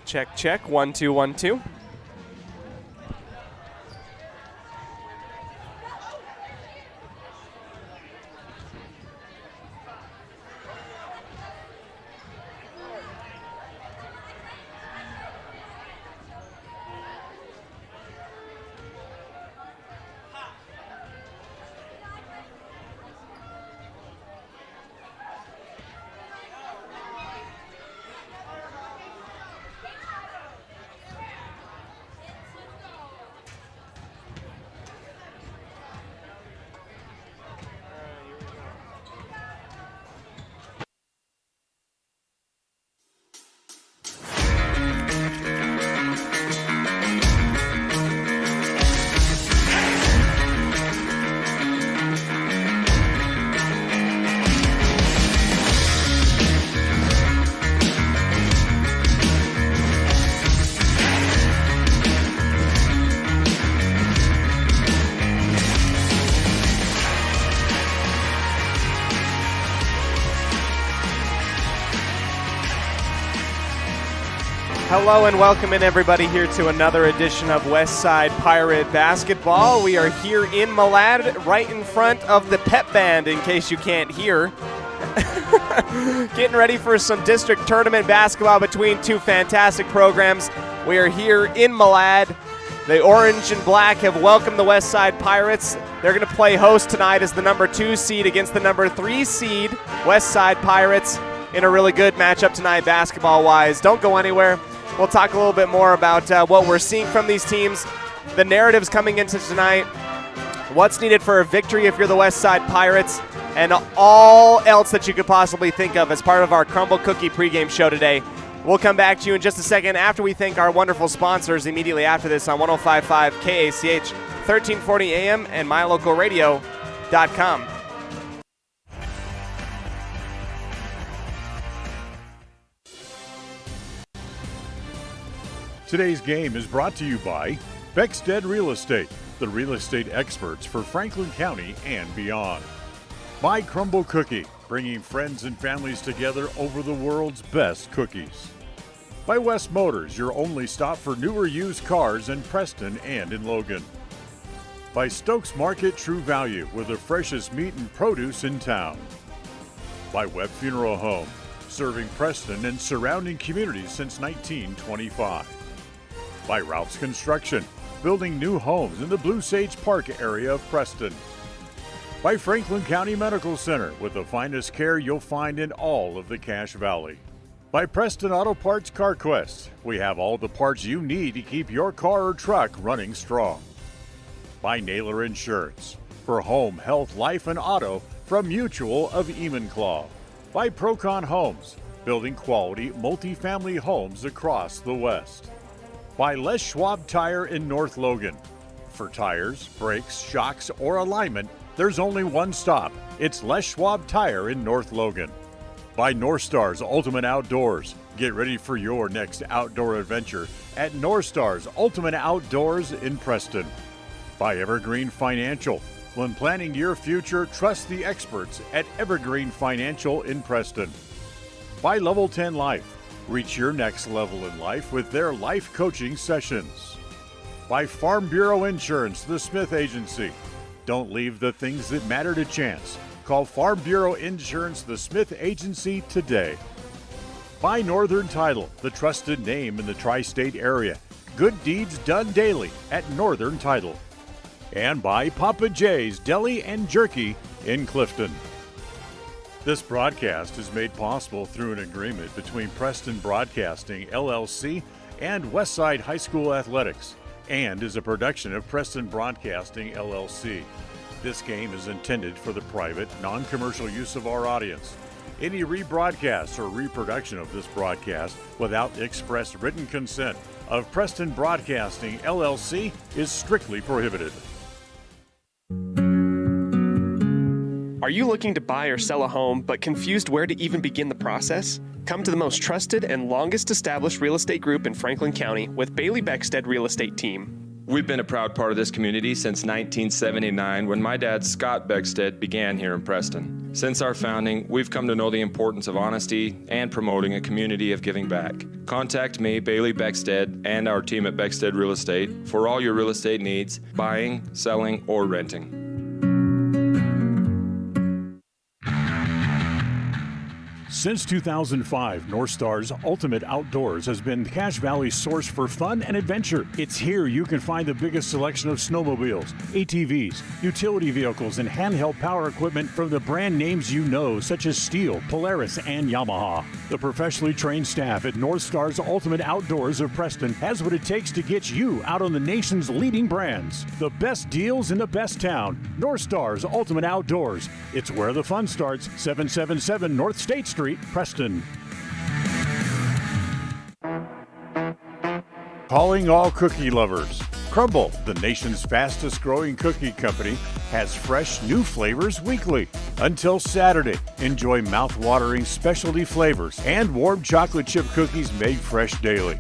Check, check. 1 2 1 2. Hello and welcome in everybody here to another edition of Westside Pirate Basketball. We are here in Malad, right in front of the pep band, in case you can't hear. Getting ready for some district tournament basketball between two fantastic programs. We are here in Malad. The orange and black have welcomed the Westside Pirates. They're going to play host tonight as the number 2 seed against the number 3 seed Westside Pirates in a really good matchup tonight basketball-wise. Don't go anywhere. We'll talk a little bit more about what we're seeing from these teams, the narratives coming into tonight, what's needed for a victory if you're the Westside Pirates, and all else that you could possibly think of as part of our Crumble Cookie pregame show today. We'll come back to you in just a second after we thank our wonderful sponsors immediately after this on 105.5 KACH, 1340 AM, and mylocalradio.com. Today's game is brought to you by Beckstead Real Estate, the real estate experts for Franklin County and beyond. By Crumble Cookie, bringing friends and families together over the world's best cookies. By West Motors, your only stop for newer used cars in Preston and in Logan. By Stokes Market True Value, with the freshest meat and produce in town. By Webb Funeral Home, serving Preston and surrounding communities since 1925. By Ralph's Construction, building new homes in the Blue Sage Park area of Preston. By Franklin County Medical Center, with the finest care you'll find in all of the Cache Valley. By Preston Auto Parts CarQuest, we have all the parts you need to keep your car or truck running strong. By Naylor Insurance, for home, health, life, and auto from Mutual of Enumclaw. By Procon Homes, building quality multifamily homes across the West. By Les Schwab Tire in North Logan. For tires, brakes, shocks, or alignment, there's only one stop. It's Les Schwab Tire in North Logan. By North Stars Ultimate Outdoors. Get ready for your next outdoor adventure at North Stars Ultimate Outdoors in Preston. By Evergreen Financial. When planning your future, trust the experts at Evergreen Financial in Preston. By Level 10 Life. Reach your next level in life with their life coaching sessions. By Farm Bureau Insurance, the Smith Agency. Don't leave the things that matter to chance. Call Farm Bureau Insurance, the Smith Agency today. By Northern Title, the trusted name in the tri-state area. Good deeds done daily at Northern Title. And by Papa J's Deli and Jerky in Clifton. This broadcast is made possible through an agreement between Preston Broadcasting, LLC, and Westside High School Athletics, and is a production of Preston Broadcasting, LLC. This game is intended for the private, non-commercial use of our audience. Any rebroadcast or reproduction of this broadcast without express written consent of Preston Broadcasting, LLC is strictly prohibited. Are you looking to buy or sell a home but confused where to even begin the process? Come to the most trusted and longest established real estate group in Franklin County with Bailey Beckstead Real Estate Team. We've been a proud part of this community since 1979 when my dad, Scott Beckstead, began here in Preston. Since our founding, we've come to know the importance of honesty and promoting a community of giving back. Contact me, Bailey Beckstead, and our team at Beckstead Real Estate for all your real estate needs, buying, selling, or renting. Since 2005, North Star's Ultimate Outdoors has been Cache Valley's source for fun and adventure. It's here you can find the biggest selection of snowmobiles, ATVs, utility vehicles, and handheld power equipment from the brand names you know, such as Steel, Polaris, and Yamaha. The professionally trained staff at North Star's Ultimate Outdoors of Preston has what it takes to get you out on the nation's leading brands. The best deals in the best town. North Star's Ultimate Outdoors. It's where the fun starts. 777 North State Street, Preston. Calling all cookie lovers. Crumble, the nation's fastest growing cookie company, has fresh new flavors weekly. Until Saturday, enjoy mouth-watering specialty flavors and warm chocolate chip cookies made fresh daily.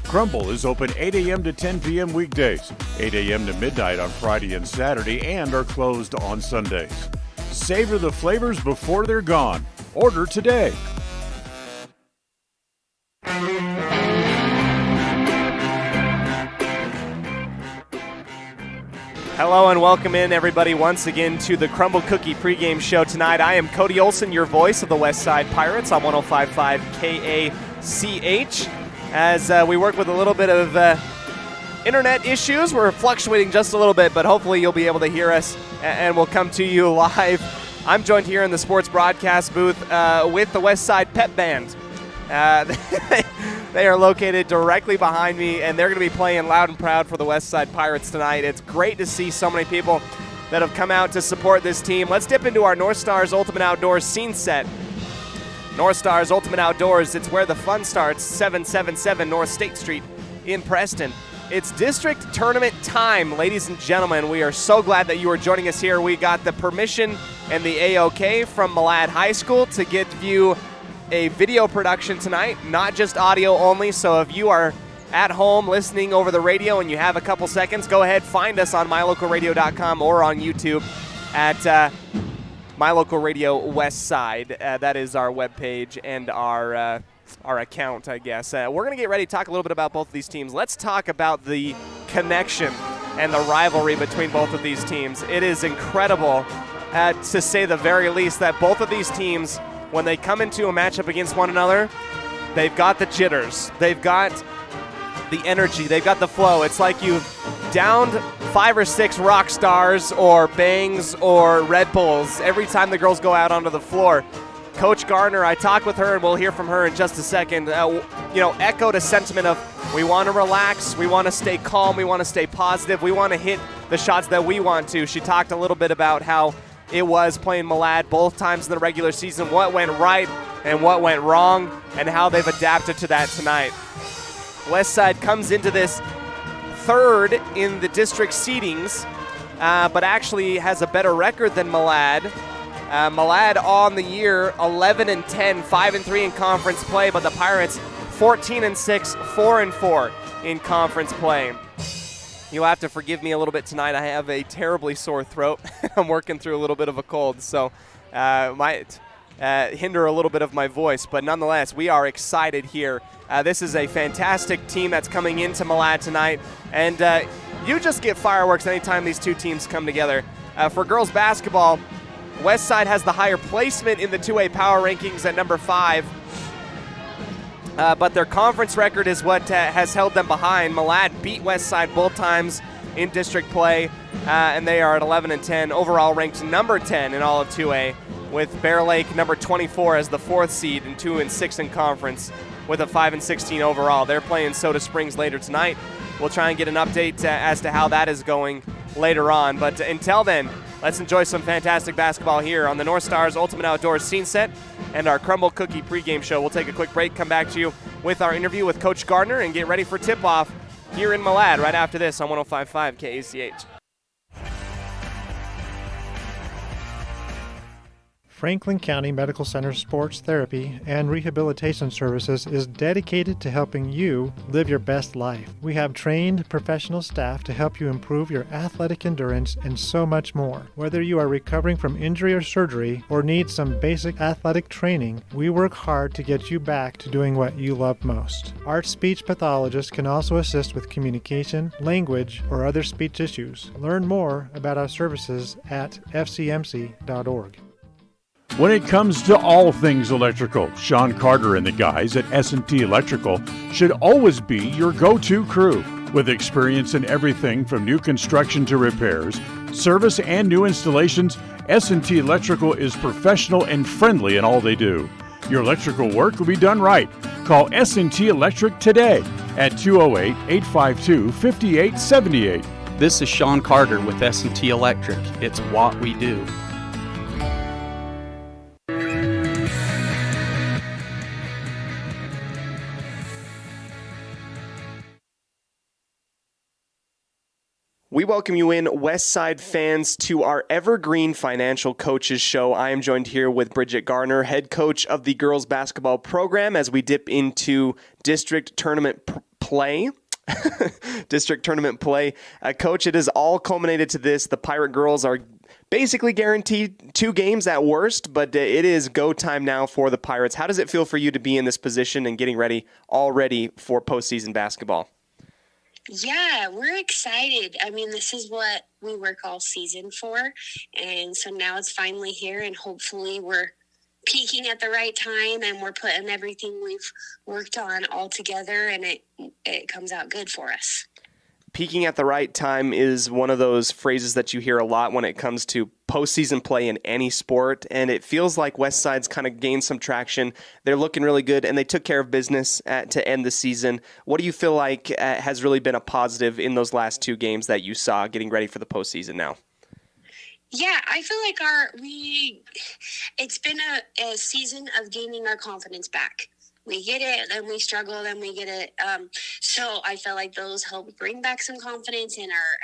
Crumble is open 8 a.m. to 10 p.m. weekdays, 8 a.m. to midnight on Friday and Saturday, and are closed on Sundays. Savor the flavors before they're gone. Order today. Hello and welcome in, everybody, once again to the Crumble Cookie pregame show tonight. I am Cody Olsen, your voice of the West Side Pirates on 105.5 KACH. As we work with a little bit of internet issues, we're fluctuating just a little bit, but hopefully you'll be able to hear us and we'll come to you live. I'm joined here in the sports broadcast booth with the West Side Pep Band. They are located directly behind me, and they're going to be playing loud and proud for the West Side Pirates tonight. It's great to see so many people that have come out to support this team. Let's dip into our North Stars Ultimate Outdoors scene set. North Stars Ultimate Outdoors, it's where the fun starts, 777 North State Street in Preston. It's district tournament time, ladies and gentlemen. We are so glad that you are joining us here. We got the permission and the A-OK from Malad High School to give you a video production tonight, not just audio only. So if you are at home listening over the radio and you have a couple seconds, go ahead, find us on mylocalradio.com or on YouTube at My Local Radio West Side. That is our webpage and our account, I guess. We're going to get ready to talk a little bit about both of these teams. Let's talk about the connection and the rivalry between both of these teams. It is incredible, to say the very least, that both of these teams, when they come into a matchup against one another, they've got the jitters. They've got the energy. They've got the flow. It's like you've downed 5 or 6 rock stars or bangs or Red Bulls every time the girls go out onto the floor. Coach Gardner, I talked with her, and we'll hear from her in just a second, echoed a sentiment of we want to relax, we want to stay calm, we want to stay positive, we want to hit the shots that we want to. She talked a little bit about how it was playing Malad both times in the regular season, what went right and what went wrong, and how they've adapted to that tonight. Westside comes into this third in the district seedings, but actually has a better record than Malad. Malad on the year 11-10, 5-3 in conference play, but the Pirates 14-6, 4-4 in conference play. You'll have to forgive me a little bit tonight. I have a terribly sore throat. I'm working through a little bit of a cold, so might hinder a little bit of my voice, but nonetheless, we are excited here. This is a fantastic team that's coming into Malad tonight, and you just get fireworks anytime these two teams come together. For girls basketball, Westside has the higher placement in the 2A power rankings at number 5, but their conference record is what has held them behind. Malad beat Westside both times in district play, and they are at 11-10, overall ranked number 10 in all of 2A, with Bear Lake number 24 as the 4th seed and 2-6 in conference with a 5-16 overall. They're playing Soda Springs later tonight. We'll try and get an update as to how that is going later on, but until then, let's enjoy some fantastic basketball here on the North Stars Ultimate Outdoors scene set and our Crumble Cookie pregame show. We'll take a quick break, come back to you with our interview with Coach Gardner, and get ready for tip-off here in Malad right after this on 105.5 KACH. Franklin County Medical Center Sports Therapy and Rehabilitation Services is dedicated to helping you live your best life. We have trained professional staff to help you improve your athletic endurance and so much more. Whether you are recovering from injury or surgery or need some basic athletic training, we work hard to get you back to doing what you love most. Our speech pathologist can also assist with communication, language, or other speech issues. Learn more about our services at fcmc.org. When it comes to all things electrical, Sean Carter and the guys at S&T Electrical should always be your go-to crew. With experience in everything from new construction to repairs, service, and new installations, S&T Electrical is professional and friendly in all they do. Your electrical work will be done right. Call S&T Electric today at 208-852-5878. This is Sean Carter with S&T Electric. It's what we do. We welcome you in, West Side fans, to our Evergreen Financial Coaches Show. I am joined here with Bridget Garner, head coach of the girls basketball program, as we dip into district tournament play. Coach, it has all culminated to this. The Pirate girls are basically guaranteed 2 games at worst, but it is go time now for the Pirates. How does it feel for you to be in this position and getting ready already for postseason basketball? Yeah, we're excited. I mean, this is what we work all season for. And so now it's finally here, and hopefully we're peaking at the right time and we're putting everything we've worked on all together, and it comes out good for us. Peaking at the right time is one of those phrases that you hear a lot when it comes to postseason play in any sport, and it feels like Westside's kind of gained some traction. They're looking really good, and they took care of business to end the season. What do you feel like has really been a positive in those last 2 games that you saw getting ready for the postseason now? Yeah, I feel like it's been a season of gaining our confidence back. We get it, then we struggle, then we get it. So I felt like those helped bring back some confidence in our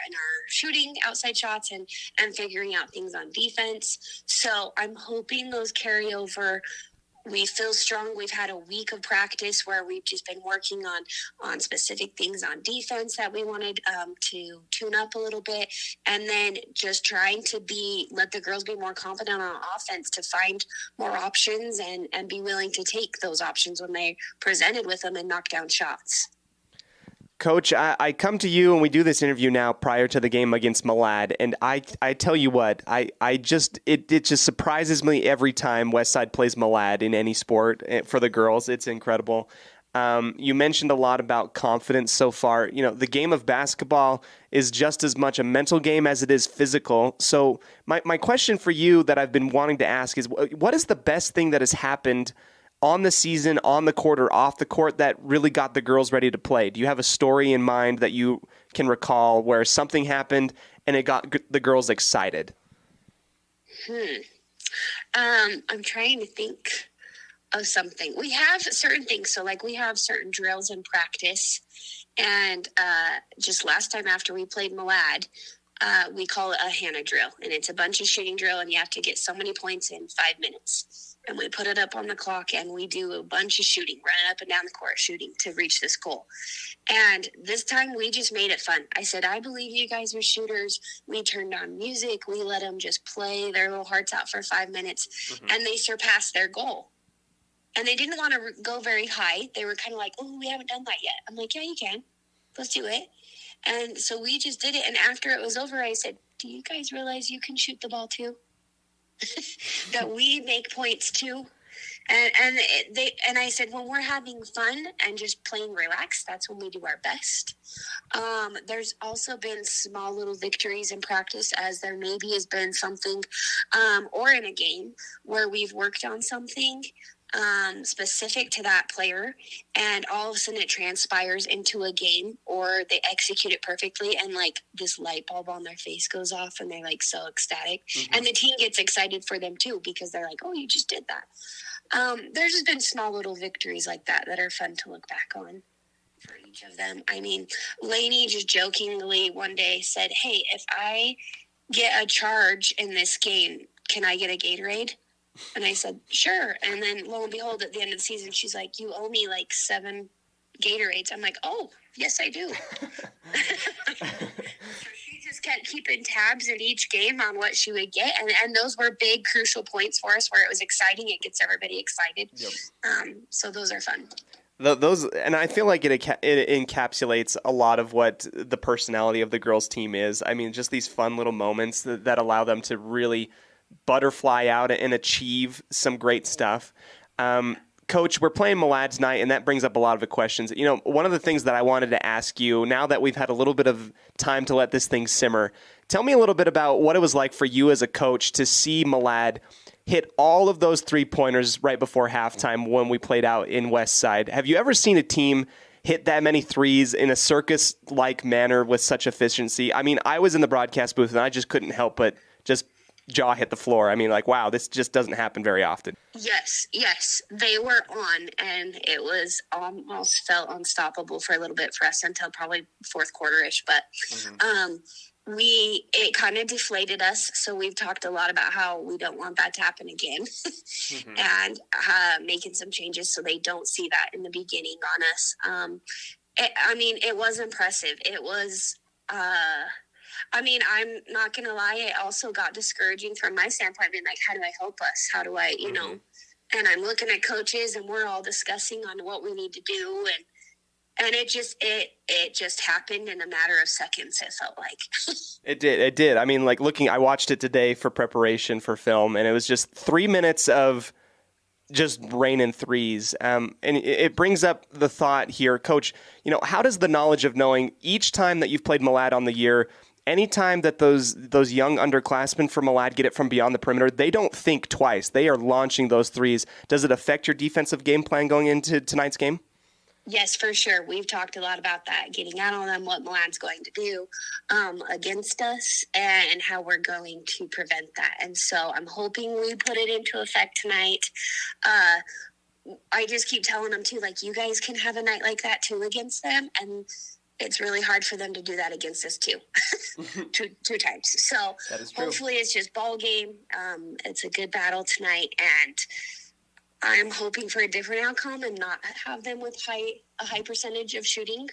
shooting outside shots and figuring out things on defense. So I'm hoping those carry over. We feel strong. We've had a week of practice where we've just been working on specific things on defense that we wanted to tune up a little bit, and then just trying to let the girls be more confident on offense, to find more options and be willing to take those options when they're presented with them and knock down shots. Coach, I come to you and we do this interview now prior to the game against Malad, and I tell you what, it just surprises me every time Westside plays Malad in any sport for the girls. It's incredible. You mentioned a lot about confidence so far. You know, the game of basketball is just as much a mental game as it is physical. So my question for you that I've been wanting to ask is, what is the best thing that has happened on the season, on the court, or off the court that really got the girls ready to play? Do you have a story in mind that you can recall where something happened and it got the girls excited? I'm trying to think of something. We have certain things. So like we have certain drills in practice, and just last time after we played Malad, we call it a Hannah drill, and it's a bunch of shooting drill, and you have to get so many points in 5 minutes. And we put it up on the clock, and we do a bunch of shooting, running up and down the court shooting to reach this goal. And this time we just made it fun. I said, I believe you guys are shooters. We turned on music. We let them just play their little hearts out for 5 minutes, and they surpassed their goal. And they didn't want to go very high. They were kind of like, oh, we haven't done that yet. I'm like, yeah, you can. Let's do it. And so we just did it. And after it was over, I said, do you guys realize you can shoot the ball too? That we make points too. And I said, when we're having fun and just playing relaxed, that's when we do our best. There's also been small little victories in practice, as there maybe has been something, or in a game where we've worked on something specific to that player, and all of a sudden it transpires into a game, or they execute it perfectly, and like this light bulb on their face goes off and they're like so ecstatic, and the team gets excited for them too, because they're like, oh, you just did that. There's just been small little victories like that are fun to look back on for each of them. I mean, Lainey just jokingly one day said, hey, if I get a charge in this game, can I get a Gatorade? And I said, sure. And then lo and behold, at the end of the season, she's like, you owe me like 7 Gatorades. I'm like, oh, yes, I do. So she just kept keeping tabs in each game on what she would get. And those were big, crucial points for us where it was exciting. It gets everybody excited. Yep. So those are fun. Those, and I feel like it encapsulates a lot of what the personality of the girls' team is. I mean, just these fun little moments that allow them to really butterfly out and achieve some great stuff. Coach, we're playing Malad tonight, and that brings up a lot of the questions. You know, one of the things that I wanted to ask you, now that we've had a little bit of time to let this thing simmer, tell me a little bit about what it was like for you as a coach to see Malad hit all of those three-pointers right before halftime when we played out in West Side. Have you ever seen a team hit that many threes in a circus-like manner with such efficiency? I mean, I was in the broadcast booth, and I just couldn't help but just jaw hit the floor. I mean, like, wow, this just doesn't happen very often. Yes, they were on, and it was almost felt unstoppable for a little bit for us until probably fourth quarter-ish, but it kind of deflated us, so we've talked a lot about how we don't want that to happen again. And making some changes so they don't see that in the beginning on us. It was impressive. It was I'm not going to lie, it also got discouraging from my standpoint. I mean, like, how do I help us? How do I, you know, and I'm looking at coaches and we're all discussing on what we need to do. And it just happened in a matter of seconds, it felt like. It did. I mean, like, I watched it today for preparation for film, and it was just 3 minutes of just raining threes. And it brings up the thought here, Coach, you know, how does the knowledge of knowing each time that you've played Malad on the year, anytime that those young underclassmen from Malad get it from beyond the perimeter, they don't think twice. They are launching those threes. Does it affect your defensive game plan going into tonight's game? Yes, for sure. We've talked a lot about that, getting out on them, what Malad's going to do against us, and how we're going to prevent that. And so I'm hoping we put it into effect tonight. I just keep telling them, too, like, you guys can have a night like that, too, against them. And it's really hard for them to do that against us, too, two times. So hopefully it's just ball game. It's a good battle tonight, and I'm hoping for a different outcome and not have them with a high percentage of shooting.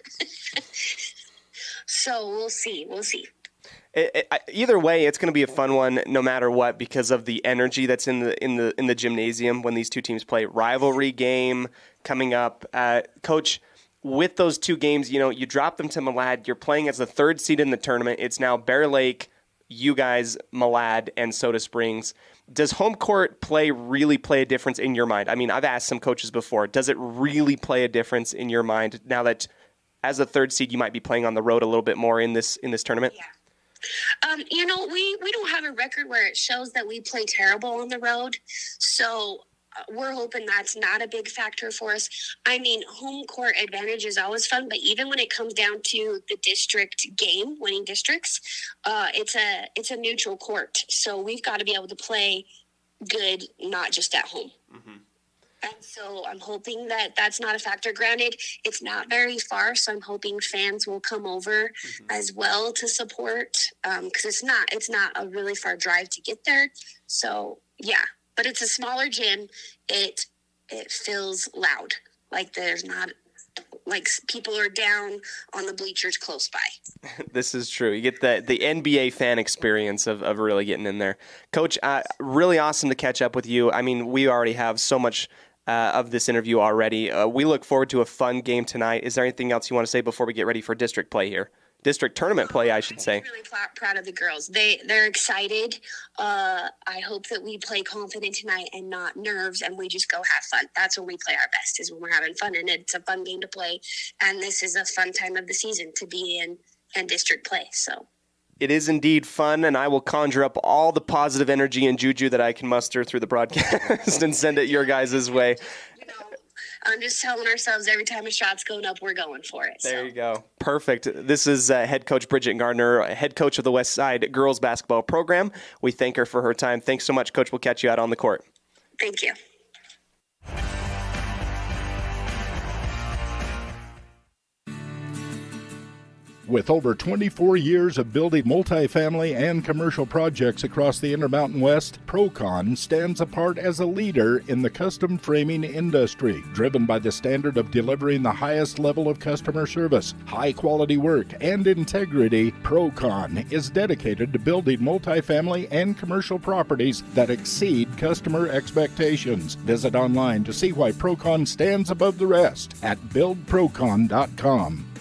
So we'll see. Either way, it's going to be a fun one, no matter what, because of the energy that's in the gymnasium when these two teams play. Rivalry game coming up, Coach. With those two games, you know, you drop them to Malad. You're playing as the third seed in the tournament. It's now Bear Lake, you guys, Malad, and Soda Springs. Does home court play really play a difference in your mind? I mean, I've asked some coaches before. Does it really play a difference in your mind now that as a third seed you might be playing on the road a little bit more in this tournament? Yeah. You know, we don't have a record where it shows that we play terrible on the road. So we're hoping that's not a big factor for us. I mean, home court advantage is always fun, but even when it comes down to the district game, winning districts, it's a neutral court. So we've got to be able to play good, not just at home. Mm-hmm. And so I'm hoping that that's not a factor. Granted, it's not very far, so I'm hoping fans will come over as well to support, because it's not a really far drive to get there. So, yeah. But it's a smaller gym. It feels loud. Like there's not, like people are down on the bleachers close by. This is true. You get the NBA fan experience of really getting in there. Coach, really awesome to catch up with you. I mean, we already have so much of this interview already. We look forward to a fun game tonight. Is there anything else you want to say before we get ready for district play here? District tournament play, I should say. I'm really proud of the girls. They're excited. I hope that we play confident tonight and not nerves, and we just go have fun. That's when we play our best, is when we're having fun, and it's a fun game to play. And this is a fun time of the season to be in district play. So it is indeed fun, and I will conjure up all the positive energy and juju that I can muster through the broadcast and send it your guys' way. I'm just telling ourselves every time a shot's going up, we're going for it. There you go. Perfect. This is head coach Bridget Gardner, head coach of the West Side girls basketball program. We thank her for her time. Thanks so much, Coach. We'll catch you out on the court. Thank you. With over 24 years of building multifamily and commercial projects across the Intermountain West, Procon stands apart as a leader in the custom framing industry, driven by the standard of delivering the highest level of customer service, high-quality work, and integrity. Procon is dedicated to building multifamily and commercial properties that exceed customer expectations. Visit online to see why Procon stands above the rest at buildprocon.com.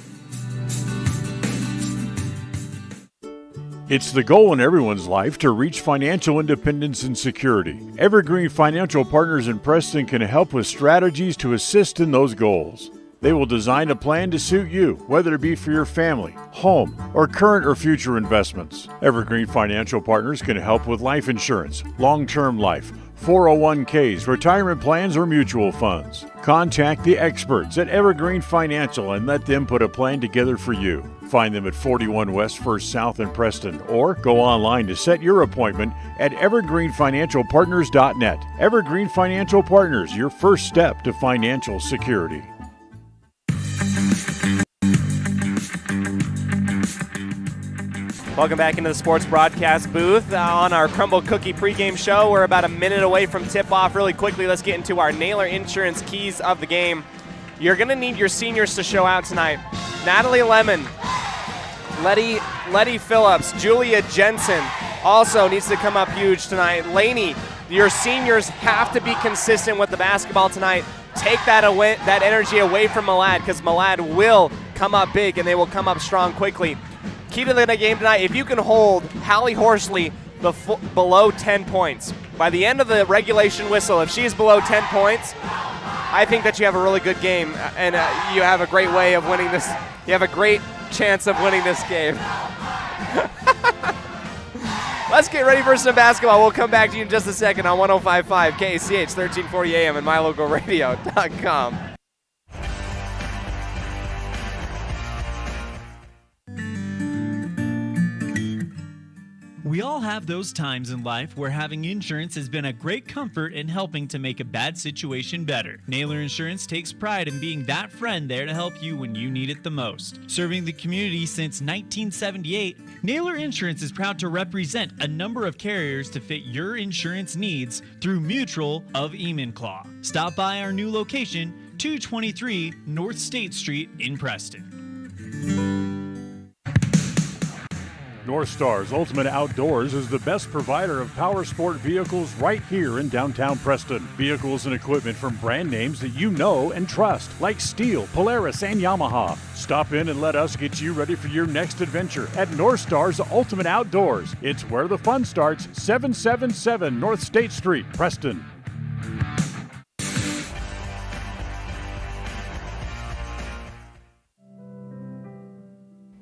It's the goal in everyone's life to reach financial independence and security. Evergreen Financial Partners in Preston can help with strategies to assist in those goals. They will design a plan to suit you, whether it be for your family, home, or current or future investments. Evergreen Financial Partners can help with life insurance, long-term life, 401ks, retirement plans, or mutual funds. Contact the experts at Evergreen Financial and let them put a plan together for you. Find them at 41 West 1st South in Preston, or go online to set your appointment at evergreenfinancialpartners.net. Evergreen Financial Partners, your first step to financial security. Welcome back into the sports broadcast booth on our Crumble Cookie pregame show. We're about a minute away from tip-off. Really quickly, let's get into our Naylor Insurance keys of the game. You're going to need your seniors to show out tonight. Natalie Lemon, Letty Phillips, Julia Jensen also needs to come up huge tonight. Laney, your seniors have to be consistent with the basketball tonight. Take that energy away from Malad, because Malad will come up big and they will come up strong quickly. Key to the game tonight, if you can hold Hallie Horsley below 10 points. By the end of the regulation whistle, if she's below 10 points, I think that you have a really good game, and you have a great way of winning this. You have a great chance of winning this game. Let's get ready for some basketball. We'll come back to you in just a second on 105.5 KCH 1340 AM and mylocalradio.com. We all have those times in life where having insurance has been a great comfort in helping to make a bad situation better. Naylor Insurance takes pride in being that friend there to help you when you need it the most. Serving the community since 1978, Naylor Insurance is proud to represent a number of carriers to fit your insurance needs through Mutual of Enumclaw. Stop by our new location, 223 North State Street in Preston. North Star's Ultimate Outdoors is the best provider of power sport vehicles right here in downtown Preston. Vehicles and equipment from brand names that you know and trust, like Steel, Polaris, and Yamaha. Stop in and let us get you ready for your next adventure at North Star's Ultimate Outdoors. It's where the fun starts, 777 North State Street, Preston.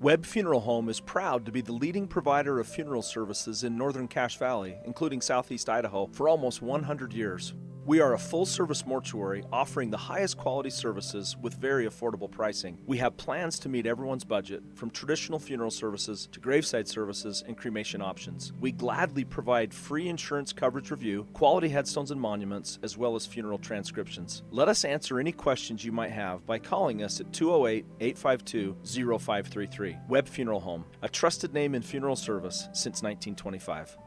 Webb Funeral Home is proud to be the leading provider of funeral services in northern Cache Valley, including southeast Idaho, for almost 100 years. We are a full-service mortuary offering the highest quality services with very affordable pricing. We have plans to meet everyone's budget, from traditional funeral services to graveside services and cremation options. We gladly provide free insurance coverage review, quality headstones and monuments, as well as funeral transcriptions. Let us answer any questions you might have by calling us at 208-852-0533. Webb Funeral Home, a trusted name in funeral service since 1925.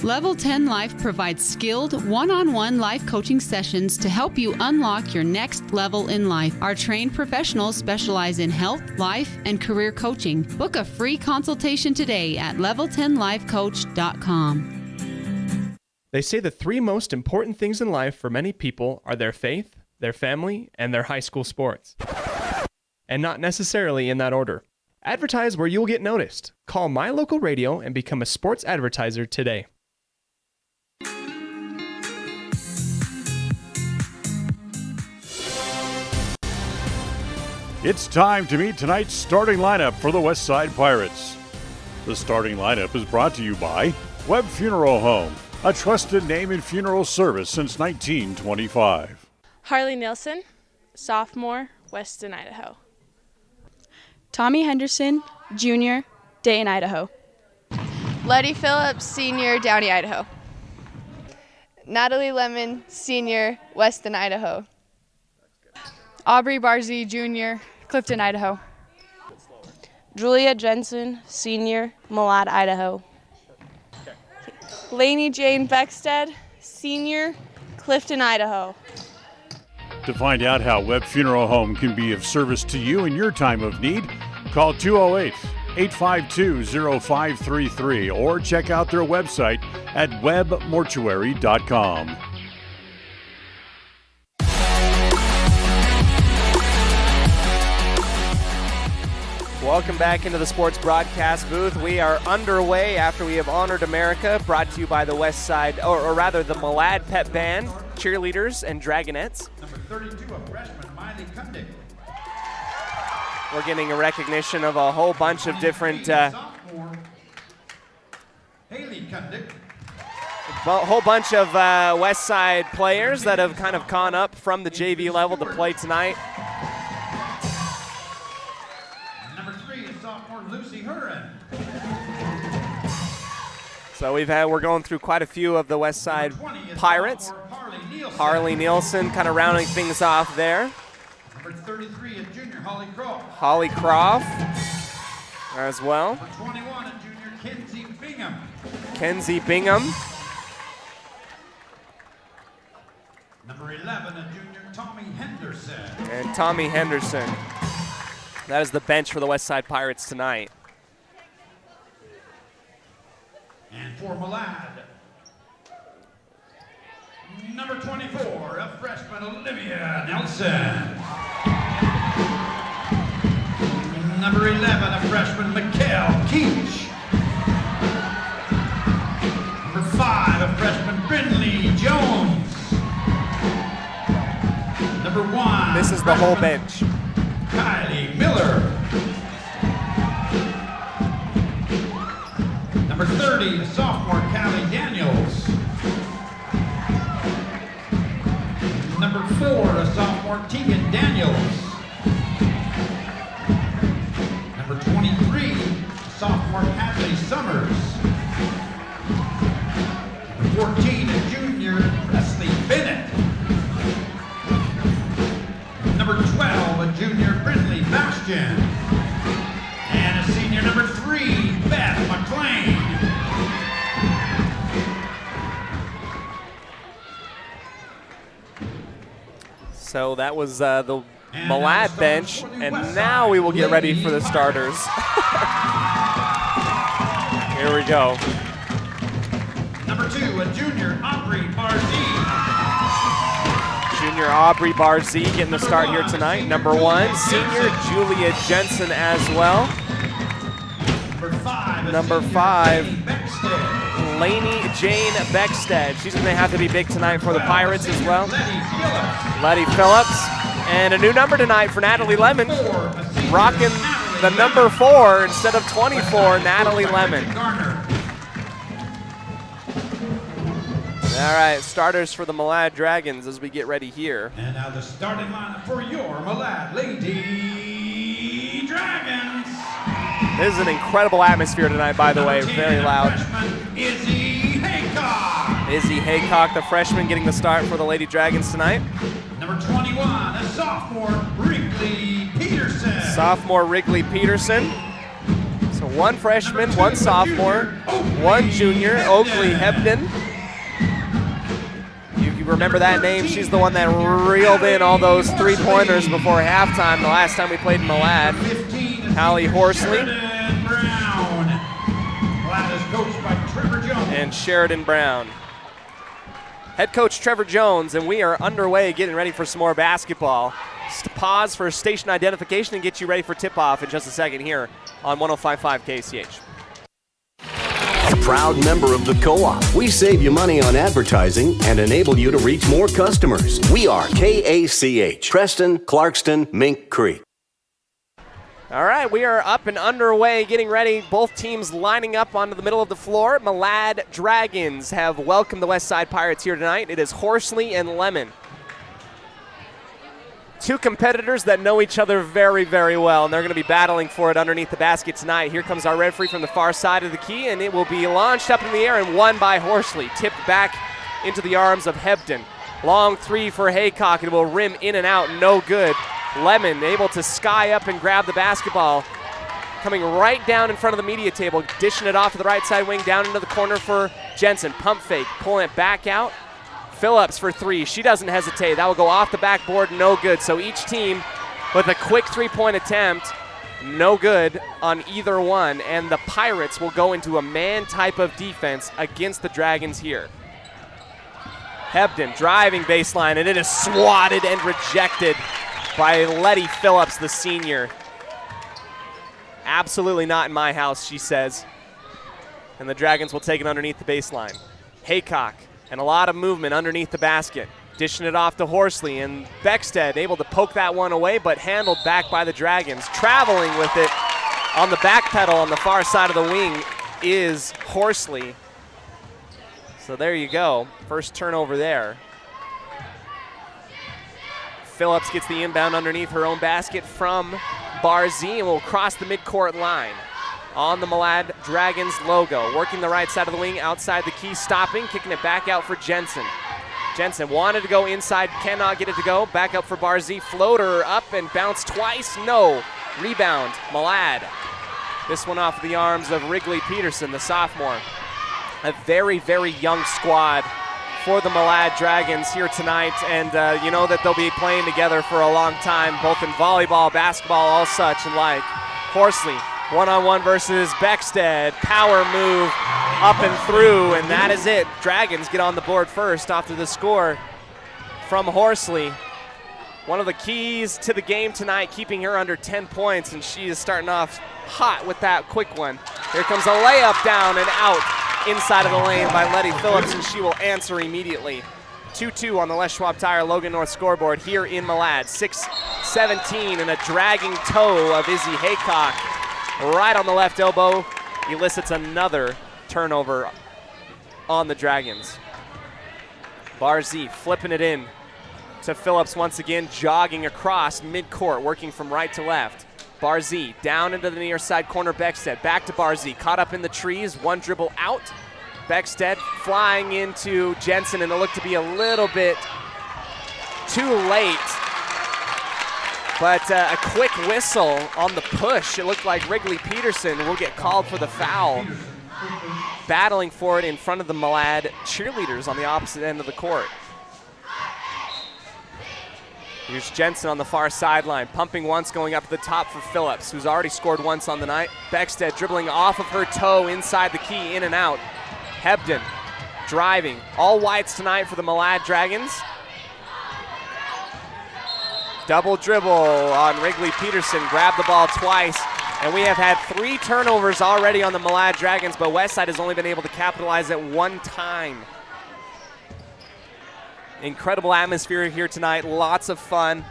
Level 10 Life provides skilled one-on-one life coaching sessions to help you unlock your next level in life. Our trained professionals specialize in health, life, and career coaching. Book a free consultation today at level10lifecoach.com. They say the three most important things in life for many people are their faith, their family, and their high school sports. And not necessarily in that order. Advertise where you'll get noticed. Call My Local Radio and become a sports advertiser today. It's time to meet tonight's starting lineup for the Westside Pirates. The starting lineup is brought to you by Webb Funeral Home, a trusted name in funeral service since 1925. Harley Nilsson, sophomore, Weston, Idaho. Tommy Henderson, junior, Dayton, Idaho. Letty Phillips, senior, Downey, Idaho. Natalie Lemon, senior, Weston, Idaho. Aubrey Barzy, junior, Clifton, Idaho. Julia Jensen, senior, Malad, Idaho. Lainey Jane Beckstead, senior, Clifton, Idaho. To find out how Webb Funeral Home can be of service to you in your time of need, call 208-852-0533 or check out their website at webbmortuary.com. Welcome back into the sports broadcast booth. We are underway after we have honored America, brought to you by the West Side, or rather the Malad Pep Band, cheerleaders, and Dragonettes. Number 32, a freshman, Miley Kundig. We're getting a recognition of a whole bunch of different, Sophomore, Haley Kundig. a whole bunch of West Side players that have kind of gone up from the JV level to play tonight. Lucy Huron. So we're going through quite a few of the West Side Pirates. Harley Nielsen kind of rounding things off there. Number 33, a junior, Holly Croft. Holly Croft as well. Number 21, a junior, Kenzie Bingham. Kenzie Bingham. Number 11, a junior, Tommy Henderson. And Tommy Henderson. That is the bench for the West Side Pirates tonight. And for Malad, number 24, a freshman, Olivia Nelson. Number 11, a freshman, Mikkel Keach. Number 5, a freshman, Brindley Jones. Number 1. This is the whole bench. Kylie Miller. Number 30, the sophomore, Callie Daniels. Number 4, the sophomore, Tegan Daniels. Number 23, sophomore, Hadley Summers. Number 14, a junior, Leslie Bennett. Number 12, a junior, Brindley Bastian. And a senior, number 3, Beth McLean. So that was the Malad bench, and now we will get ready for the starters. Here we go. Number 2, a junior, Aubrey Barzee. Junior Aubrey Barzee getting the start here tonight. Number 1, senior Julia Jensen as well. Number 5, Lainey Jane Beckstead. She's going to have to be big tonight for the Pirates as well. Letty Phillips. And a new number tonight for Natalie Lemon. Rocking the number 4 instead of 24, Natalie Lemon. All right, starters for the Malad Dragons as we get ready here. And now the starting lineup for your Malad Lady Dragons. This is an incredible atmosphere tonight, by the way, very loud. Izzy Haycock. Izzy Haycock, the freshman, getting the start for the Lady Dragons tonight. Number 21, a sophomore, Wrigley Peterson. Sophomore Wrigley Peterson. So 1 freshman, 1 sophomore, 1 junior, Oakley Hebden. You remember that name? She's the one that reeled in all those 3-pointers before halftime the last time we played in Malad. Hallie Horsley. And Sheridan Brown. Head coach Trevor Jones, and we are underway getting ready for some more basketball. Pause for station identification and get you ready for tip-off in just a second here on 105.5 KCH. A proud member of the Co-op. We save you money on advertising and enable you to reach more customers. We are KACH, Preston, Clarkston, Mink Creek. All right, we are up and underway, getting ready. Both teams lining up onto the middle of the floor. Malad Dragons have welcomed the West Side Pirates here tonight. It is Horsley and Lemon. 2 competitors that know each other very, very well, and they're going to be battling for it underneath the basket tonight. Here comes our referee from the far side of the key, and it will be launched up in the air and won by Horsley. Tipped back into the arms of Hebden. Long 3 for Haycock. It will rim in and out, no good. Lemon able to sky up and grab the basketball. coming right down in front of the media table, dishing it off to the right side wing, down into the corner for Jensen. Pump fake, pulling it back out. Phillips for three. She doesn't hesitate. That will go off the backboard, no good. So each team with a quick three-point attempt, no good on either one. And the Pirates will go into a man type of defense against the Dragons here. Hebden driving baseline, and it is swatted and rejected by Letty Phillips, the senior. Absolutely not in my house, she says. And the Dragons will take it underneath the baseline. Haycock, and a lot of movement underneath the basket. Dishing it off to Horsley, and Beckstead able to poke that one away, but handled back by the Dragons. Traveling with it on the back pedal on the far side of the wing is Horsley. So there you go, first turnover there. Phillips gets the inbound underneath her own basket from Barzee and will cross the midcourt line on the Malad Dragons logo. Working the right side of the wing, outside the key, stopping, kicking it back out for Jensen. Jensen wanted to go inside, cannot get it to go. Back up for Barzee, floater up and bounce twice, no. Rebound, Malad. This one off the arms of Wrigley Peterson, the sophomore. A very, very young squad for the Malad Dragons here tonight, and you know that they'll be playing together for a long time, both in volleyball, basketball, all such and like. Horsley, one-on-one versus Beckstead. Power move up and through, and that is it. Dragons get on the board first after the score from Horsley. One of the keys to the game tonight, keeping her under 10 points, and she is starting off hot with that quick one. Here comes a layup down and out inside of the lane by Letty Phillips, and she will answer immediately. 2-2 on the Les Schwab Tire Logan North scoreboard here in Malad. 6:17 and a dragging toe of Izzy Haycock right on the left elbow elicits another turnover on the Dragons. Barzee flipping it in to Phillips once again, jogging across midcourt, working from right to left. Barzee down into the near side corner, Beckstead back to Barzee, caught up in the trees, one dribble out. Beckstead flying into Jensen, and it looked to be a little bit too late. But a quick whistle on the push. It looked like Wrigley Peterson will get called for the foul. Battling for it in front of the Malad cheerleaders on the opposite end of the court. Here's Jensen on the far sideline, pumping once, going up to the top for Phillips, who's already scored once on the night. Beckstead dribbling off of her toe inside the key, in and out. Hebden driving. All whites tonight for the Malad Dragons. Double dribble on Wrigley Peterson, grabbed the ball twice, and we have had 3 turnovers already on the Malad Dragons, but Westside has only been able to capitalize at one time. Incredible atmosphere here tonight, lots of fun.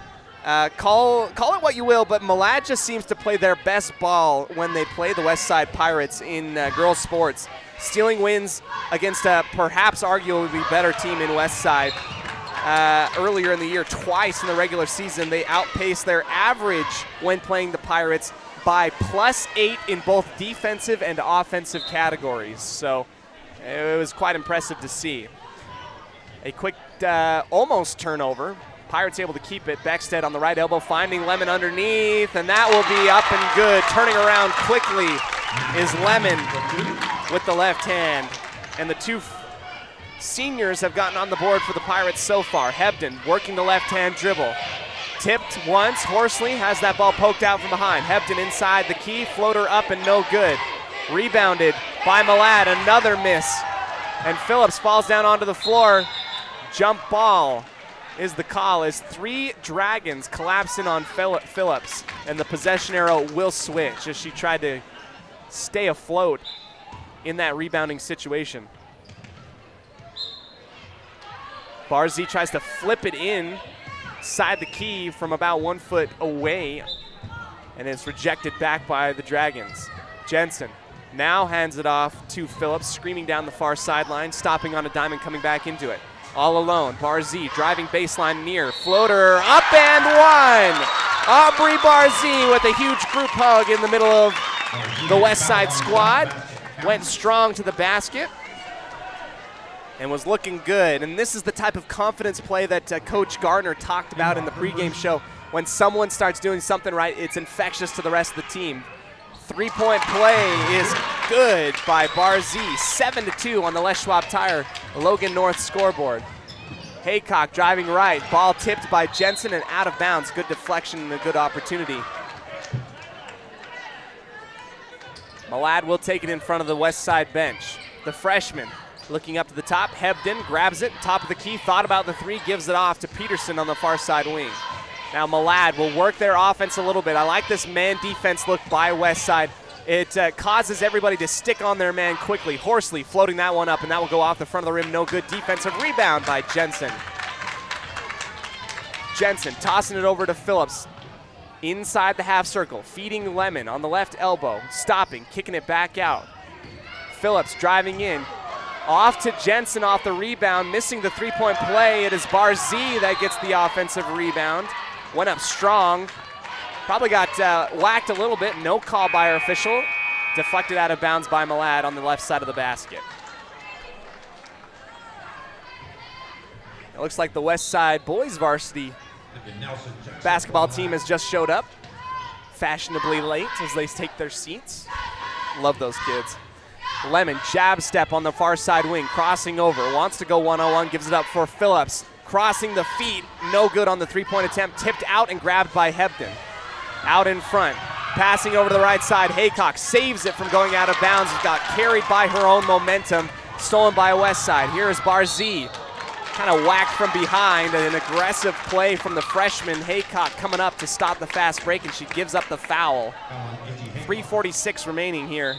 Call it what you will, but Malad just seems to play their best ball when they play the Westside Pirates in girls sports. Stealing wins against a perhaps arguably better team in Westside. Earlier in the year, twice in the regular season, they outpaced their average when playing the Pirates by +8 in both defensive and offensive categories. So it was quite impressive to see. A quick almost turnover. Pirates able to keep it. Beckstead on the right elbow, finding Lemon underneath, and that will be up and good. Turning around quickly is Lemon with the left hand. And the two seniors have gotten on the board for the Pirates so far. Hebden working the left-hand dribble. Tipped once. Horsley has that ball poked out from behind. Hebden inside the key. Floater up and no good. Rebounded by Malad. Another miss. And Phillips falls down onto the floor. Jump ball is the call as 3 Dragons collapse in on Phillips. And the possession arrow will switch as she tried to stay afloat in that rebounding situation. Barzee tries to flip it in side the key from about 1 foot away, and it's rejected back by the Dragons. Jensen now hands it off to Phillips, screaming down the far sideline, stopping on a diamond, coming back into it. All alone, Barzee driving baseline near, floater up and one! Aubrey Barzee with a huge group hug in the middle of the West Side squad. Went strong to the basket and was looking good. And this is the type of confidence play that Coach Gardner talked about in the pregame show. When someone starts doing something right, it's infectious to the rest of the team. Three-point play is good by Barzee. 7-2 on the Les Schwab Tire Logan North scoreboard. Haycock driving right. Ball tipped by Jensen and out of bounds. Good deflection and a good opportunity. Malad will take it in front of the west side bench. The freshman looking up to the top. Hebden grabs it, top of the key, thought about the three, gives it off to Peterson on the far side wing. Now Malad will work their offense a little bit. I like this man defense look by west side. It causes everybody to stick on their man quickly. Horsley floating that one up, and that will go off the front of the rim. No good. Defensive rebound by Jensen. Jensen tossing it over to Phillips. Inside the half circle, feeding Lemon on the left elbow. Stopping, kicking it back out. Phillips driving in. Off to Jensen off the rebound, missing the three-point play. It is Barzee that gets the offensive rebound. Went up strong. Probably got whacked a little bit. No call by our official. Deflected out of bounds by Malad on the left side of the basket. It looks like the West Side boys varsity basketball team has just showed up. Fashionably late as they take their seats. Love those kids. Lemon, jab step on the far side wing, crossing over. Wants to go one-on-one, gives it up for Phillips. Crossing the feet, no good on the three-point attempt. Tipped out and grabbed by Hebden. Out in front, passing over to the right side. Haycock saves it from going out of bounds. Got carried by her own momentum. Stolen by West Side. Here is Barzee. Kind of whacked from behind. An aggressive play from the freshman. Haycock coming up to stop the fast break, and she gives up the foul. 3:46 remaining here.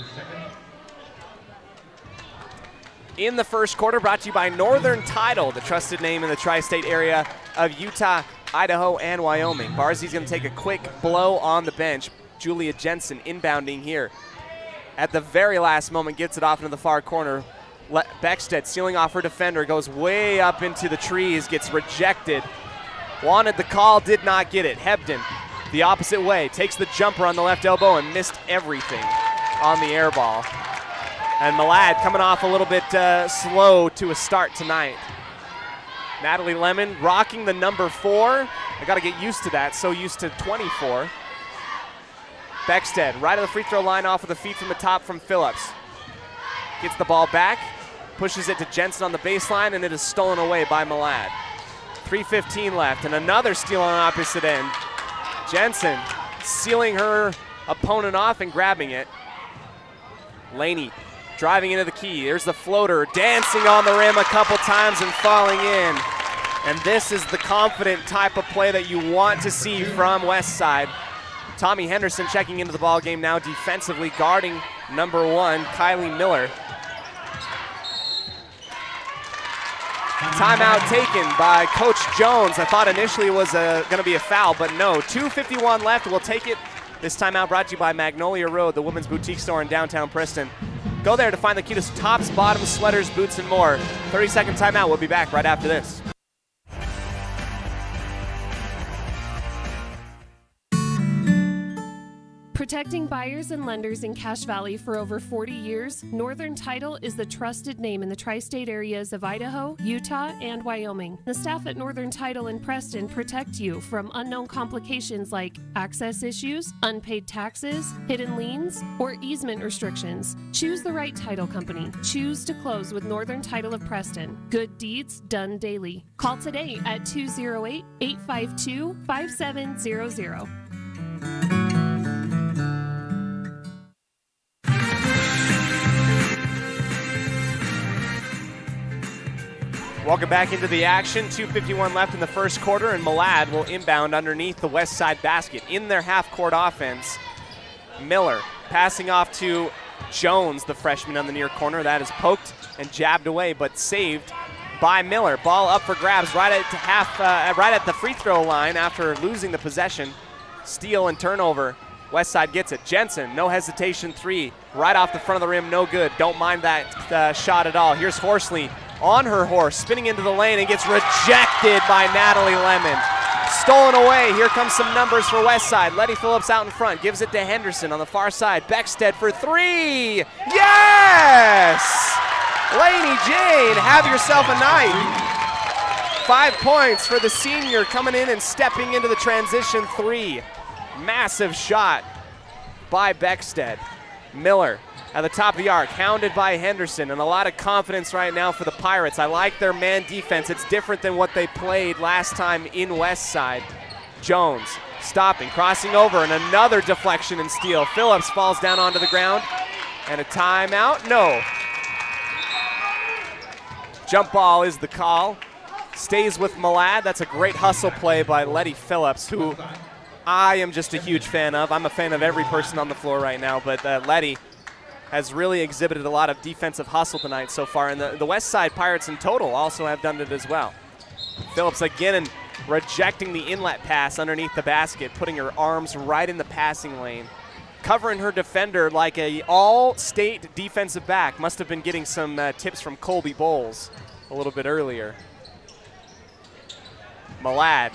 In the first quarter, brought to you by Northern Title, the trusted name in the tri-state area of Utah, Idaho, and Wyoming. Barzee's going to take a quick blow on the bench. Julia Jensen inbounding here. At the very last moment, gets it off into the far corner. Beckstead sealing off her defender, goes way up into the trees, gets rejected. Wanted the call, did not get it. Hebden, the opposite way, takes the jumper on the left elbow and missed everything on the air ball. And Malad coming off a little bit slow to a start tonight. Natalie Lemon rocking the number 4. I got to get used to that, so used to 24. Beckstead right at the free throw line off of the feet from the top from Phillips. Gets the ball back, pushes it to Jensen on the baseline, and it is stolen away by Malad. 3:15 left, and another steal on the opposite end. Jensen sealing her opponent off and grabbing it. Laney driving into the key. There's the floater, dancing on the rim a couple times and falling in. And this is the confident type of play that you want to see from West Side. Tommy Henderson checking into the ball game now defensively, guarding number 1, Kylie Miller. Timeout taken by Coach Jones. I thought initially it was going to be a foul, but no. 2:51 left. We'll take it. This timeout brought to you by Magnolia Road, the women's boutique store in downtown Preston. Go there to find the key to tops, bottoms, sweaters, boots, and more. 30-second timeout. We'll be back right after this. Protecting buyers and lenders in Cache Valley for over 40 years, Northern Title is the trusted name in the tri-state areas of Idaho, Utah, and Wyoming. The staff at Northern Title in Preston protect you from unknown complications like access issues, unpaid taxes, hidden liens, or easement restrictions. Choose the right title company. Choose to close with Northern Title of Preston. Good deeds done daily. Call today at 208-852-5700. Welcome back into the action. 2:51 left in the first quarter, and Malad will inbound underneath the west side basket in their half-court offense. Miller passing off to Jones, the freshman on the near corner. That is poked and jabbed away, but saved by Miller. Ball up for grabs right at the free throw line after losing the possession. Steal and turnover. West side gets it. Jensen, no hesitation, 3. Right off the front of the rim, no good. Don't mind that shot at all. Here's Horsley on her horse, spinning into the lane and gets rejected by Natalie Lemon. Stolen away. Here comes some numbers for West Side. Letty Phillips out in front, gives it to Henderson on the far side. Beckstead for 3. Yes! Laney Jane, have yourself a night. 5 points for the senior coming in and stepping into the transition 3. Massive shot by Beckstead. Miller at the top of the arc, hounded by Henderson, and a lot of confidence right now for the Pirates. I like their man defense. It's different than what they played last time in West Side. Jones stopping, crossing over, and another deflection and steal. Phillips falls down onto the ground, and a timeout? No. Jump ball is the call. Stays with Malad. That's a great hustle play by Letty Phillips, who I am just a huge fan of. I'm a fan of every person on the floor right now, but Letty has really exhibited a lot of defensive hustle tonight so far, and the West Side Pirates in total also have done it as well. Phillips again and rejecting the inlet pass underneath the basket, putting her arms right in the passing lane, covering her defender like a all-state defensive back. Must have been getting some tips from Colby Bowles a little bit earlier. Malad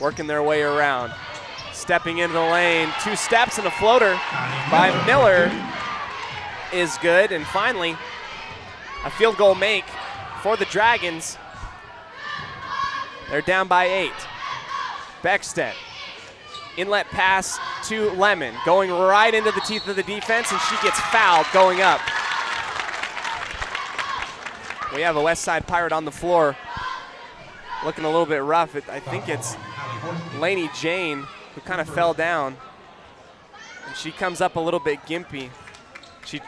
working their way around, stepping into the lane, 2 steps and a floater by Miller is good, and finally a field goal make for the Dragons. They're down by 8. Beckstead, inlet pass to Lemon, going right into the teeth of the defense, and she gets fouled going up. We have a West Side Pirate on the floor looking a little bit rough. I think it's Lainey Jane who kind of fell down, and she comes up a little bit gimpy. She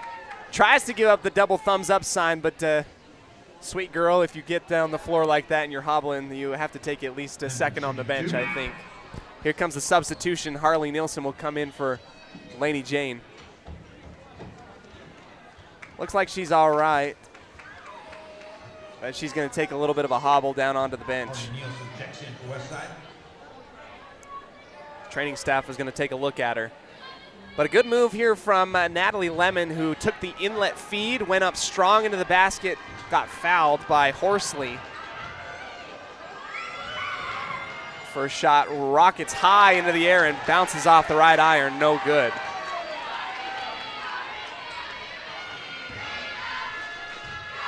tries to give up the double thumbs up sign, but sweet girl, if you get down the floor like that and you're hobbling, you have to take at least a second on the bench, I think. Here comes the substitution. Harley Nielsen will come in for Lainey Jane. Looks like she's all right, but she's going to take a little bit of a hobble down onto the bench. Training staff is going to take a look at her. But a good move here from Natalie Lemon, who took the inlet feed, went up strong into the basket, got fouled by Horsley. First shot rockets high into the air and bounces off the right iron, no good.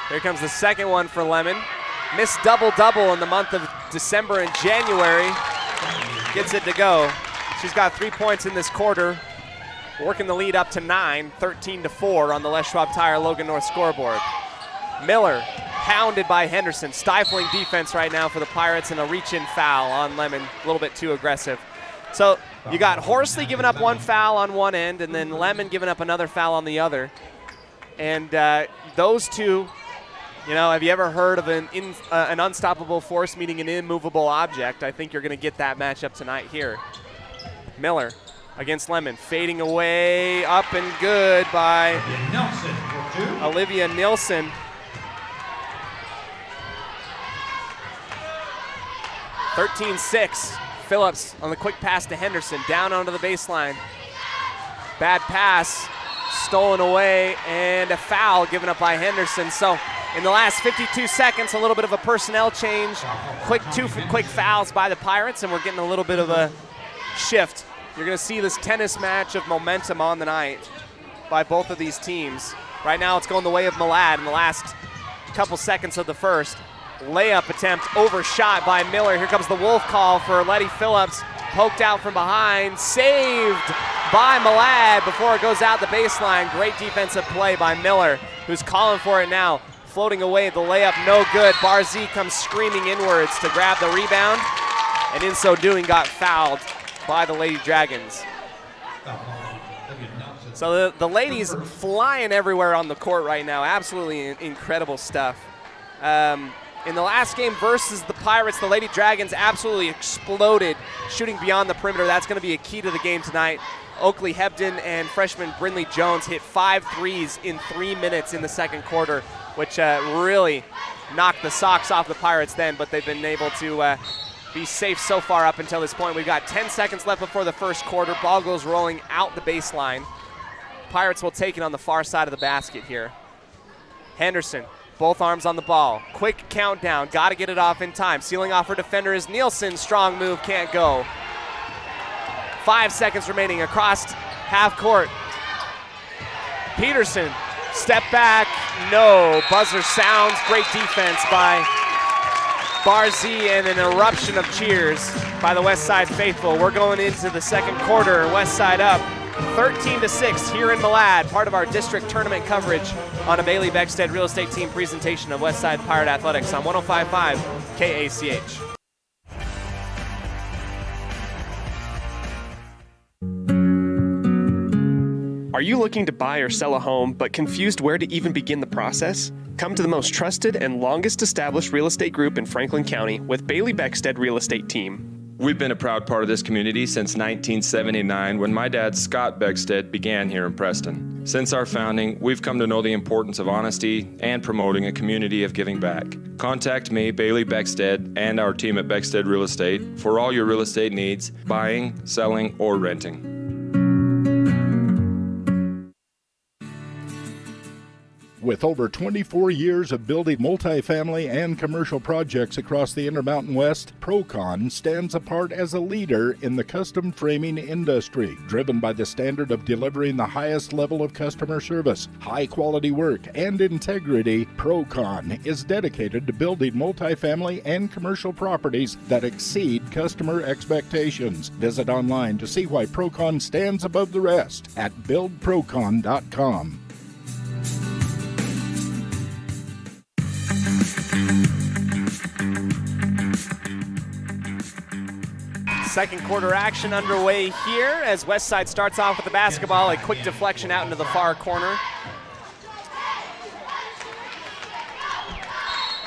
Here comes the second one for Lemon. Missed double-double in the month of December and January. Gets it to go. She's got 3 points in this quarter, working the lead up to 9, 13-4 on the Les Schwab Tire Logan North scoreboard. Miller pounded by Henderson. Stifling defense right now for the Pirates, and a reach-in foul on Lemon, a little bit too aggressive. So you got Horsley giving up 1 foul on one end, and then Lemon giving up another foul on the other. And those two, you know, have you ever heard of an unstoppable force meeting an immovable object? I think you're going to get that matchup tonight here. Miller against Lemon, fading away, up and good by Olivia Nilsson. 13-6. Phillips on the quick pass to Henderson, down onto the baseline. Bad pass, stolen away, and a foul given up by Henderson. So in the last 52 seconds, a little bit of a personnel change. Two quick fouls by the Pirates, and we're getting a little bit of a shift. You're going to see this tennis match of momentum on the night by both of these teams. Right now it's going the way of Malad in the last couple seconds of the first. Layup attempt overshot by Miller. Here comes the Wolf call for Letty Phillips. Poked out from behind, saved by Malad before it goes out the baseline. Great defensive play by Miller, who's calling for it now. Floating away, the layup no good. Barzee comes screaming inwards to grab the rebound, and in so doing got fouled by the Lady Dragons. So the ladies flying everywhere on the court right now. Absolutely incredible stuff. In the last game versus the Pirates, the Lady Dragons absolutely exploded, shooting beyond the perimeter. That's going to be a key to the game tonight. Oakley Hebden and freshman Brindley Jones hit 5 threes in 3 minutes in the second quarter, which really knocked the socks off the Pirates then, but they've been able to be safe so far up until this point. We've got 10 seconds left before the first quarter. Ball goes rolling out the baseline. Pirates will take it on the far side of the basket here. Henderson, both arms on the ball. Quick countdown, got to get it off in time. Sealing off her defender is Nielsen. Strong move, can't go. 5 seconds remaining across half court. Peterson, step back, no. Buzzer sounds, great defense by Barzee and an eruption of cheers by the West Side faithful. We're going into the second quarter, West Side up 13-6 here in Malad, part of our district tournament coverage on a Bailey Beckstead Real Estate Team presentation of Westside Pirate Athletics on 105.5 KACH. Are you looking to buy or sell a home but confused where to even begin the process? Come to the most trusted and longest established real estate group in Franklin County with Bailey Beckstead Real Estate Team. We've been a proud part of this community since 1979 when my dad, Scott Beckstead, began here in Preston. Since our founding, we've come to know the importance of honesty and promoting a community of giving back. Contact me, Bailey Beckstead, and our team at Beckstead Real Estate for all your real estate needs, buying, selling, or renting. With over 24 years of building multifamily and commercial projects across the Intermountain West, Procon stands apart as a leader in the custom framing industry, driven by the standard of delivering the highest level of customer service, high-quality work, and integrity. Procon is dedicated to building multifamily and commercial properties that exceed customer expectations. Visit online to see why Procon stands above the rest at buildprocon.com. Second quarter action underway here as Westside starts off with the basketball. A quick deflection out into the far corner.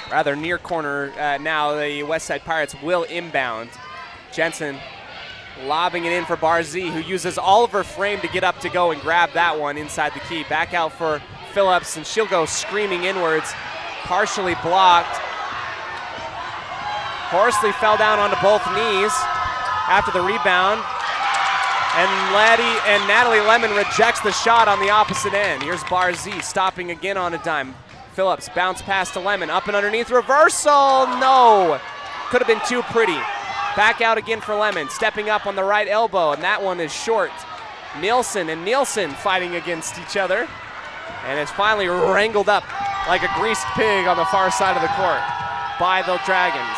Rather near corner now. The Westside Pirates will inbound. Jensen lobbing it in for Barzee, who uses all of her frame to get up to go and grab that one inside the key. Back out for Phillips, and she'll go screaming inwards. Partially blocked. Horsley fell down onto both knees after the rebound, and Natalie Lemon rejects the shot on the opposite end. Here's Barzee stopping again on a dime. Phillips bounce pass to Lemon, up and underneath, reversal, no! Could have been too pretty. Back out again for Lemon, stepping up on the right elbow, and that one is short. Nielsen and Nielsen fighting against each other, and it's finally wrangled up like a greased pig on the far side of the court by the Dragons.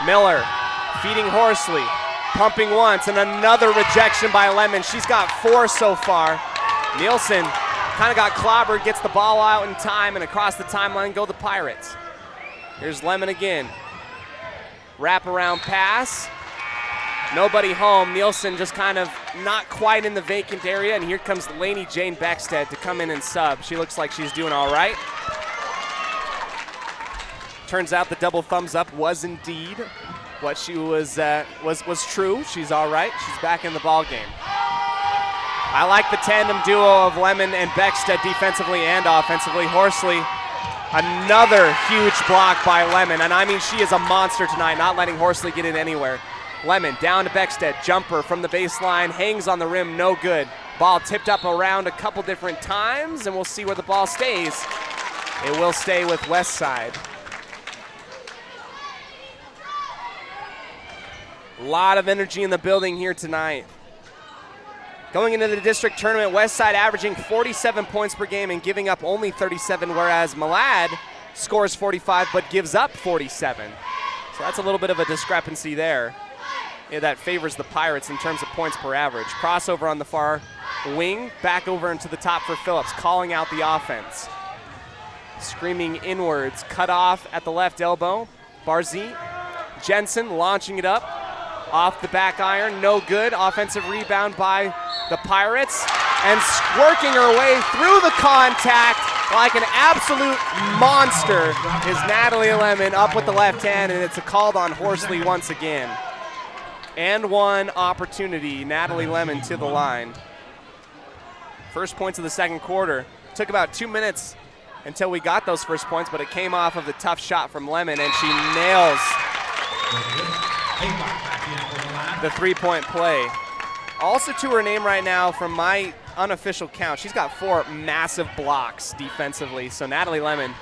Miller feeding Horsley, pumping once, and another rejection by Lemon. She's got 4 so far. Nielsen kind of got clobbered, gets the ball out in time, and across the timeline go the Pirates. Here's Lemon again. Wraparound pass. Nobody home. Nielsen just kind of not quite in the vacant area, and here comes Lainey Jane Beckstead to come in and sub. She looks like she's doing all right. Turns out the double thumbs up was indeed what she was true. She's all right. She's back in the ball game. I like the tandem duo of Lemon and Beckstead defensively and offensively. Horsley, another huge block by Lemon, and I mean she is a monster tonight, not letting Horsley get in anywhere. Lemon down to Beckstead, jumper from the baseline, hangs on the rim, no good. Ball tipped up around a couple different times, and we'll see where the ball stays. It will stay with Westside. A lot of energy in the building here tonight. Going into the district tournament, Westside averaging 47 points per game and giving up only 37, whereas Malad scores 45 but gives up 47. So that's a little bit of a discrepancy there. Yeah, that favors the Pirates in terms of points per average. Crossover on the far wing, back over into the top for Phillips, calling out the offense. Screaming inwards, cut off at the left elbow. Barzee, Jensen launching it up. Off the back iron, no good. Offensive rebound by the Pirates. And working her way through the contact like an absolute monster is Natalie Lemon up with the left hand, and it's a call on Horsley once again. And one opportunity, Natalie Lemon to the line. First points of the second quarter. Took about 2 minutes until we got those first points, but it came off of the tough shot from Lemon, and she nails the three-point play. Also to her name right now, from my unofficial count, she's got 4 massive blocks defensively. So Natalie Lemon,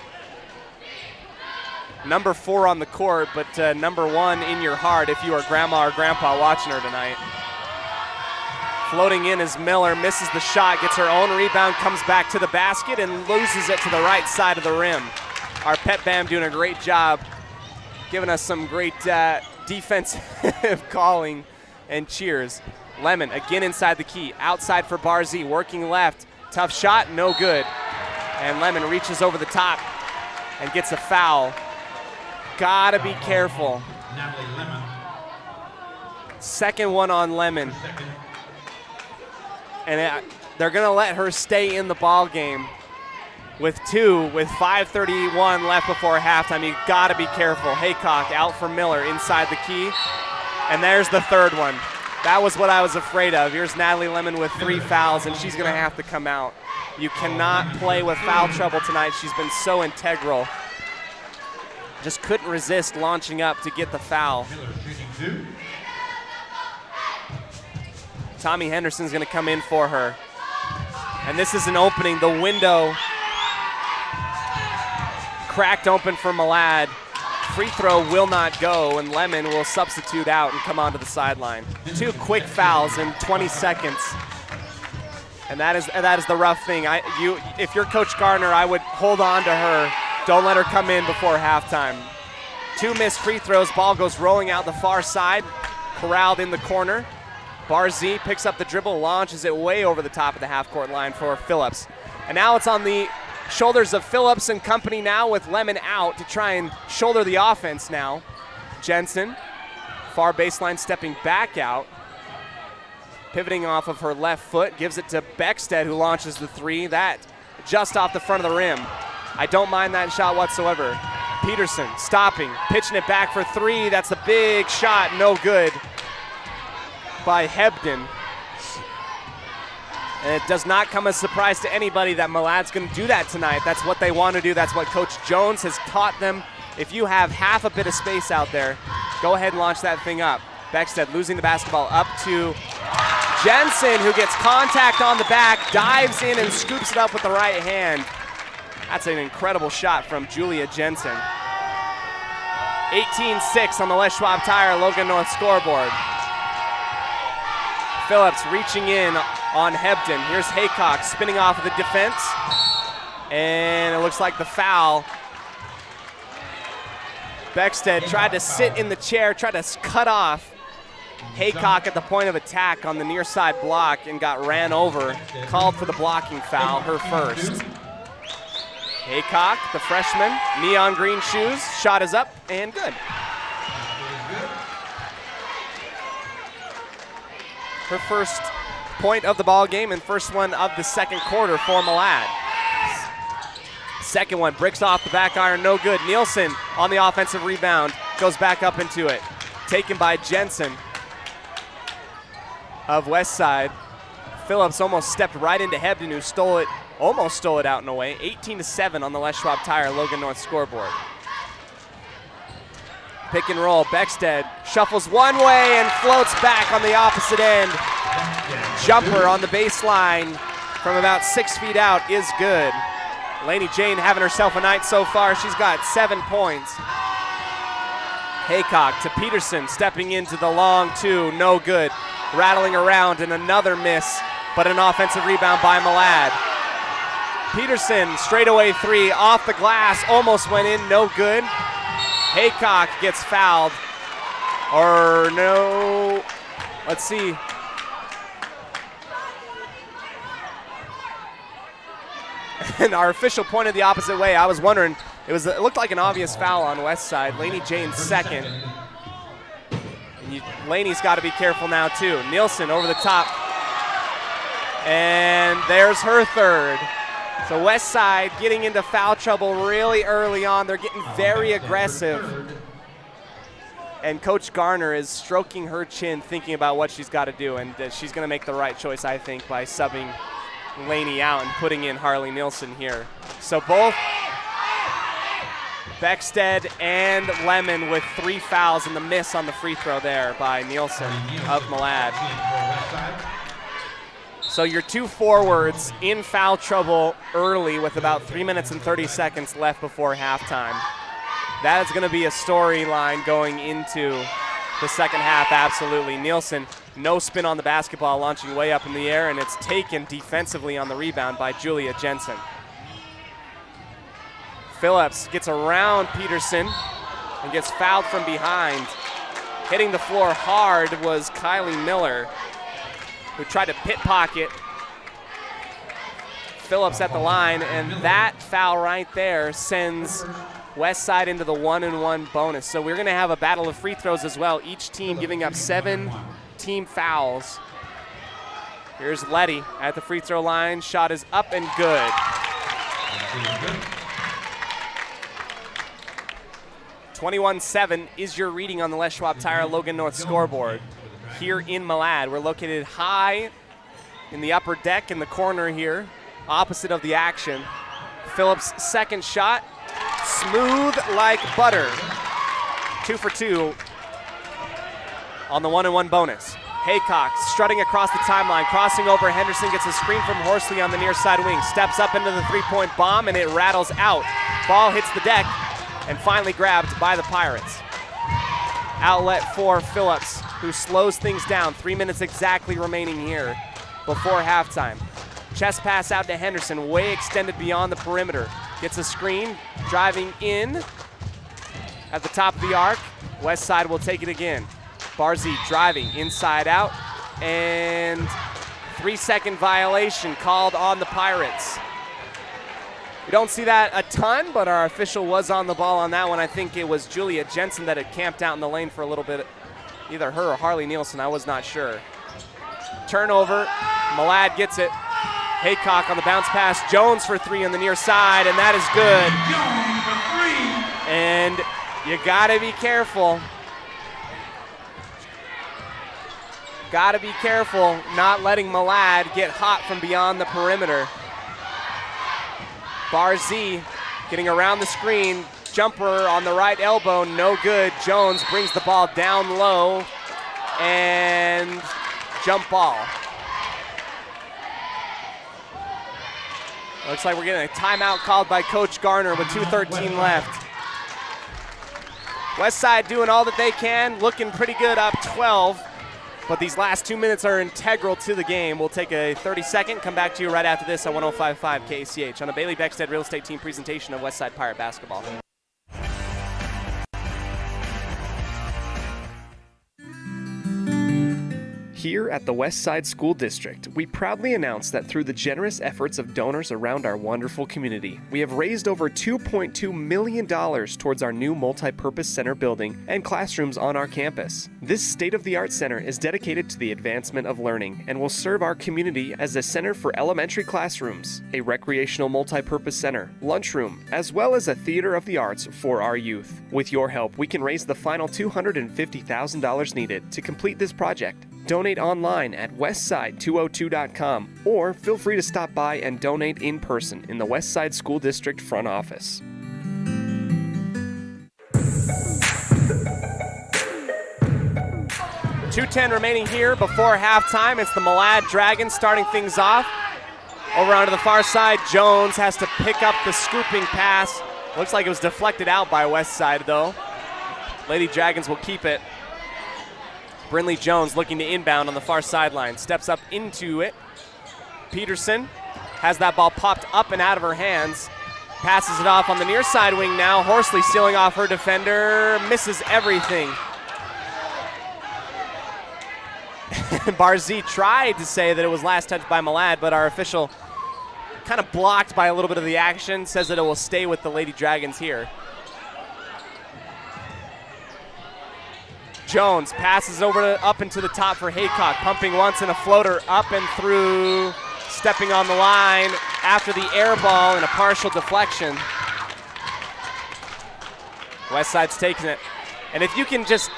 number 4 on the court, but number 1 in your heart if you are grandma or grandpa watching her tonight. Floating in is Miller, misses the shot, gets her own rebound, comes back to the basket, and loses it to the right side of the rim. Our pet band doing a great job, giving us some great defensive calling and cheers. Lemon again inside the key. Outside for Barzy, working left. Tough shot, no good. And Lemon reaches over the top and gets a foul. Gotta be careful. Second one on Lemon. And they're gonna let her stay in the ball game with 5:31 left before halftime. You gotta be careful. Haycock out for Miller inside the key. And there's the third one. That was what I was afraid of. Here's Natalie Lemon with 3 fouls, and she's gonna have to come out. You cannot play with foul trouble tonight. She's been so integral. Just couldn't resist launching up to get the foul. Tommy Henderson's gonna come in for her. And this is an opening. The window cracked open for Malad. Free throw will not go, and Lemon will substitute out and come onto the sideline. 2 quick fouls in 20 seconds. And that is the rough thing. If you're Coach Gardner, I would hold on to her. Don't let her come in before halftime. 2 missed free throws. Ball goes rolling out the far side. Corralled in the corner. Barzy picks up the dribble, launches it way over the top of the half-court line for Phillips. And now it's on the shoulders of Phillips and company now with Lemon out to try and shoulder the offense now. Jensen, far baseline, stepping back out. Pivoting off of her left foot, gives it to Beckstead, who launches the 3. That just off the front of the rim. I don't mind that shot whatsoever. Peterson stopping, pitching it back for 3. That's a big shot, no good by Hebden. And it does not come as a surprise to anybody that Malad's going to do that tonight. That's what they want to do. That's what Coach Jones has taught them. If you have half a bit of space out there, go ahead and launch that thing up. Beckstead losing the basketball up to Jensen, who gets contact on the back, dives in and scoops it up with the right hand. That's an incredible shot from Julia Jensen. 18-6 on the Les Schwab Tire Logan North scoreboard. Phillips reaching in on Hebden. Here's Haycock spinning off of the defense. And it looks like the foul. Beckstead tried to sit in the chair, tried to cut off Haycock at the point of attack on the near side block and got ran over. Called for the blocking foul, her first. Haycock, the freshman, neon green shoes, shot is up and good. Her first point of the ball game and first one of the second quarter for Malad. Second one bricks off the back iron, no good. Nielsen on the offensive rebound, goes back up into it. Taken by Jensen of West Side. Phillips almost stepped right into Hebden, who almost stole it out and away. 18-7 on the Les Schwab Tire Logan North scoreboard. Pick and roll, Beckstead shuffles one way and floats back on the opposite end. Jumper on the baseline from about 6 feet out is good. Laney Jane having herself a night so far. She's got 7 points. Haycock to Peterson, stepping into the long 2, no good. Rattling around and another miss, but an offensive rebound by Malad. Peterson, straightaway 3, off the glass, almost went in, no good. Haycock gets fouled, or no, let's see. And our official pointed the opposite way. I was wondering, it looked like an obvious foul on West Side. Laney Jane second. And Laney's got to be careful now too. Nielsen over the top. And there's her third. So West Side getting into foul trouble really early on. They're getting very aggressive. And Coach Garner is stroking her chin, thinking about what she's got to do. And she's going to make the right choice, I think, by subbing Laney out and putting in Harley Nielsen here. So both Beckstead and Lemon with 3 fouls and the miss on the free throw there by Nielsen of Malad. So your 2 forwards in foul trouble early with about 3 minutes and 30 seconds left before halftime. That is going to be a storyline going into the second half, absolutely. Nielsen, no spin on the basketball, launching way up in the air, and it's taken defensively on the rebound by Julia Jensen. Phillips gets around Peterson and gets fouled from behind. Hitting the floor hard was Kylie Miller. who tried to pit pocket Phillips at the line, and that foul right there sends Westside into the 1-and-1 bonus. So we're going to have a battle of free throws as well, each team giving up 7 team fouls. Here's Letty at the free throw line. Shot is up and good. Good. 21-7 is your reading on the Les Schwab Tire Logan North scoreboard. Here in Malad, we're located high in the upper deck in the corner here, opposite of the action. Phillips' second shot, smooth like butter. 2 for 2 on the 1-and-1 bonus. Haycock strutting across the timeline, crossing over Henderson, gets a screen from Horsley on the near side wing, steps up into the three-point bomb, and it rattles out. Ball hits the deck and finally grabbed by the Pirates. Outlet for Phillips, who slows things down. 3 minutes exactly remaining here before halftime. Chest pass out to Henderson, way extended beyond the perimeter. Gets a screen, driving in at the top of the arc. Westside will take it again. Barzee driving inside out, and 3-second violation called on the Pirates. We don't see that a ton, but our official was on the ball on that one. I think it was Julia Jensen that had camped out in the lane for a little bit. Either her or Harley Nielsen, I was not sure. Turnover, Malad gets it. Haycock on the bounce pass, Jones for 3 on the near side, and that is good. And you gotta be careful. Gotta be careful not letting Malad get hot from beyond the perimeter. Barzee getting around the screen, jumper on the right elbow, no good. Jones brings the ball down low, and jump ball. Looks like we're getting a timeout called by Coach Garner with 2:13 left. Westside doing all that they can, looking pretty good, up 12. But these last 2 minutes are integral to the game. We'll take a 30-second, come back to you right after this on 105.5 KACH on a Bailey Beckstead Real Estate Team presentation of Westside Pirate Basketball. Here at the Westside School District, we proudly announce that through the generous efforts of donors around our wonderful community, we have raised over $2.2 million towards our new multi-purpose center building and classrooms on our campus. This state-of-the-art center is dedicated to the advancement of learning and will serve our community as a center for elementary classrooms, a recreational multi-purpose center, lunchroom, as well as a theater of the arts for our youth. With your help, we can raise the final $250,000 needed to complete this project. Donate online at westside202.com or feel free to stop by and donate in person in the Westside School District front office. .210 remaining here before halftime. It's the Malad Dragons starting things off. Over onto the far side, Jones has to pick up the scooping pass. Looks like it was deflected out by Westside though. Lady Dragons will keep it. Brinley Jones looking to inbound on the far sideline. Steps up into it. Peterson has that ball popped up and out of her hands. Passes it off on the near side wing now. Horsley stealing off her defender. Misses everything. Barzee tried to say that it was last touched by Malad, but our official kind of blocked by a little bit of the action. Says that it will stay with the Lady Dragons here. Jones passes over up into the top for Haycock, pumping once and a floater up and through, stepping on the line after the air ball and a partial deflection. Westside's taking it. And if you can just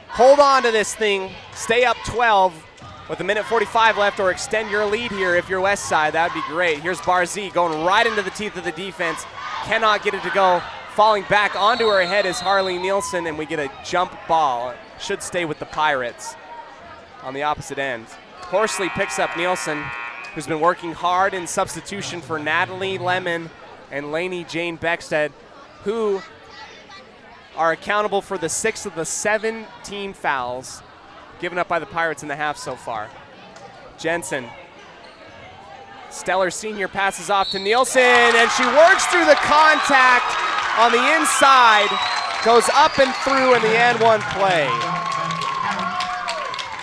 hold on to this thing, stay up 12 with 1:45 left, or extend your lead here if you're Westside, that would be great. Here's Barzee going right into the teeth of the defense, cannot get it to go. Falling back onto her head is Harley Nielsen, and we get a jump ball. Should stay with the Pirates on the opposite end. Horsley picks up Nielsen, who's been working hard in substitution for Natalie Lemon and Lainey Jane Beckstead, who are accountable for the 6 of the 7 team fouls given up by the Pirates in the half so far. Jensen, stellar senior, passes off to Nielsen, and she works through the contact on the inside, goes up and through in the and one play.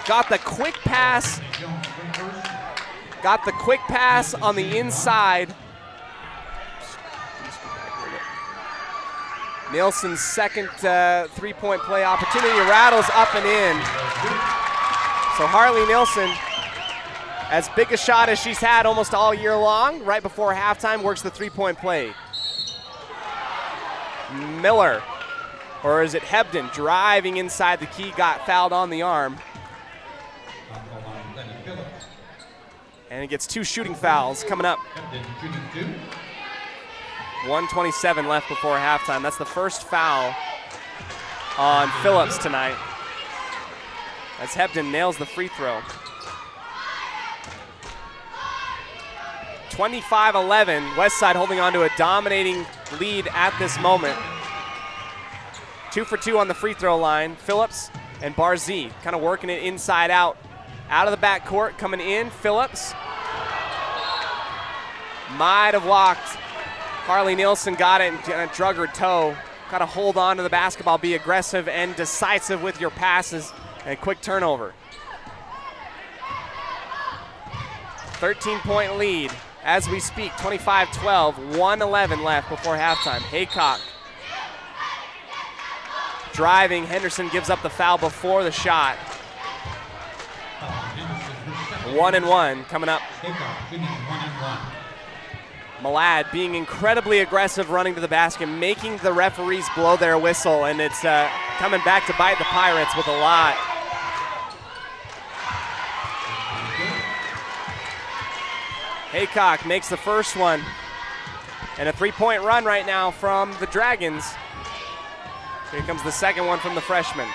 Got the quick pass got the quick pass on the inside. Nielsen's second three-point play opportunity rattles up and in. So Harley Nielsen, as big a shot as she's had almost all year long, right before halftime, works the three-point play. Miller, or is it Hebden, driving inside the key, got fouled on the arm. And it gets 2 shooting fouls coming up. 1:27 left before halftime. That's the first foul on Phillips tonight, as Hebden nails the free throw. 25-11, Westside holding on to a dominating lead at this moment. 2 for 2 on the free throw line. Phillips and Barzee kind of working it inside out. Out of the backcourt, coming in, Phillips. Might have walked. Harley Nielsen got it and drug her toe. Got to hold on to the basketball, be aggressive and decisive with your passes, and quick turnover. 13-point lead as we speak, 25-12, 1:11 left before halftime. Haycock driving. Henderson gives up the foul before the shot. 1-1 coming up. Malad being incredibly aggressive, running to the basket, making the referees blow their whistle, and it's coming back to bite the Pirates with a lot. Haycock makes the first one, and a three-point run right now from the Dragons. Here comes the second one from the freshman.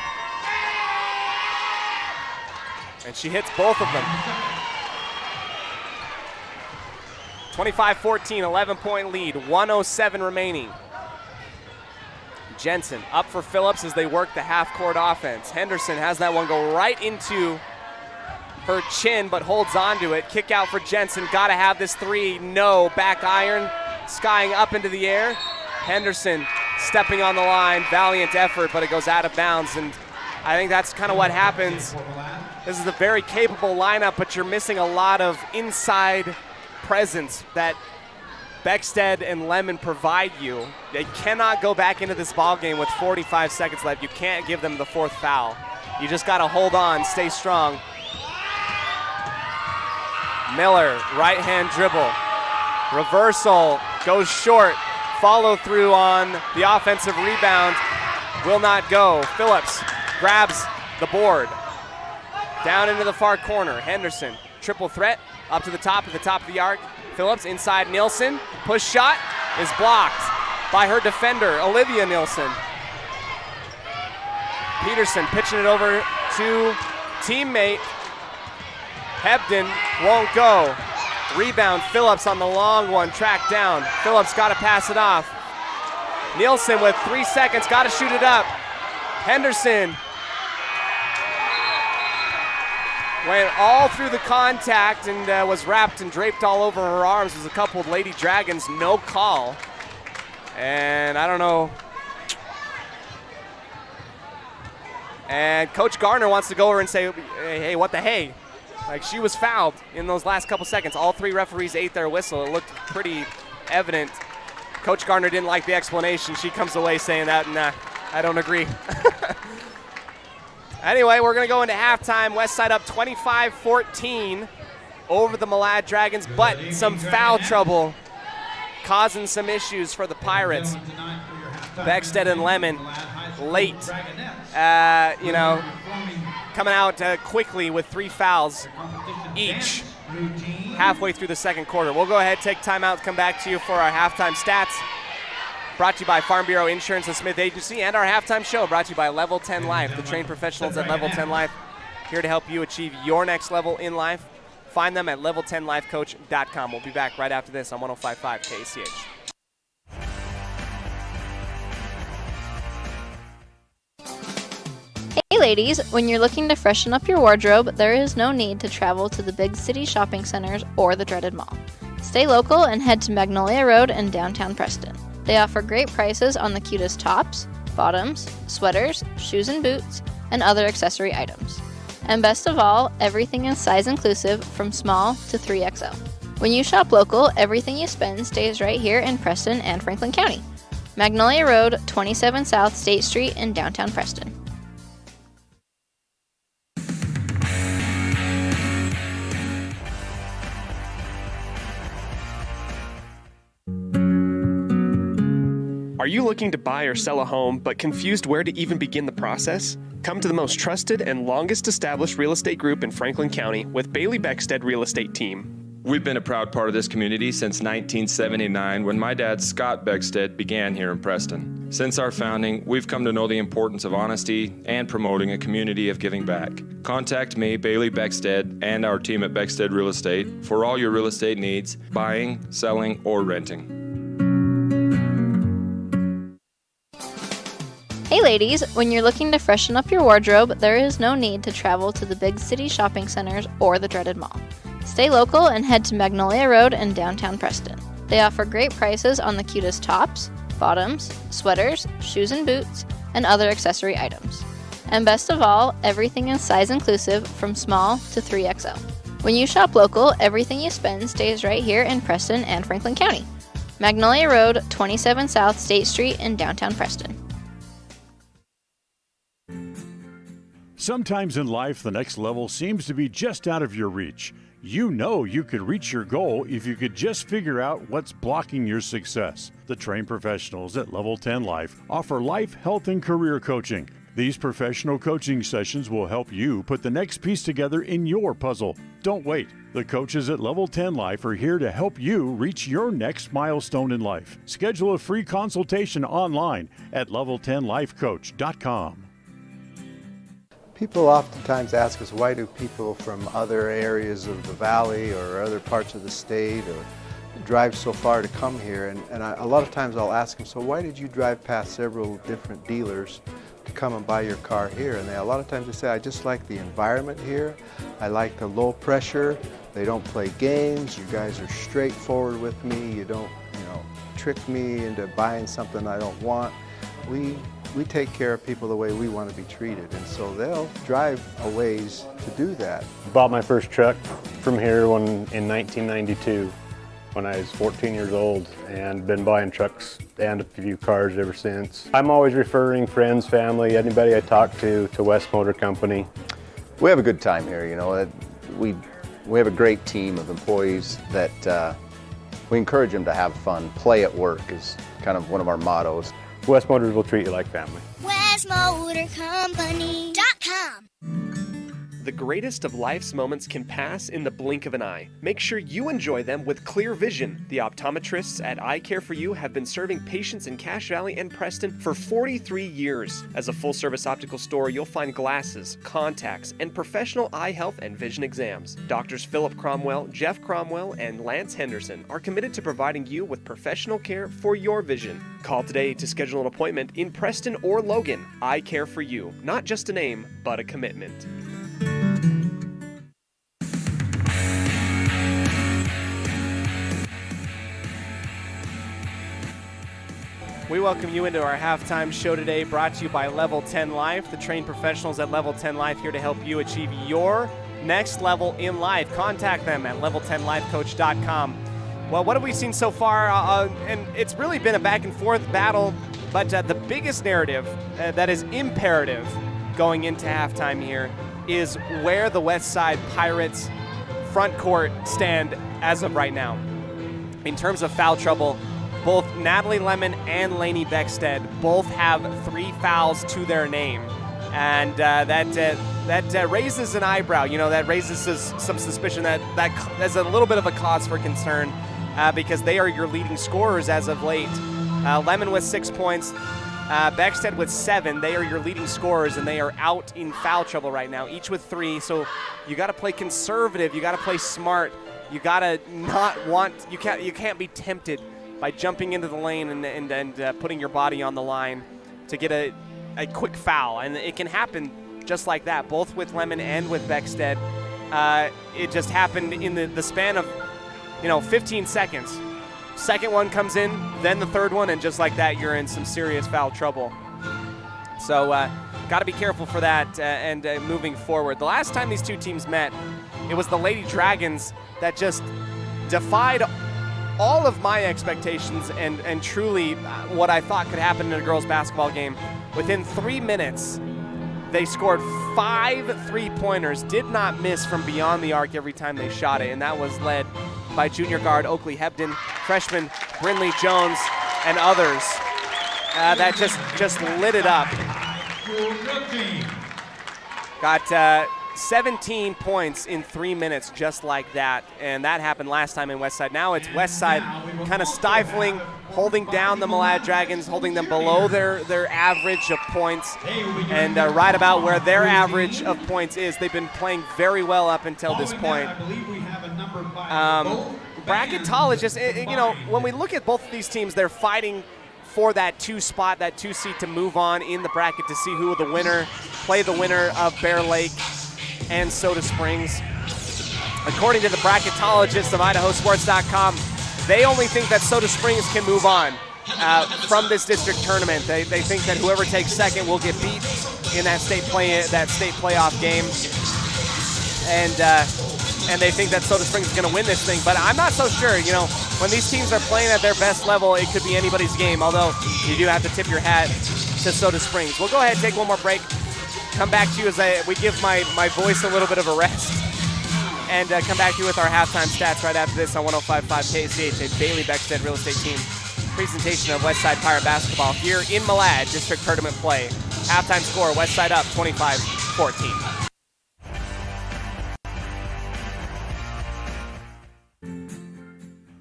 And she hits both of them. 25-14, 11-point lead, 1:07 remaining. Jensen up for Phillips as they work the half-court offense. Henderson has that one go right into her chin, but holds on to it. Kick out for Jensen. Got to have this three. No. Back iron. Skying up into the air. Henderson stepping on the line. Valiant effort, but it goes out of bounds. And I think that's kind of what happens. This is a very capable lineup, but you're missing a lot of inside presence that Beckstead and Lemon provide you. They cannot go back into this ball game with 45 seconds left. You can't give them the fourth foul. You just got to hold on, stay strong. Miller, right-hand dribble. Reversal, goes short. Follow through on the offensive rebound. Will not go. Phillips grabs the board. Down into the far corner. Henderson, triple threat, up to the top of the arc. Phillips inside Nielsen. Push shot is blocked by her defender, Olivia Nielsen. Peterson pitching it over to teammate. Hebden won't go. Rebound, Phillips on the long one, tracked down. Phillips got to pass it off. Nielsen with 3 seconds, got to shoot it up. Henderson went all through the contact and was wrapped and draped all over her arms. There's a couple of Lady Dragons, no call. And I don't know. And Coach Garner wants to go over and say, hey, what the hey? Like, she was fouled in those last couple seconds. All three referees ate their whistle. It looked pretty evident. Coach Garner didn't like the explanation. She comes away saying that, nah, I don't agree. Anyway, we're going to go into halftime. Westside up 25-14 over the Malad Dragons, but some foul trouble causing some issues for the Pirates. Beckstead and Lemon late, coming out quickly with 3 fouls each halfway through the second quarter. We'll go ahead, take timeout, come back to you for our halftime stats. Brought to you by Farm Bureau Insurance and Smith Agency, and our halftime show brought to you by Level 10 Life, the trained professionals at Level 10 Life, here to help you achieve your next level in life. Find them at level10lifecoach.com. We'll be back right after this on 105.5 KCH. Hey ladies, when you're looking to freshen up your wardrobe, there is no need to travel to the big city shopping centers or the dreaded mall. Stay local and head to Magnolia Road in downtown Preston. They offer great prices on the cutest tops, bottoms, sweaters, shoes and boots, and other accessory items. And best of all, everything is size inclusive from small to 3XL. When you shop local, everything you spend stays right here in Preston and Franklin County. Magnolia Road, 27 South State Street in downtown Preston. Are you looking to buy or sell a home but confused where to even begin the process? Come to the most trusted and longest established real estate group in Franklin County with Bailey Beckstead Real Estate Team. We've been a proud part of this community since 1979 when my dad, Scott Beckstead, began here in Preston. Since our founding, we've come to know the importance of honesty and promoting a community of giving back. Contact me, Bailey Beckstead, and our team at Beckstead Real Estate for all your real estate needs, buying, selling, or renting. Hey ladies, when you're looking to freshen up your wardrobe, there is no need to travel to the big city shopping centers or the dreaded mall. Stay local and head to Magnolia Road in downtown Preston. They offer great prices on the cutest tops, bottoms, sweaters, shoes and boots, and other accessory items. And best of all, everything is size inclusive from small to 3XL. When you shop local, everything you spend stays right here in Preston and Franklin County. Magnolia Road, 27 South State Street in downtown Preston. Sometimes in life, the next level seems to be just out of your reach. You know you could reach your goal if you could just figure out what's blocking your success. The trained professionals at Level 10 Life offer life, health, and career coaching. These professional coaching sessions will help you put the next piece together in your puzzle. Don't wait. The coaches at Level 10 Life are here to help you reach your next milestone in life. Schedule a free consultation online at level10lifecoach.com. People oftentimes ask us, why do people from other areas of the valley or other parts of the state or drive so far to come here? And a lot of times I'll ask them, so why did you drive past several different dealers to come and buy your car here? And a lot of times they say, I just like the environment here. I like the low pressure. They don't play games. You guys are straightforward with me. You don't, trick me into buying something I don't want. We take care of people the way we want to be treated, and so they'll drive a ways to do that. Bought my first truck from here in 1992 when I was 14 years old, and been buying trucks and a few cars ever since. I'm always referring friends, family, anybody I talk to West Motor Company. We have a good time here, We have a great team of employees that we encourage them to have fun. Play at work is kind of one of our mottos. West Motors will treat you like family. WestMotorCompany.com. The greatest of life's moments can pass in the blink of an eye. Make sure you enjoy them with clear vision. The optometrists at Eye Care for You have been serving patients in Cache Valley and Preston for 43 years. As a full-service optical store, you'll find glasses, contacts, and professional eye health and vision exams. Doctors Philip Cromwell, Jeff Cromwell, and Lance Henderson are committed to providing you with professional care for your vision. Call today to schedule an appointment in Preston or Logan. Eye Care for You. Not just a name, but a commitment. We welcome you into our halftime show today, brought to you by Level 10 Life, the trained professionals at Level 10 Life here to help you achieve your next level in life. Contact them at level10lifecoach.com. Well, what have we seen so far? And it's really been a back and forth battle, but the biggest narrative that is imperative going into halftime here is where the West Side Pirates front court stand as of right now. In terms of foul trouble, both Natalie Lemon and Lainey Beckstead both have 3 fouls to their name. And that raises an eyebrow. That raises some suspicion that's a little bit of a cause for concern because they are your leading scorers as of late. Lemon with 6 points, Beckstead with 7. They are your leading scorers, and they are out in foul trouble right now, each with 3. So you got to play conservative. You got to play smart. You got to you can't be tempted by jumping into the lane and putting your body on the line to get a quick foul. And it can happen just like that, both with Lemon and with Beckstead. It just happened in the span of 15 seconds. Second one comes in, then the third one, and just like that, you're in some serious foul trouble. So got to be careful for that and moving forward. The last time these two teams met, it was the Lady Dragons that just defied all of my expectations and truly what I thought could happen in a girls basketball game. Within 3 minutes, they scored 5 3-pointers, did not miss from beyond the arc every time they shot it, and that was led by junior guard Oakley Hebden, freshman Brinley Jones, and others that just lit it up. Got 17 points in 3 minutes just like that, and that happened last time in Westside. Now it's Westside kind of stifling, holding down the Malad Dragons, holding them below their average of points, and right about where their average of points is. They've been playing very well up until this point. Bracketologists, when we look at both of these teams, they're fighting for that 2 spot, that 2 seed to move on in the bracket to see who the winner, play the winner of Bear Lake and Soda Springs. According to the bracketologists of IdahoSports.com, they only think that Soda Springs can move on from this district tournament. They think that whoever takes second will get beat in that state playoff game, and they think that Soda Springs is going to win this thing. But I'm not so sure. When these teams are playing at their best level, it could be anybody's game. Although you do have to tip your hat to Soda Springs. We'll go ahead and take one more break. Come back to you as we give my voice a little bit of a rest, and come back to you with our halftime stats right after this on 105.5 KCH, a Bailey Beckstead Real Estate Team presentation of Westside Pirate Basketball here in Malad District Tournament play. Halftime score, Westside up 25-14.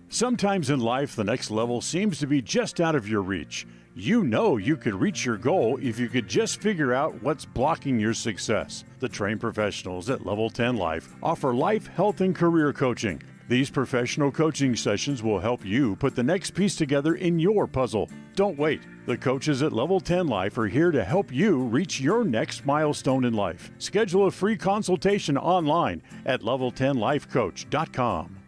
Sometimes in life, the next level seems to be just out of your reach. You know you could reach your goal if you could just figure out what's blocking your success. The trained professionals at Level 10 Life offer life, health, and career coaching. These professional coaching sessions will help you put the next piece together in your puzzle. Don't wait. The coaches at Level 10 Life are here to help you reach your next milestone in life. Schedule a free consultation online at level10lifecoach.com.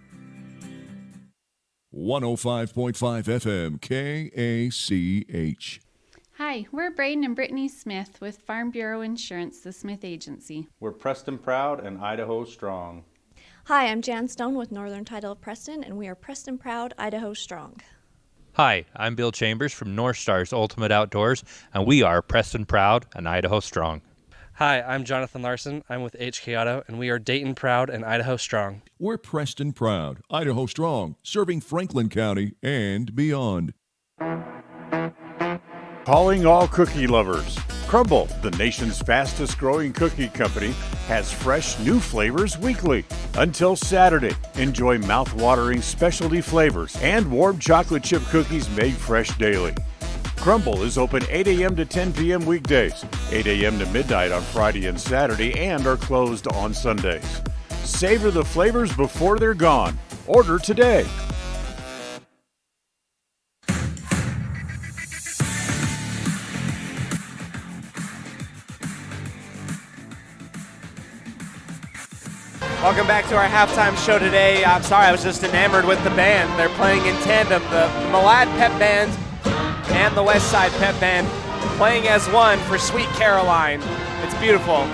105.5 FM KACH. Hi, we're Braden and Brittany Smith with Farm Bureau Insurance, the Smith Agency. We're Preston Proud and Idaho Strong. Hi, I'm Jan Stone with Northern Title of Preston, and we are Preston Proud, Idaho Strong. Hi, I'm Bill Chambers from North Stars Ultimate Outdoors, and we are Preston Proud and Idaho Strong. Hi, I'm Jonathan Larson. I'm with HK Auto, and we are Dayton Proud and Idaho Strong. We're Preston Proud, Idaho Strong, serving Franklin County and beyond. Calling all cookie lovers. Crumble, the nation's fastest growing cookie company, has fresh new flavors weekly. Until Saturday, enjoy mouth-watering specialty flavors and warm chocolate chip cookies made fresh daily. Crumble is open 8 a.m. to 10 p.m. weekdays, 8 a.m. to midnight on Friday and Saturday, and are closed on Sundays. Savor the flavors before they're gone. Order today. Welcome back to our halftime show today. I'm sorry, I was just enamored with the band. They're playing in tandem, the Malad Pep Band and the Westside Pep Band playing as one for Sweet Caroline. It's beautiful.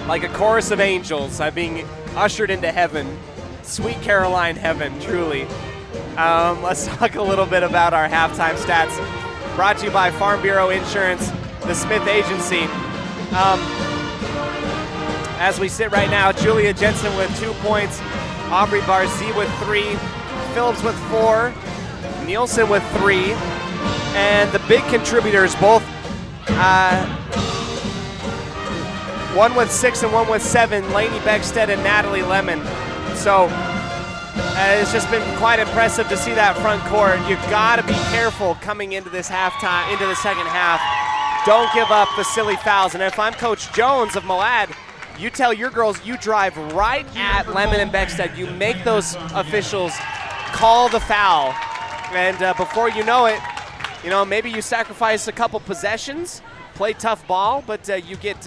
Like a chorus of angels. I'm being ushered into heaven. Sweet Caroline heaven, truly. Let's talk a little bit about our halftime stats. Brought to you by Farm Bureau Insurance, the Smith Agency. As we sit right now, Julia Jensen with 2 points, Aubrey Barzee with 3, Phillips with 4, Nielsen with 3, and the big contributors, both one with 6 and one with 7, Lainey Beckstead and Natalie Lemon. So it's just been quite impressive to see that front court. You've got to be careful coming into this halftime, into the second half. Don't give up the silly fouls. And if I'm Coach Jones of Malad, you tell your girls you drive right at Lemon and Beckstead. You make those officials call the foul. And before you know it, maybe you sacrifice a couple possessions, play tough ball, but you get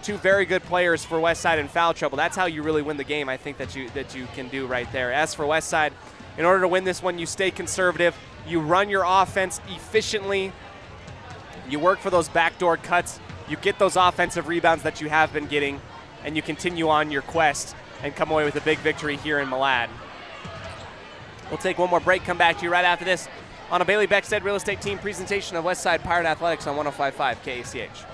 2 very good players for Westside in foul trouble. That's how you really win the game, I think, that you can do right there. As for Westside, in order to win this one, you stay conservative. You run your offense efficiently. You work for those backdoor cuts you get those offensive rebounds that you have been getting, and you continue on your quest and come away with a big victory here in Malad. We'll take one more break, come back to you right after this on a Bailey Beckstead Real Estate Team presentation of Westside Pirate Athletics on 105.5 KACH.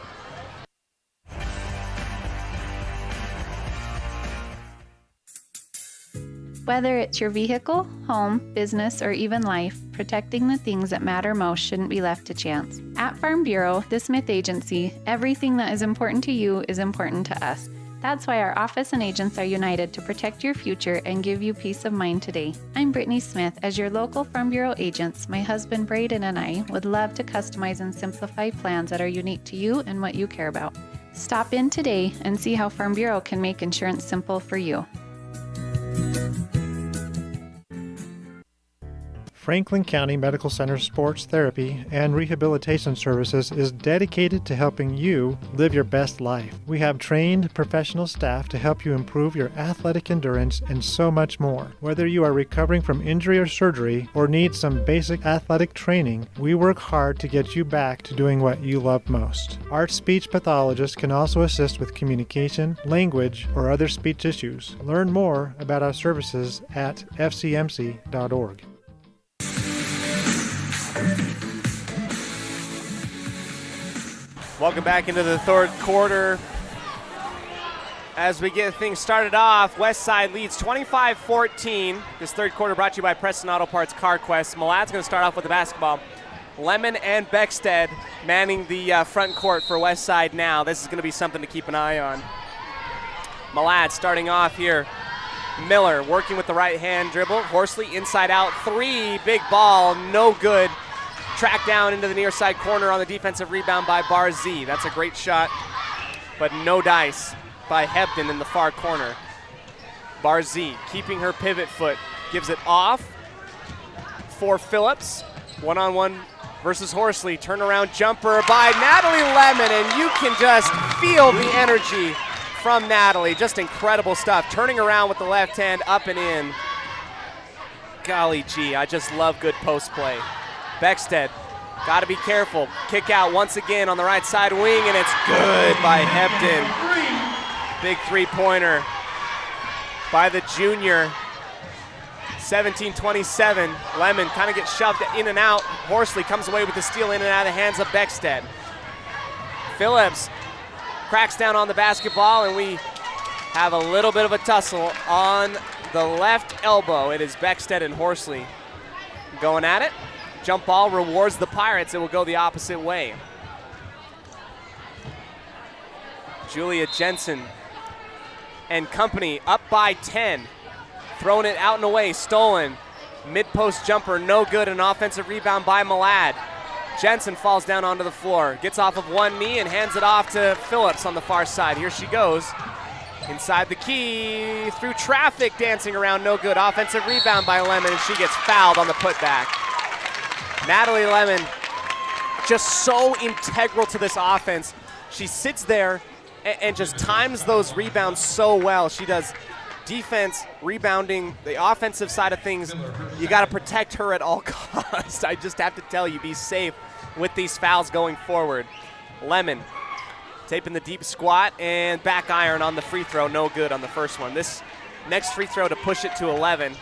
Whether it's your vehicle, home, business, or even life, protecting the things that matter most shouldn't be left to chance. At Farm Bureau, the Smith Agency, everything that is important to you is important to us. That's why our office and agents are united to protect your future and give you peace of mind today. I'm Brittany Smith. As your local Farm Bureau agents, my husband Braden and I would love to customize and simplify plans that are unique to you and what you care about. Stop in today and see how Farm Bureau can make insurance simple for you. Franklin County Medical Center Sports Therapy and Rehabilitation Services is dedicated to helping you live your best life. We have trained professional staff to help you improve your athletic endurance and so much more. Whether you are recovering from injury or surgery or need some basic athletic training, we work hard to get you back to doing what you love most. Our speech pathologist can also assist with communication, language, or other speech issues. Learn more about our services at fcmc.org. Welcome back into the third quarter. As we get things started off, Westside leads 25-14. This third quarter brought to you by Preston Auto Parts CarQuest. Malad's going to start off with the basketball. Lemon and Beckstead manning the front court for Westside now. This is going to be something to keep an eye on. Malad starting off here. Miller working with the right hand dribble. Horsley inside out three. Big ball, no good. Tracked down into the near side corner on the defensive rebound by Barzee. That's a great shot, but no dice by Hebden in the far corner. Barzee keeping her pivot foot, gives it off for Phillips. One-on-one versus Horsley. Turnaround jumper by Natalie Lemon, and you can just feel the energy from Natalie. Just incredible stuff. Turning around with the left hand, up and in. Golly gee, I just love good post play. Beckstead, got to be careful. Kick out once again on the right side wing, and it's good by Hebden. Big three-pointer by the junior. 17-27. Lemon kind of gets shoved in and out. Horsley comes away with the steal in and out of the hands of Beckstead. Phillips cracks down on the basketball, and we have a little bit of a tussle on the left elbow. It is Beckstead and Horsley going at it. Jump ball rewards the Pirates. It will go the opposite way. Julia Jensen and company up by 10. Throwing it out and away, stolen. Mid-post jumper, no good. An offensive rebound by Malad. Jensen falls down onto the floor, gets off of one knee and hands it off to Phillips on the far side. Here she goes. Inside the key, through traffic, dancing around, no good. Offensive rebound by Lemon, and she gets fouled on the putback. Natalie Lemon, just so integral to this offense. She sits there and just times those rebounds so well. She does defense, rebounding, the offensive side of things. You got to protect her at all costs. I just have to tell you, be safe with these fouls going forward. Lemon taping the deep squat and back iron on the free throw. No good on the first one. This next free throw to push it to 11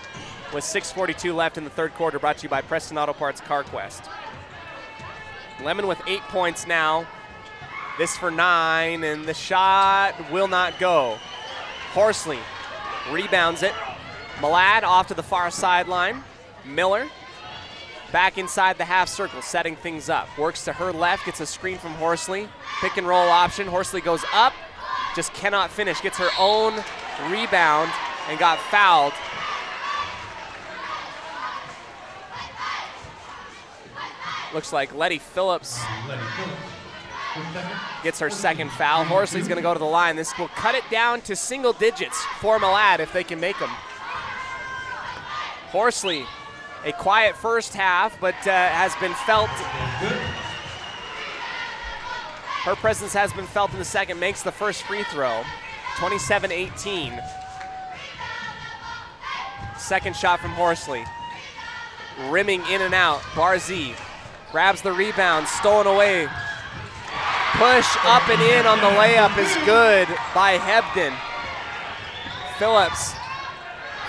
with 6:42 left in the third quarter, brought to you by Preston Auto Parts CarQuest. Lemon with 8 points now. This for 9, and the shot will not go. Horsley rebounds it. Malad off to the far sideline. Miller back inside the half circle, setting things up. Works to her left, gets a screen from Horsley. Pick and roll option. Horsley goes up, just cannot finish. Gets her own rebound and got fouled. Looks like Letty Phillips gets her second foul. Horsley's going to go to the line. This will cut it down to single digits for Malad if they can make them. Horsley, a quiet first half, but has been felt. Her presence has been felt in the second, makes the first free throw. 27-18. Second shot from Horsley. Rimming in and out. Barzee grabs the rebound, stolen away. push up and in on the layup is good by Hebden. Phillips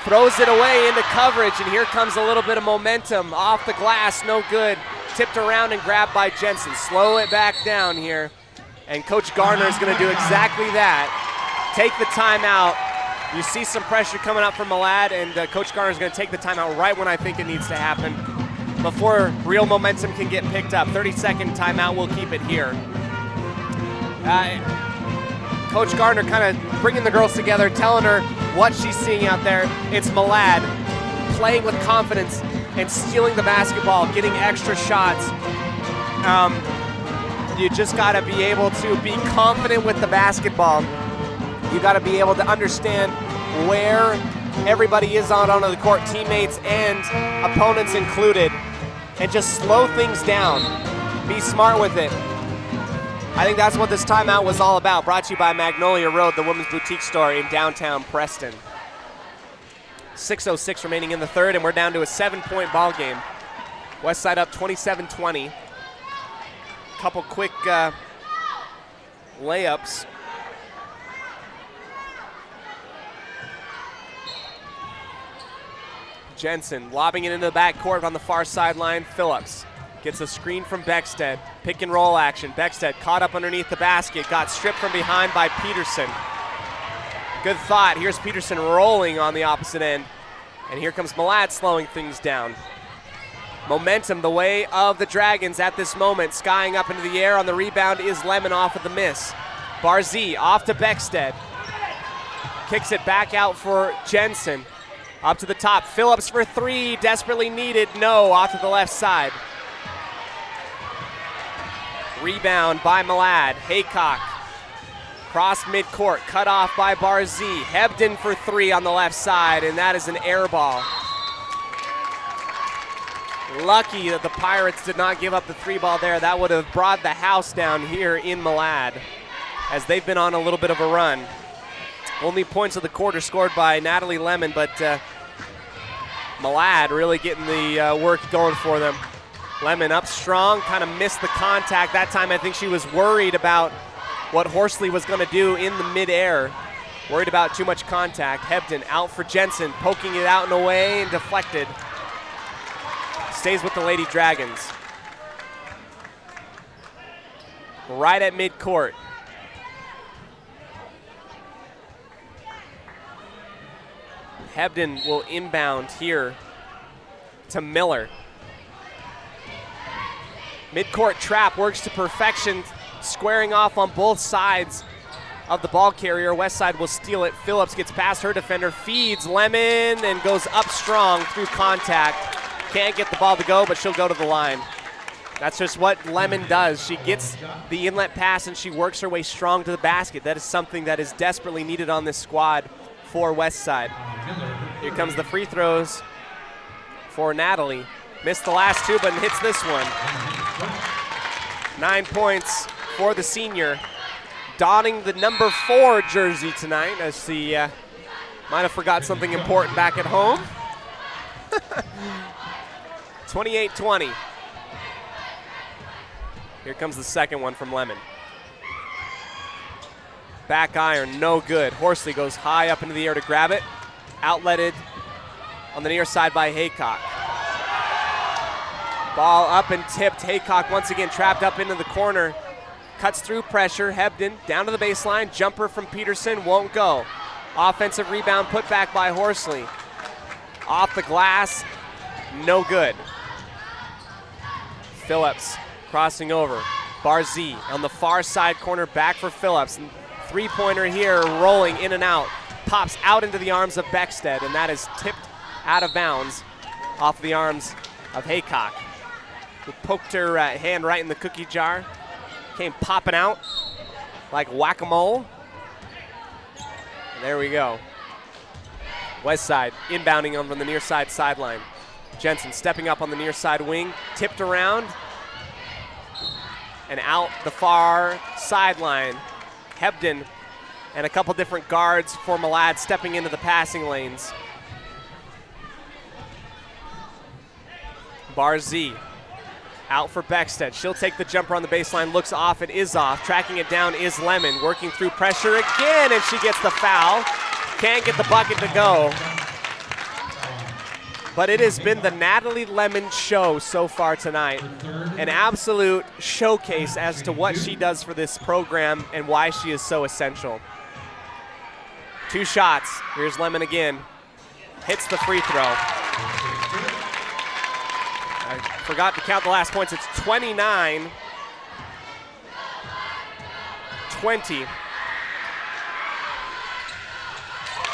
throws it away into coverage, and here comes a little bit of momentum. Off the glass, no good. Tipped around and grabbed by Jensen. Slow it back down here. And Coach Garner is going to do exactly that. Take the timeout. You see some pressure coming up from Malad, and Coach Garner is going to take the timeout right when I think it needs to happen, before real momentum can get picked up. 30-second timeout, we'll keep it here. Coach Gardner kind of bringing the girls together, telling her what she's seeing out there. It's Malad playing with confidence and stealing the basketball, getting extra shots. You just got to be able to be confident with the basketball. You got to be able to understand where everybody is onto the court, teammates and opponents included, and just slow things down. Be smart with it. I think that's what this timeout was all about. Brought to you by Magnolia Road, the women's boutique store in downtown Preston. 6:06 remaining in the third, and we're down to a 7-point ball game. Westside up 27-20. Couple quick layups. Jensen lobbing it into the backcourt on the far sideline. Phillips gets a screen from Beckstead. Pick and roll action. Beckstead caught up underneath the basket. Got stripped from behind by Peterson. Good thought. Here's Peterson rolling on the opposite end. And here comes Malad slowing things down. Momentum the way of the Dragons at this moment. Skying up into the air. On the rebound is Lemon off of the miss. Barzee off to Beckstead. Kicks it back out for Jensen. Up to the top. Phillips for three. Desperately needed. No. Off to the left side. Rebound by Malad. Haycock. Cross midcourt. Cut off by Barzee. Hebden for three on the left side, and that is an air ball. Lucky that the Pirates did not give up the three ball there. That would have brought the house down here in Malad, as they've been on a little bit of a run. Only points of the quarter scored by Natalie Lemon, but Malad really getting the work going for them. Lemon up strong, kind of missed the contact. That time I think she was worried about what Horsley was going to do in the midair. Worried about too much contact. Hebden out for Jensen, poking it out and away and deflected. Stays with the Lady Dragons. Right at midcourt. Hebden will inbound here to Miller. Midcourt trap works to perfection, squaring off on both sides of the ball carrier. Westside will steal it. Phillips gets past her defender, feeds Lemon, and goes up strong through contact. Can't get the ball to go, but she'll go to the line. That's just what Lemon does. She gets the inlet pass and she works her way strong to the basket. That is something that is desperately needed on this squad for Westside. Here comes the free throws for Natalie. Missed the last two, but hits this one. 9 points for the senior. Donning the number 4 jersey tonight, as he might have forgot something important back at home. 28-20. Here comes the second one from Lemon. Back iron, no good. Horsley goes high up into the air to grab it. Outletted on the near side by Haycock. Ball up and tipped. Haycock once again trapped up into the corner. Cuts through pressure. Hebden down to the baseline. Jumper from Peterson won't go. Offensive rebound put back by Horsley. Off the glass, no good. Phillips crossing over. Barzee on the far side corner, back for Phillips. Three-pointer here, rolling in and out. Pops out into the arms of Beckstead, and that is tipped out of bounds off the arms of Haycock, who poked her hand right in the cookie jar. Came popping out like whack-a-mole. And there we go. Westside inbounding on from the near side sideline. Jensen stepping up on the near side wing, tipped around and out the far sideline. Hebden and a couple different guards for Malad stepping into the passing lanes. Barzee Out for Beckstead. She'll take the jumper on the baseline, looks off, it is off. Tracking it down is Lemon, working through pressure again, and she gets the foul. Can't get the bucket to go. But it has been the Natalie Lemon show so far tonight. An absolute showcase as to what she does for this program and why she is so essential. 2 shots. Here's Lemon again. Hits the free throw. I forgot to count the last points. It's 29-20.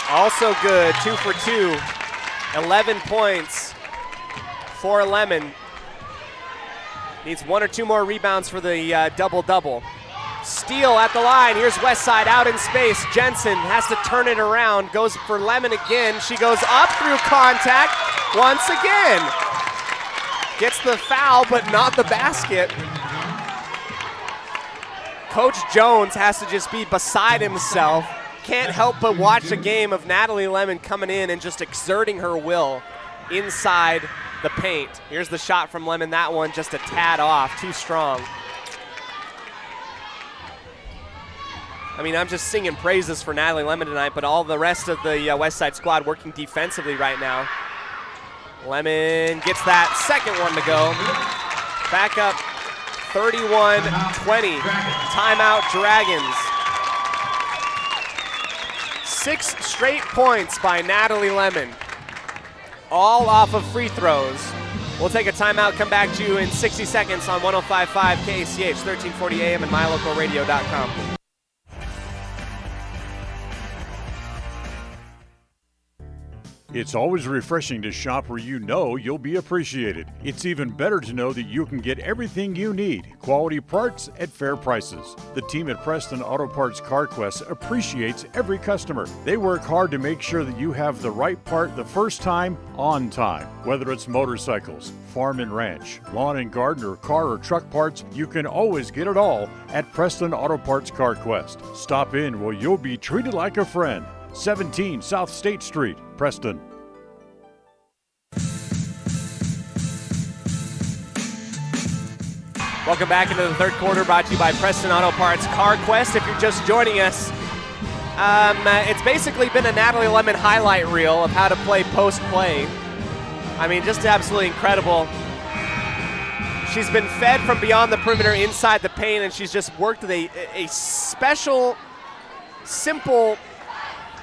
Also good, 2 for 2. 11 points for Lemon. Needs 1 or 2 more rebounds for the double-double. Steal at the line. Here's Westside out in space. Jensen has to turn it around. Goes for Lemon again. She goes up through contact once again. Gets the foul, but not the basket. Coach Jones has to just be beside himself. Can't help but watch a game of Natalie Lemon coming in and just exerting her will inside the paint. Here's the shot from Lemon. That one just a tad off, too strong. I mean, I'm just singing praises for Natalie Lemon tonight, but all the rest of the Westside squad working defensively right now. Lemon gets that second one to go. Back up 31-20. Timeout Dragons. 6 straight points by Natalie Lemon, all off of free throws. We'll take a timeout, come back to you in 60 seconds on 105.5 KACH, 1340 AM and mylocalradio.com. It's always refreshing to shop where you know you'll be appreciated. It's even better to know that you can get everything you need, quality parts at fair prices. The team at Preston Auto Parts CarQuest appreciates every customer. They work hard to make sure that you have the right part the first time, on time. Whether it's motorcycles, farm and ranch, lawn and garden, or car or truck parts, you can always get it all at Preston Auto Parts CarQuest. Stop in where you'll be treated like a friend. 17 South State Street, Preston. Welcome back into the third quarter, brought to you by Preston Auto Parts CarQuest. If you're just joining us, it's basically been a Natalie Lemon highlight reel of how to play post-play. I mean, just absolutely incredible. She's been fed from beyond the perimeter inside the paint, and she's just worked with a special, simple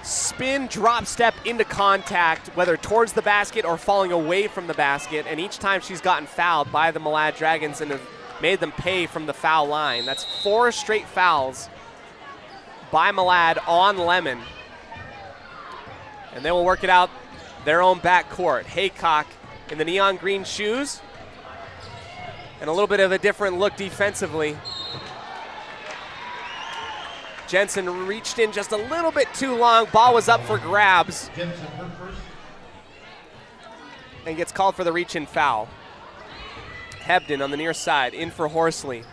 spin drop step into contact, whether towards the basket or falling away from the basket, and each time she's gotten fouled by the Malad Dragons and have made them pay from the foul line. That's 4 straight fouls by Malad on Lemon. And they will work it out their own backcourt. Haycock in the neon green shoes, and a little bit of a different look defensively. Jensen reached in just a little bit too long. Ball was up for grabs. And gets called for the reach-in foul. Hebden on the near side, in for Horsley.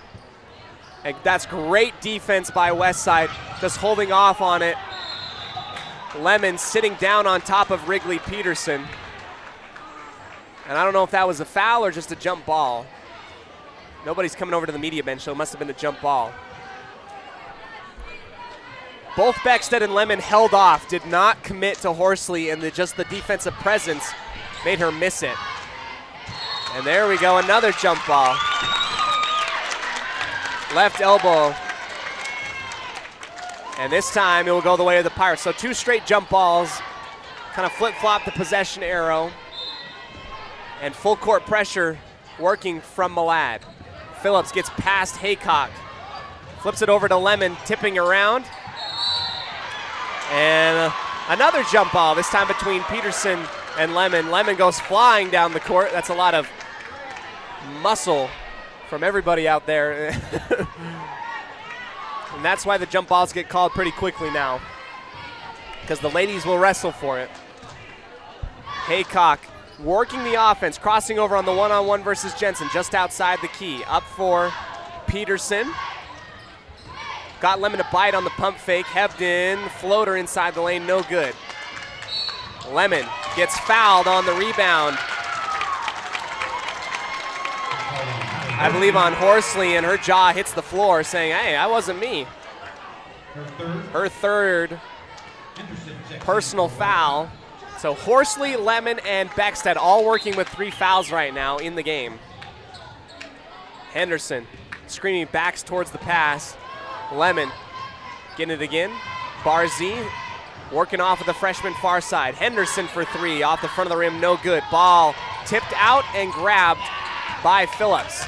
And that's great defense by Westside, just holding off on it. Lemon sitting down on top of Wrigley Peterson. And I don't know if that was a foul or just a jump ball. Nobody's coming over to the media bench, so it must have been a jump ball. Both Beckstead and Lemon held off, did not commit to Horsley, and just the defensive presence made her miss it. And there we go, another jump ball. Left elbow. And this time it will go the way of the Pirates. So 2 straight jump balls, kind of flip-flop the possession arrow. And full court pressure working from Malad. Phillips gets past Haycock. Flips it over to Lemon, tipping around. And another jump ball, this time between Peterson and Lemon. Lemon goes flying down the court. That's a lot of muscle from everybody out there. And that's why the jump balls get called pretty quickly now, because the ladies will wrestle for it. Haycock working the offense, crossing over on the one-on-one versus Jensen, just outside the key. Up for Peterson. Got Lemon to bite on the pump fake. Hebden, floater inside the lane, no good. Lemon gets fouled on the rebound. I believe, on Horsley, and her jaw hits the floor saying, hey, that wasn't me. Her third personal foul. So Horsley, Lemon, and Beckstead all working with 3 fouls right now in the game. Henderson screaming backs towards the pass. Lemon getting it again. Barzee working off of the freshman far side. Henderson for 3 off the front of the rim, no good. Ball tipped out and grabbed by Phillips.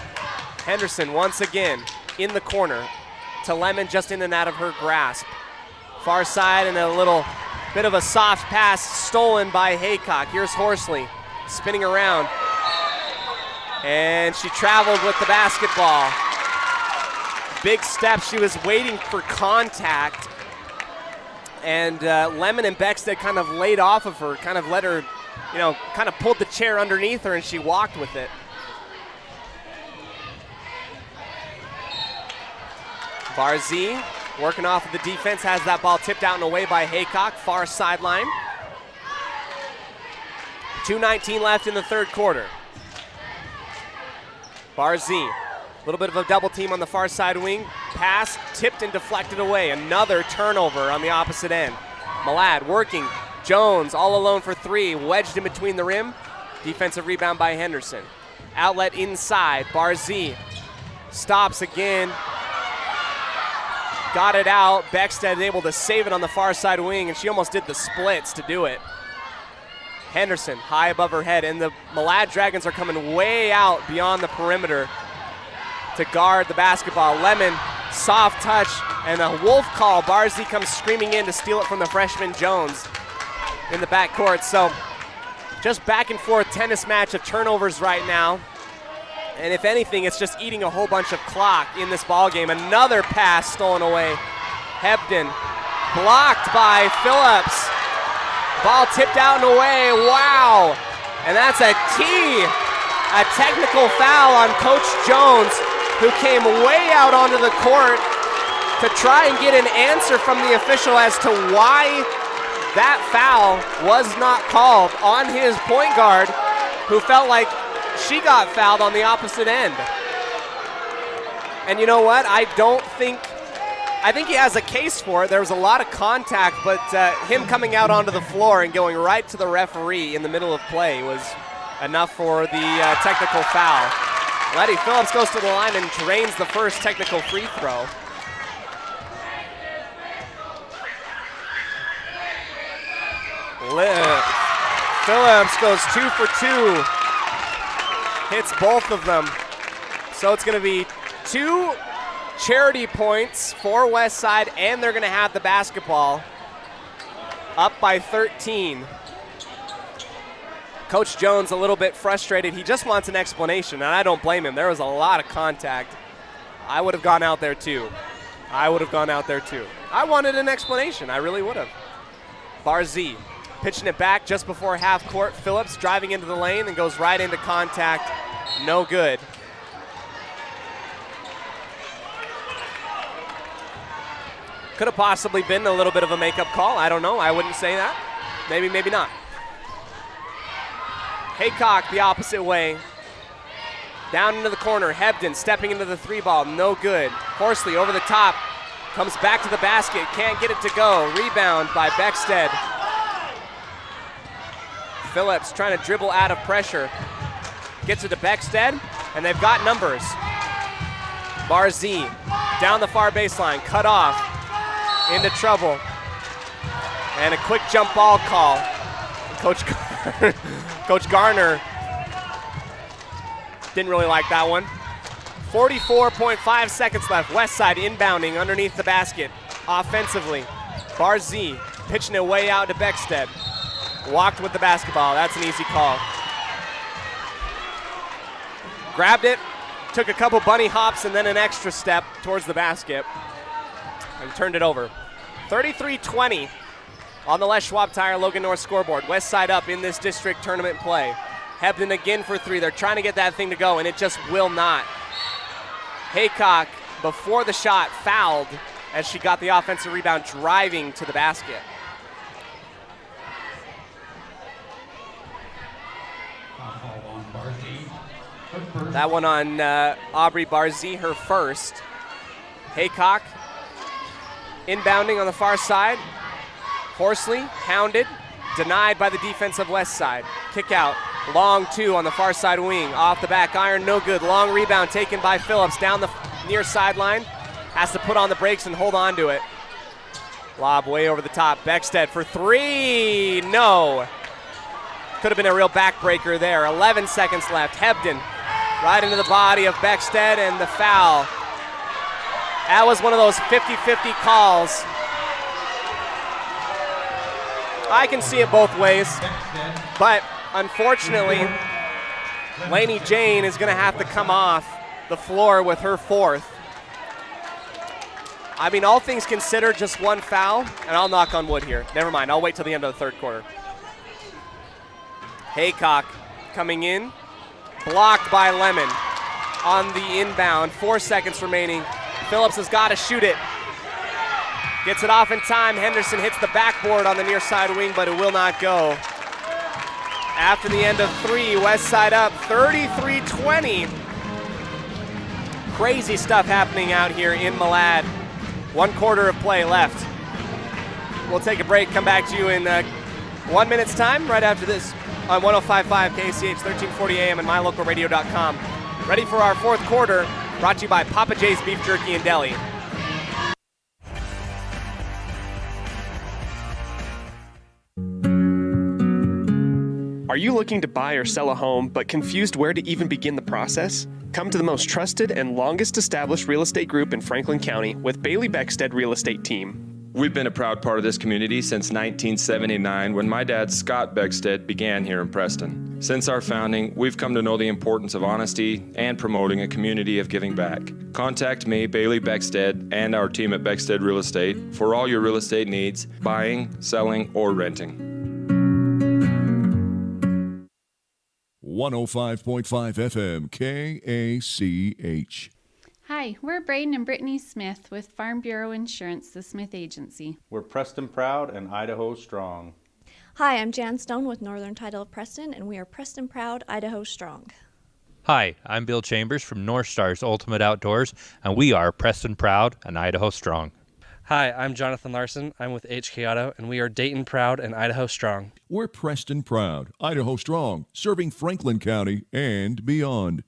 Henderson once again in the corner to Lemon, just in and out of her grasp. Far side, and a little bit of a soft pass stolen by Haycock. Here's Horsley spinning around, and she traveled with the basketball. Big step, she was waiting for contact, and Lemon and Beckstead kind of laid off of her, kind of let her, kind of pulled the chair underneath her, and she walked with it. Barzee working off of the defense, has that ball tipped out and away by Haycock, far sideline. 2:19 left in the third quarter. Barzee, a little bit of a double team on the far side wing. Pass tipped and deflected away. Another turnover on the opposite end. Malad working. Jones all alone for 3, wedged in between the rim. Defensive rebound by Henderson. Outlet inside. Barzee stops again. Got it out. Beckstead able to save it on the far side wing, and she almost did the splits to do it. Henderson high above her head, and the Malad Dragons are coming way out beyond the perimeter to guard the basketball. Lemon, soft touch, and a wolf call. Barzee comes screaming in to steal it from the freshman Jones in the backcourt. So just back and forth tennis match of turnovers right now. And if anything, it's just eating a whole bunch of clock in this ball game. Another pass stolen away. Hebden blocked by Phillips. Ball tipped out and away. Wow. And that's a technical foul on Coach Jones, who came way out onto the court to try and get an answer from the official as to why that foul was not called on his point guard, who felt like she got fouled on the opposite end. And you know what? I think he has a case for it. There was a lot of contact, but him coming out onto the floor and going right to the referee in the middle of play was enough for the technical foul. Letty Phillips goes to the line and drains the first technical free throw. Phillips goes 2 for 2. Hits both of them. So it's going to be 2 charity points for Westside, and they're going to have the basketball up by 13. Coach Jones a little bit frustrated. He just wants an explanation, and I don't blame him. There was a lot of contact. I would have gone out there too. I wanted an explanation. I really would have. Barzee pitching it back just before half court. Phillips driving into the lane and goes right into contact. No good. Could have possibly been a little bit of a makeup call. I don't know. I wouldn't say that. Maybe, maybe not. Haycock the opposite way. Down into the corner. Hebden stepping into the 3 ball. No good. Horsley over the top. Comes back to the basket. Can't get it to go. Rebound by Beckstead. Phillips trying to dribble out of pressure. Gets it to Beckstead, and they've got numbers. Barzee down the far baseline. Cut off. Into trouble. And a quick jump ball call. Coach Garner didn't really like that one. 44.5 seconds left. Westside inbounding underneath the basket offensively. Barzee pitching it way out to Beckstead. Walked with the basketball. That's an easy call. Grabbed it, took a couple bunny hops and then an extra step towards the basket and turned it over. 33-20 on the Les Schwab Tire Logan North scoreboard. Westside up in this district tournament play. Hebden again for 3. They're trying to get that thing to go, and it just will not. Haycock, before the shot, fouled as she got the offensive rebound driving to the basket. That one on Aubrey Barzy, her first. Haycock inbounding on the far side. Horsley hounded, denied by the defense of West Side. Kick out, long two on the far side wing. Off the back iron, no good. Long rebound taken by Phillips down the near sideline. Has to put on the brakes and hold on to it. Lob way over the top. Beckstead for three. No. Could have been a real backbreaker there. 11 seconds left. Hebden right into the body of Beckstead and the foul. That was one of those 50-50 calls. I can see it both ways, but unfortunately, Lainey Jane is going to have to come off the floor with her fourth. I mean, all things considered, just one foul, and I'll knock on wood here. Never mind, I'll wait till the end of the third quarter. Haycock coming in, blocked by Lemon on the inbound. 4 seconds remaining. Phillips has got to shoot it. Gets it off in time. Henderson hits the backboard on the near side wing, but it will not go. After the end of three, West Side up 33-20. Crazy stuff happening out here in Malad. 1 quarter of play left. We'll take a break, come back to you in 1 minute's time, right after this on 105.5 KCH, 1340 AM and mylocalradio.com. Ready for our fourth quarter, brought to you by Papa J's Beef Jerky and Deli. Are you looking to buy or sell a home but confused where to even begin the process? Come to the most trusted and longest established real estate group in Franklin County with Bailey Beckstead Real Estate Team. We've been a proud part of this community since 1979 when my dad, Scott Beckstead, began here in Preston. Since our founding, we've come to know the importance of honesty and promoting a community of giving back. Contact me, Bailey Beckstead, and our team at Beckstead Real Estate for all your real estate needs, buying, selling, or renting. 105.5 FM KACH. Hi, we're Braden and Brittany Smith with Farm Bureau Insurance, the Smith Agency. We're Preston Proud and Idaho Strong. Hi, I'm Jan Stone with Northern Title of Preston, and we are Preston Proud, Idaho Strong. Hi, I'm Bill Chambers from North Stars Ultimate Outdoors, and we are Preston Proud and Idaho Strong. Hi, I'm Jonathan Larson. I'm with HK Auto, and we are Dayton Proud and Idaho Strong. We're Preston Proud, Idaho Strong, serving Franklin County and beyond.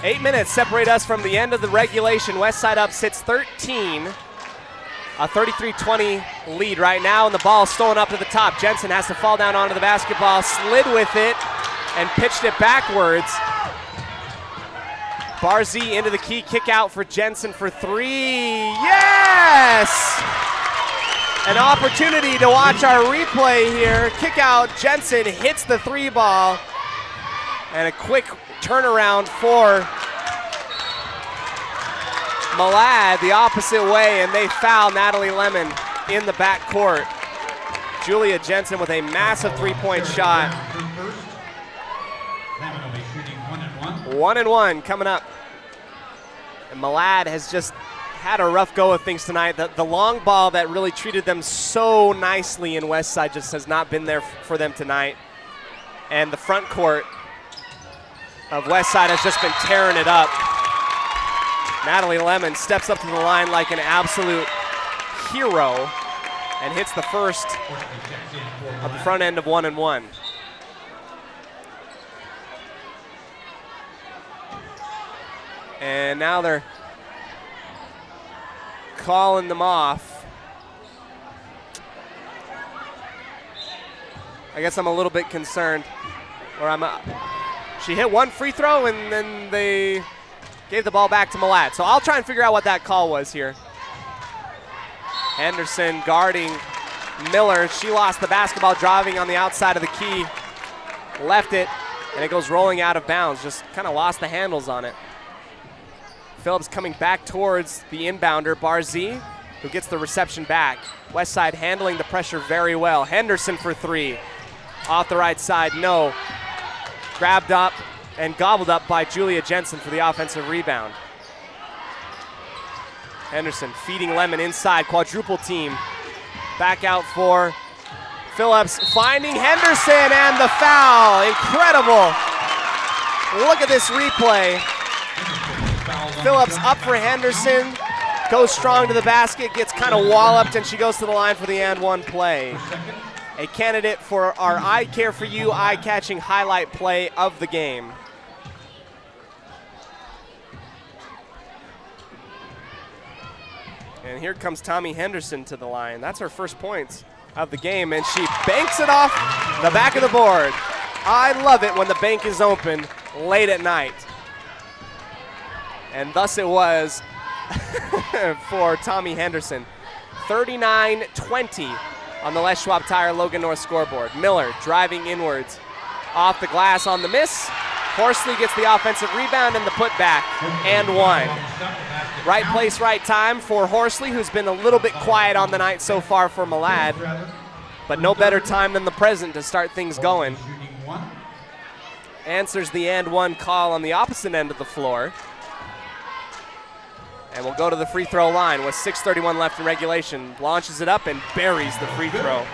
Eight minutes separate us from the end of the regulation. West Side up sits 13. A 33-20 lead right now, and the ball stolen up to the top. Jensen has to fall down onto the basketball, slid with it, and pitched it backwards. Barzy into the key, kick out for Jensen for three. Yes! An opportunity to watch our replay here. Kick out, Jensen hits the three ball. And a quick turnaround for Malad the opposite way, and they foul Natalie Lemon in the backcourt. Julia Jensen with a massive three-point shot. 1-1 coming up. And Malad has just had a rough go of things tonight. The long ball that really treated them so nicely in West Side just has not been there for them tonight. And the front court of West Side has just been tearing it up. Natalie Lemon steps up to the line like an absolute hero and hits the first of the front end of 1-1. And now they're calling them off. I guess I'm a little bit concerned. She hit one free throw and then they gave the ball back to Malad. So I'll try and figure out what that call was here. Henderson guarding Miller. She lost the basketball driving on the outside of the key. Left it, and it goes rolling out of bounds. Just kind of lost the handles on it. Phillips coming back towards the inbounder, Barzy, who gets the reception back. West Side handling the pressure very well. Henderson for three. Off the right side, no. Grabbed up and gobbled up by Julia Jensen for the offensive rebound. Henderson feeding Lemon inside, quadruple team. Back out for Phillips finding Henderson and the foul. Incredible. Look at this replay. Phillips up for Henderson, goes strong to the basket, gets kind of walloped, and she goes to the line for the and one play. A candidate for our I Care For You eye-catching highlight play of the game. And here comes Tommy Henderson to the line. That's her first points of the game, and she banks it off the back of the board. I love it when the bank is open late at night. And thus it was for Tommy Henderson. 39-20 on the Les Schwab Tire Logan North scoreboard. Miller driving inwards. Off the glass on the miss. Horsley gets the offensive rebound and the putback. And one. Right place, right time for Horsley, who's been a little bit quiet on the night so far for Malad. But no better time than the present to start things going. Answers the and one call on the opposite end of the floor. And we'll go to the free throw line with 6:31 left in regulation. Launches it up and buries the free throw.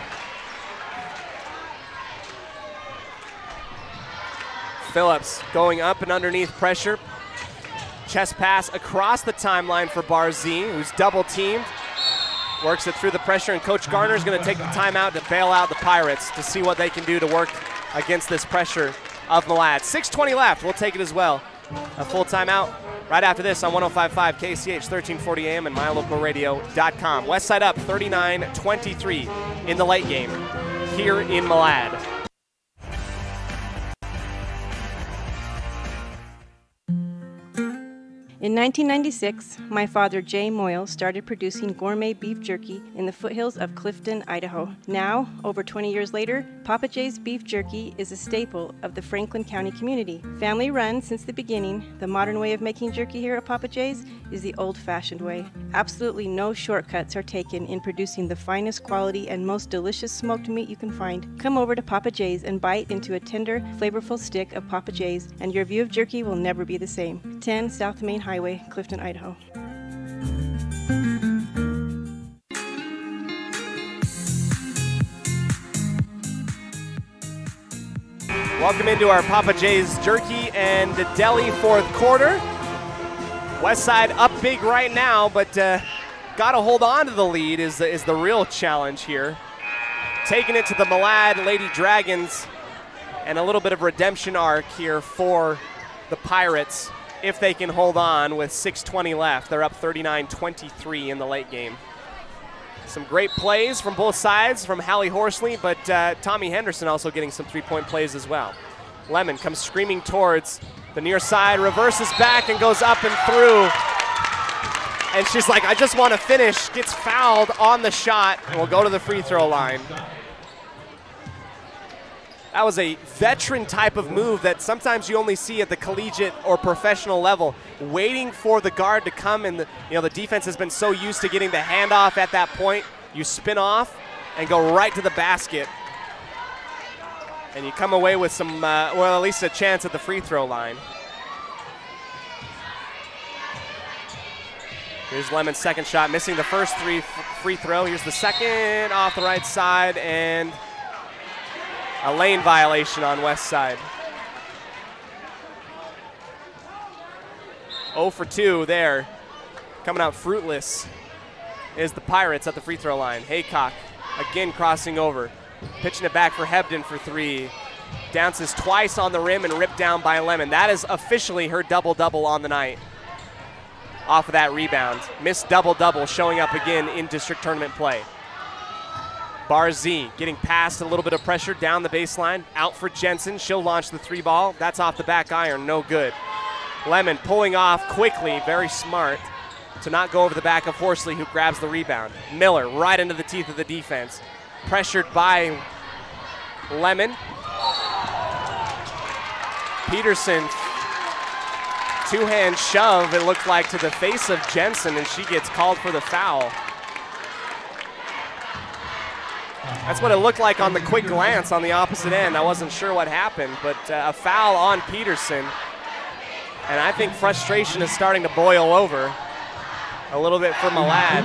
Phillips going up and underneath pressure. Chest pass across the timeline for Barzee, who's double teamed. Works it through the pressure, and Coach Garner's going to take the timeout to bail out the Pirates to see what they can do to work against this pressure of Malad. 6:20 left. We'll take it as well. A full timeout right after this on 105.5 KCH, 1340 AM, and mylocalradio.com. Westside up 39-23 in the late game here in Malad. In 1996, my father, Jay Moyle, started producing gourmet beef jerky in the foothills of Clifton, Idaho. Now, over 20 years later, Papa Jay's beef jerky is a staple of the Franklin County community. Family run since the beginning, the modern way of making jerky here at Papa Jay's is the old-fashioned way. Absolutely no shortcuts are taken in producing the finest quality and most delicious smoked meat you can find. Come over to Papa Jay's and bite into a tender, flavorful stick of Papa Jay's, and your view of jerky will never be the same. 10 South Main Highway, Clifton, Idaho. Welcome into our Papa Jay's Jerky and Deli fourth quarter. Westside up big right now, but got to hold on to the lead is the real challenge here. Taking it to the Malad Lady Dragons, and a little bit of redemption arc here for the Pirates if they can hold on with 6:20 left. They're up 39-23 in the late game. Some great plays from both sides from Hallie Horsley, but Tommy Henderson also getting some three-point plays as well. Lemon comes screaming towards the near side, reverses back and goes up and through. And she's like, I just want to finish. Gets fouled on the shot and will go to the free throw line. That was a veteran type of move that sometimes you only see at the collegiate or professional level, waiting for the guard to come, and the defense has been so used to getting the handoff at that point. You spin off and go right to the basket, and you come away with some, at least a chance at the free throw line. Here's Lemon's second shot, missing the first free throw. Here's the second off the right side, and a lane violation on West Side. 0 for 2 there. Coming out fruitless is the Pirates at the free throw line. Haycock again crossing over. Pitching it back for Hebden for three. Bounces twice on the rim and ripped down by Lemon. That is officially her double-double on the night. Off of that rebound. Missed double-double showing up again in district tournament play. Barzee getting past a little bit of pressure down the baseline. Out for Jensen. She'll launch the three ball. That's off the back iron. No good. Lemon pulling off quickly. Very smart to not go over the back of Horsley, who grabs the rebound. Miller right into the teeth of the defense. Pressured by Lemon. Peterson, two-hand shove, it looked like, to the face of Jensen, and she gets called for the foul. That's what it looked like on the quick glance on the opposite end. I wasn't sure what happened, but a foul on Peterson. And I think frustration is starting to boil over a little bit for Malad.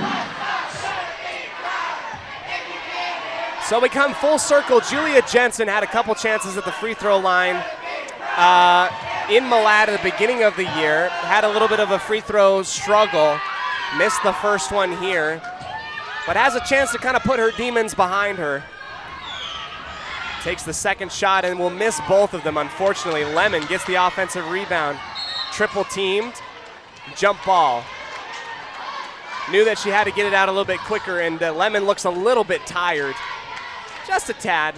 So we come full circle. Julia Jensen had a couple chances at the free throw line in Malad at the beginning of the year. Had a little bit of a free throw struggle. Missed the first one here, but has a chance to kind of put her demons behind her. Takes the second shot and will miss both of them, unfortunately. Lemon gets the offensive rebound. Triple teamed, jump ball. Knew that she had to get it out a little bit quicker, and Lemon looks a little bit tired. Just a tad.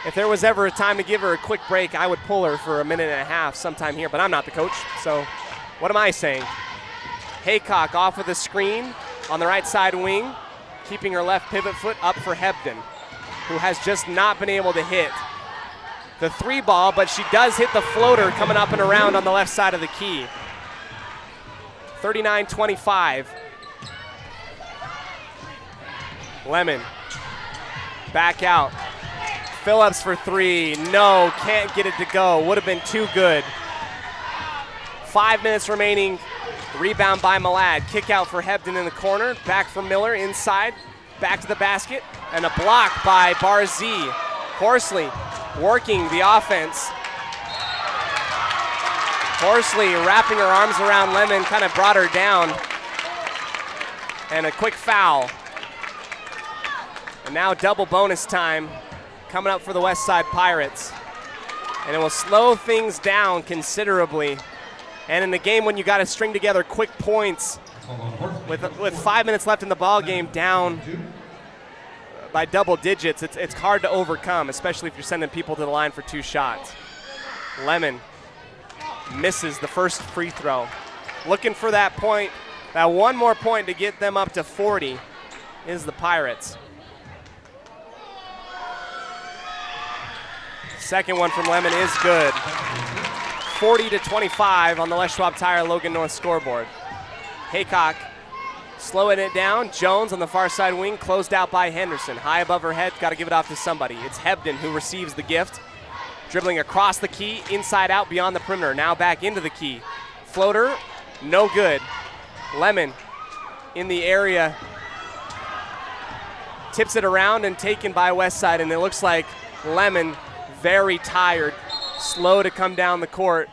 If there was ever a time to give her a quick break, I would pull her for a minute and a half sometime here, but I'm not the coach, so what am I saying? Haycock off with a screen on the right side wing, keeping her left pivot foot up for Hebden, who has just not been able to hit the three ball, but she does hit the floater coming up and around on the left side of the key. 39-25. Lemon, back out. Phillips for three, no, can't get it to go. Would have been too good. 5 minutes remaining, rebound by Malad. Kick out for Hebden in the corner, back for Miller inside, back to the basket, and a block by Barzee. Horsley working the offense. Horsley wrapping her arms around Lemon, kind of brought her down. And a quick foul. And now double bonus time coming up for the West Side Pirates. And it will slow things down considerably. And in the game when you got to string together quick points with 5 minutes left in the ball game down by double digits, it's hard to overcome, especially if you're sending people to the line for two shots. Lemon misses the first free throw. Looking for that point, that one more point to get them up to 40 is the Pirates. Second one from Lemon is good. 40-25 on the Les Schwab Tire Logan North scoreboard. Haycock slowing it down. Jones on the far side wing, closed out by Henderson. High above her head, got to give it off to somebody. It's Hebden who receives the gift. Dribbling across the key, inside out beyond the perimeter. Now back into the key. Floater, no good. Lemon in the area. Tips it around and taken by Westside, and it looks like Lemon very tired, slow to come down the court,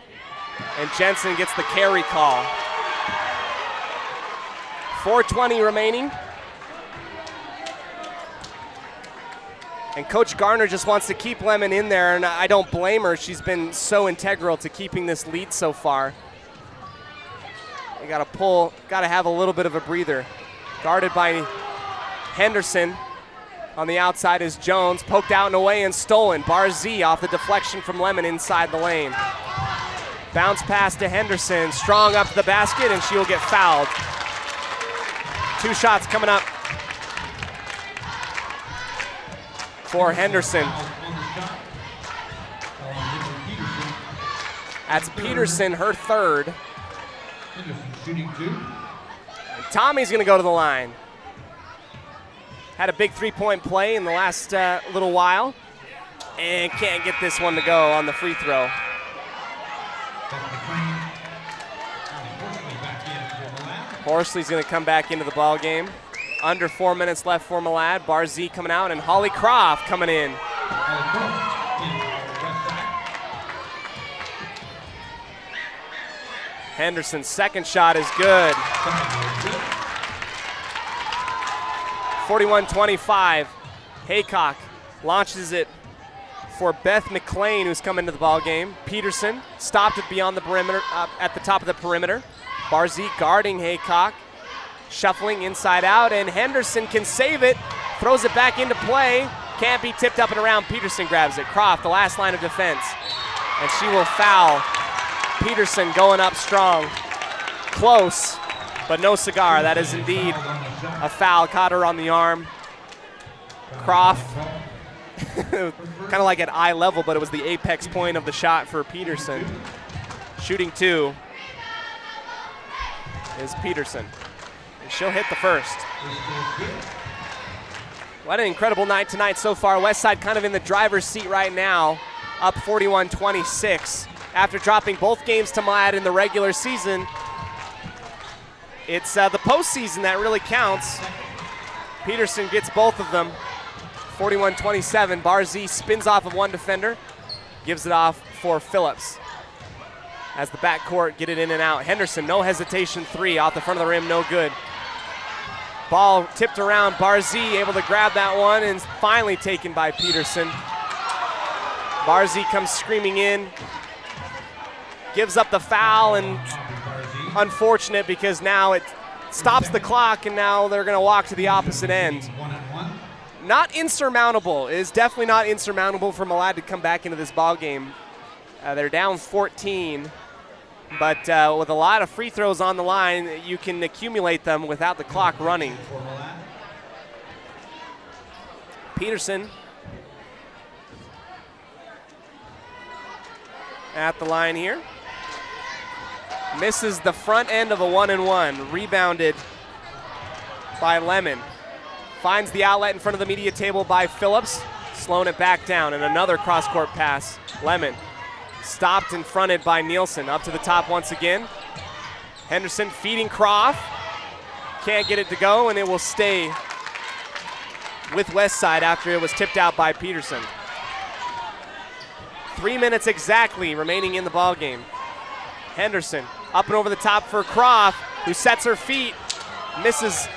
and Jensen gets the carry call. 4:20 remaining. And Coach Garner just wants to keep Lemon in there, and I don't blame her. She's been so integral to keeping this lead so far. They got to pull, got to have a little bit of a breather. Guarded by Henderson. On the outside is Jones, poked out and away and stolen. Barzee off the deflection from Lemon inside the lane. Bounce pass to Henderson, strong up to the basket, and she will get fouled. Two shots coming up for Henderson. That's Peterson, her third. And Tommy's gonna go to the line. Had a big three-point play in the last little while and can't get this one to go on the free throw. Horsley's going to come back into the ball game. Under 4 minutes left for Malad. Barzee coming out and Holly Croft coming in. Henderson's second shot is good. 41-25. Haycock launches it for Beth McClain, who's come into the ball game. Peterson stopped it beyond the perimeter, at the top of the perimeter. Barzee guarding Haycock, shuffling inside out, and Henderson can save it, throws it back into play. Can't be tipped up and around. Peterson grabs it. Croft, the last line of defense, and she will foul. Peterson going up strong. Close, but no cigar. That is indeed a foul. Caught her on the arm. Croft, kind of like at eye level, but it was the apex point of the shot for Peterson. Shooting two is Peterson. And she'll hit the first. What an incredible night tonight so far. Westside kind of in the driver's seat right now, up 41-26. After dropping both games to Malad in the regular season, it's the postseason that really counts. Peterson gets both of them. 41-27. Barzee spins off of one defender, gives it off for Phillips. As the backcourt get it in and out. Henderson, no hesitation, three off the front of the rim, no good. Ball tipped around. Barzee able to grab that one and finally taken by Peterson. Barzee comes screaming in, gives up the foul, and unfortunate because now it stops the clock and now they're going to walk to the opposite end. Not insurmountable. It is definitely not insurmountable for Malad to come back into this ball game. They're down 14, but with a lot of free throws on the line, you can accumulate them without the clock running. Peterson at the line here. Misses the front end of a 1-and-1. Rebounded by Lemon. Finds the outlet in front of the media table by Phillips. Slowing it back down, and another cross-court pass. Lemon stopped and fronted by Nielsen. Up to the top once again. Henderson feeding Croft. Can't get it to go, and it will stay with Westside after it was tipped out by Peterson. 3 minutes exactly remaining in the ball game. Henderson up and over the top for Croft, who sets her feet, misses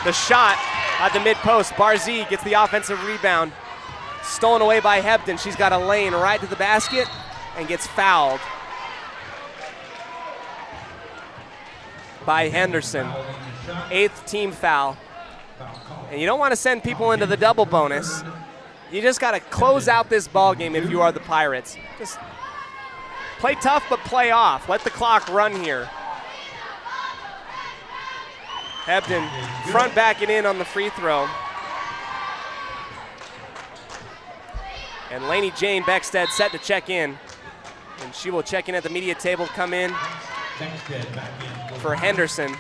the shot at the mid-post. Barzee gets the offensive rebound. Stolen away by Hebden. She's got a lane right to the basket and gets fouled by Henderson. 8th team foul. And you don't want to send people into the double bonus. You just got to close out this ball game if you are the Pirates. Just play tough, but play off. Let the clock run here. Hebden front back it in on the free throw. And Laney Jane Beckstead set to check in. And she will check in at the media table, come in for Henderson.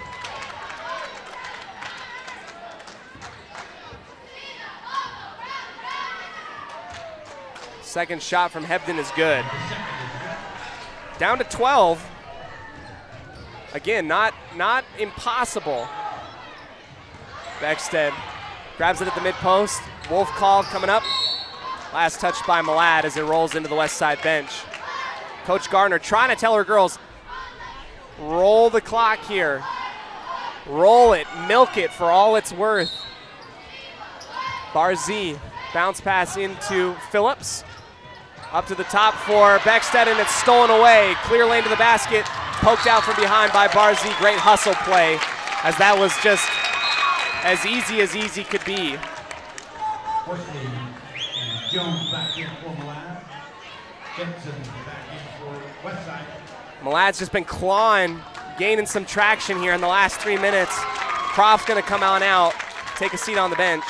Second shot from Hebden is good. Down to 12. Again, not impossible. Beckstead grabs it at the mid-post. Wolf call coming up. Last touch by Malad as it rolls into the west side bench. Coach Gardner trying to tell her girls, roll the clock here. Roll it, milk it for all it's worth. Barzee, bounce pass into Phillips. Up to the top for Beckstead, and it's stolen away. Clear lane to the basket, poked out from behind by Barzee. Great hustle play, as that was just as easy could be. Jones back in for Malad. Benson back in for Westside. Malad's just been clawing, gaining some traction here in the last 3 minutes. Croft's going to come on out, take a seat on the bench.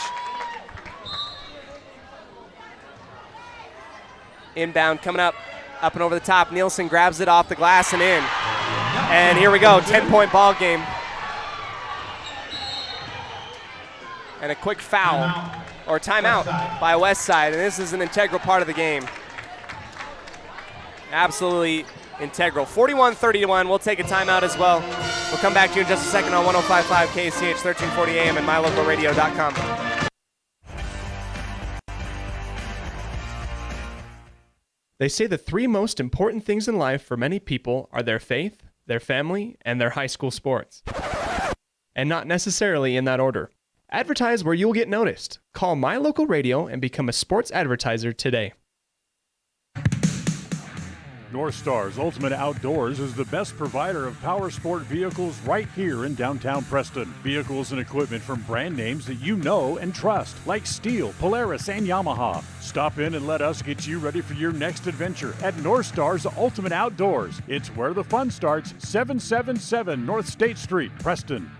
Inbound coming up and over the top. Nielsen grabs it off the glass and in. And here we go, 10-point ball game. And a quick foul, or timeout by Westside, and this is an integral part of the game. Absolutely integral. 41-31, we'll take a timeout as well. We'll come back to you in just a second on 105.5 KCH, 1340 AM and mylocalradio.com. They say the three most important things in life for many people are their faith, their family, and their high school sports. And not necessarily in that order. Advertise where you'll get noticed. Call My Local Radio and become a sports advertiser today. North Star's Ultimate Outdoors is the best provider of power sport vehicles right here in downtown Preston. Vehicles and equipment from brand names that you know and trust, like Steel, Polaris, and Yamaha. Stop in and let us get you ready for your next adventure at North Star's Ultimate Outdoors. It's where the fun starts, 777 North State Street, Preston.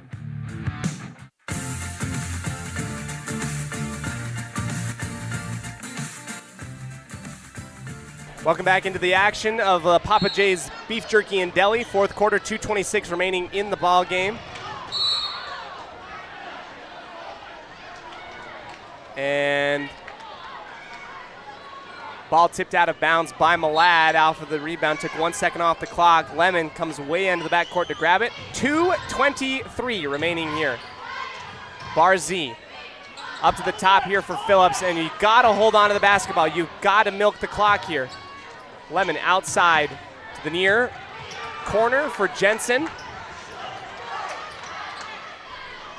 Welcome back into the action of Papa J's Beef Jerky and Deli. Fourth quarter, 2:26 remaining in the ball game. And ball tipped out of bounds by Malad. Off of the rebound, took 1 second off the clock. Lemon comes way into the backcourt to grab it. 2:23 remaining here. Barzee Up to the top here for Phillips, and you got to hold on to the basketball. You've got to milk the clock here. Lemon outside to the near corner for Jensen.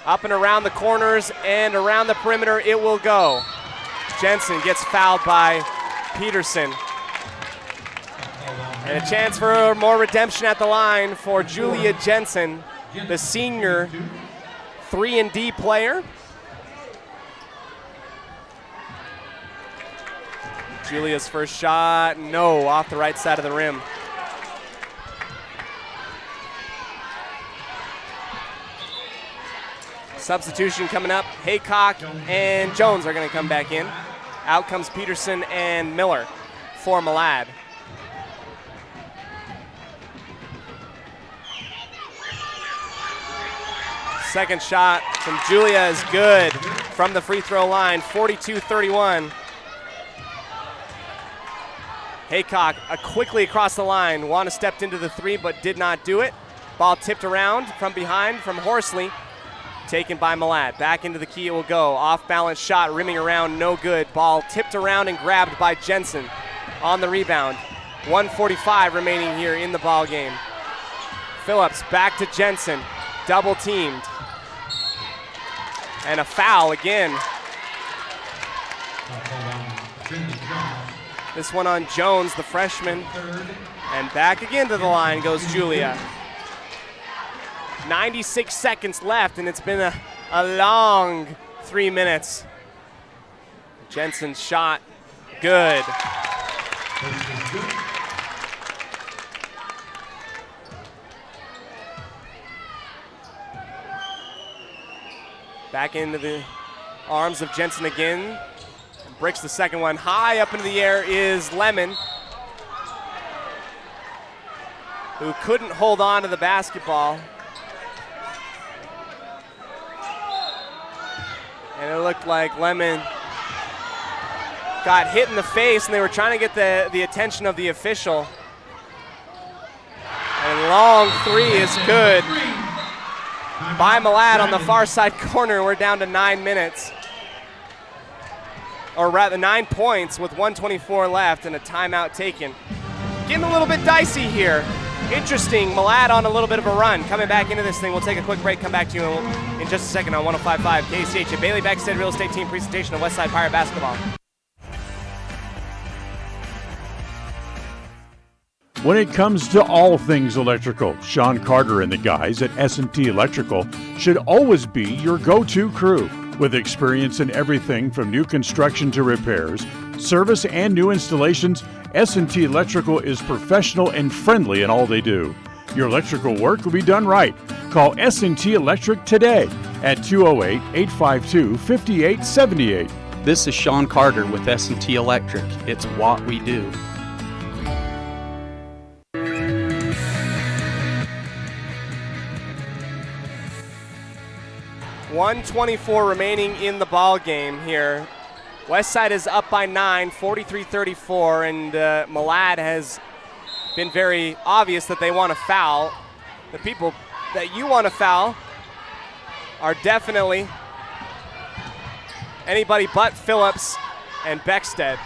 Up and around the corners and around the perimeter it will go. Jensen gets fouled by Peterson. And a chance for more redemption at the line for Julia Jensen, the senior 3-and-D player. Julia's first shot, no, off the right side of the rim. Substitution coming up. Haycock and Jones are going to come back in. Out comes Peterson and Miller for Malad. Second shot from Julia is good from the free throw line, 42-31. Haycock quickly across the line. Wanda stepped into the three but did not do it. Ball tipped around from behind from Horsley. Taken by Malad. Back into the key it will go. Off balance shot, rimming around, no good. Ball tipped around and grabbed by Jensen on the rebound. 1:45 remaining here in the ball game. Phillips back to Jensen. Double teamed. And a foul again. This one on Jones, the freshman. And back again to the line goes Julia. 96 seconds left, and it's been a long 3 minutes. Jensen's shot, good. Back into the arms of Jensen again. Bricks the second one. High up into the air is Lemon, who couldn't hold on to the basketball. And it looked like Lemon got hit in the face, and they were trying to get the attention of the official. And long three is good by Malad on the far side corner. We're down to 9 minutes. Or rather 9 points with 1:24 left and a timeout taken. Getting a little bit dicey here. Interesting, Malad on a little bit of a run. Coming back into this thing, we'll take a quick break, come back to you in just a second on 105.5 KCH, a Bailey Beckstead Real Estate Team presentation of Westside Pirate Basketball. When it comes to all things electrical, Sean Carter and the guys at S&T Electrical should always be your go-to crew. With experience in everything from new construction to repairs, service, and new installations, S&T Electrical is professional and friendly in all they do. Your electrical work will be done right. Call S&T Electric today at 208-852-5878. This is Sean Carter with S&T Electric. It's what we do. 1:24 remaining in the ball game here. Westside is up by 9, 43-34, and Malad has been very obvious that they want to foul. The people that you want to foul are definitely anybody but Phillips and Beckstead.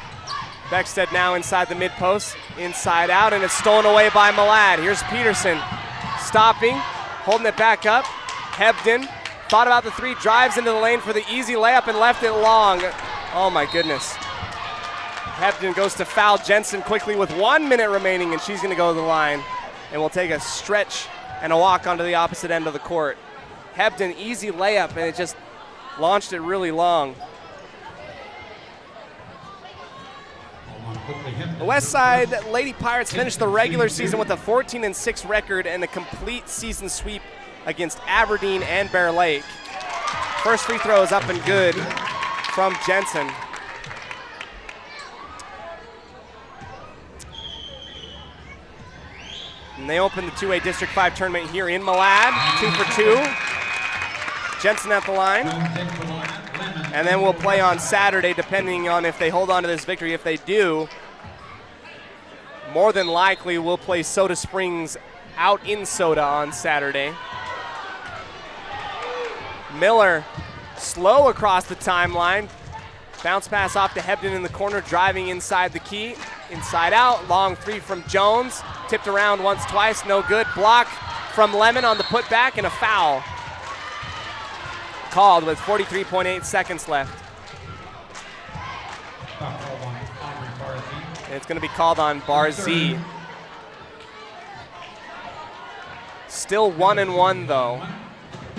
Beckstead now inside the mid-post, inside out, and it's stolen away by Malad. Here's Peterson stopping, holding it back up. Hebden thought about the three, drives into the lane for the easy layup and left it long. Oh my goodness. Hebden goes to foul Jensen quickly with 1 minute remaining, and she's gonna go to the line. And we'll take a stretch and a walk onto the opposite end of the court. Hebden, easy layup, and it just launched it really long. The Westside Lady Pirates finished the regular season with a 14-6 record and a complete season sweep against Aberdeen and Bear Lake. First free throw is up and good from Jensen. And they open the 2A District 5 tournament here in Malad, 2 for 2. Jensen at the line. And then we'll play on Saturday depending on if they hold on to this victory. If they do, more than likely we'll play Soda Springs out in Soda on Saturday. Miller Slow across the timeline. Bounce pass off to Hebden in the corner, driving inside the key. Inside out, long three from Jones. Tipped around once, twice, no good. Block from Lemon on the putback and a foul. Called with 43.8 seconds left. It's going to be called on Barzy. Still 1-1 though.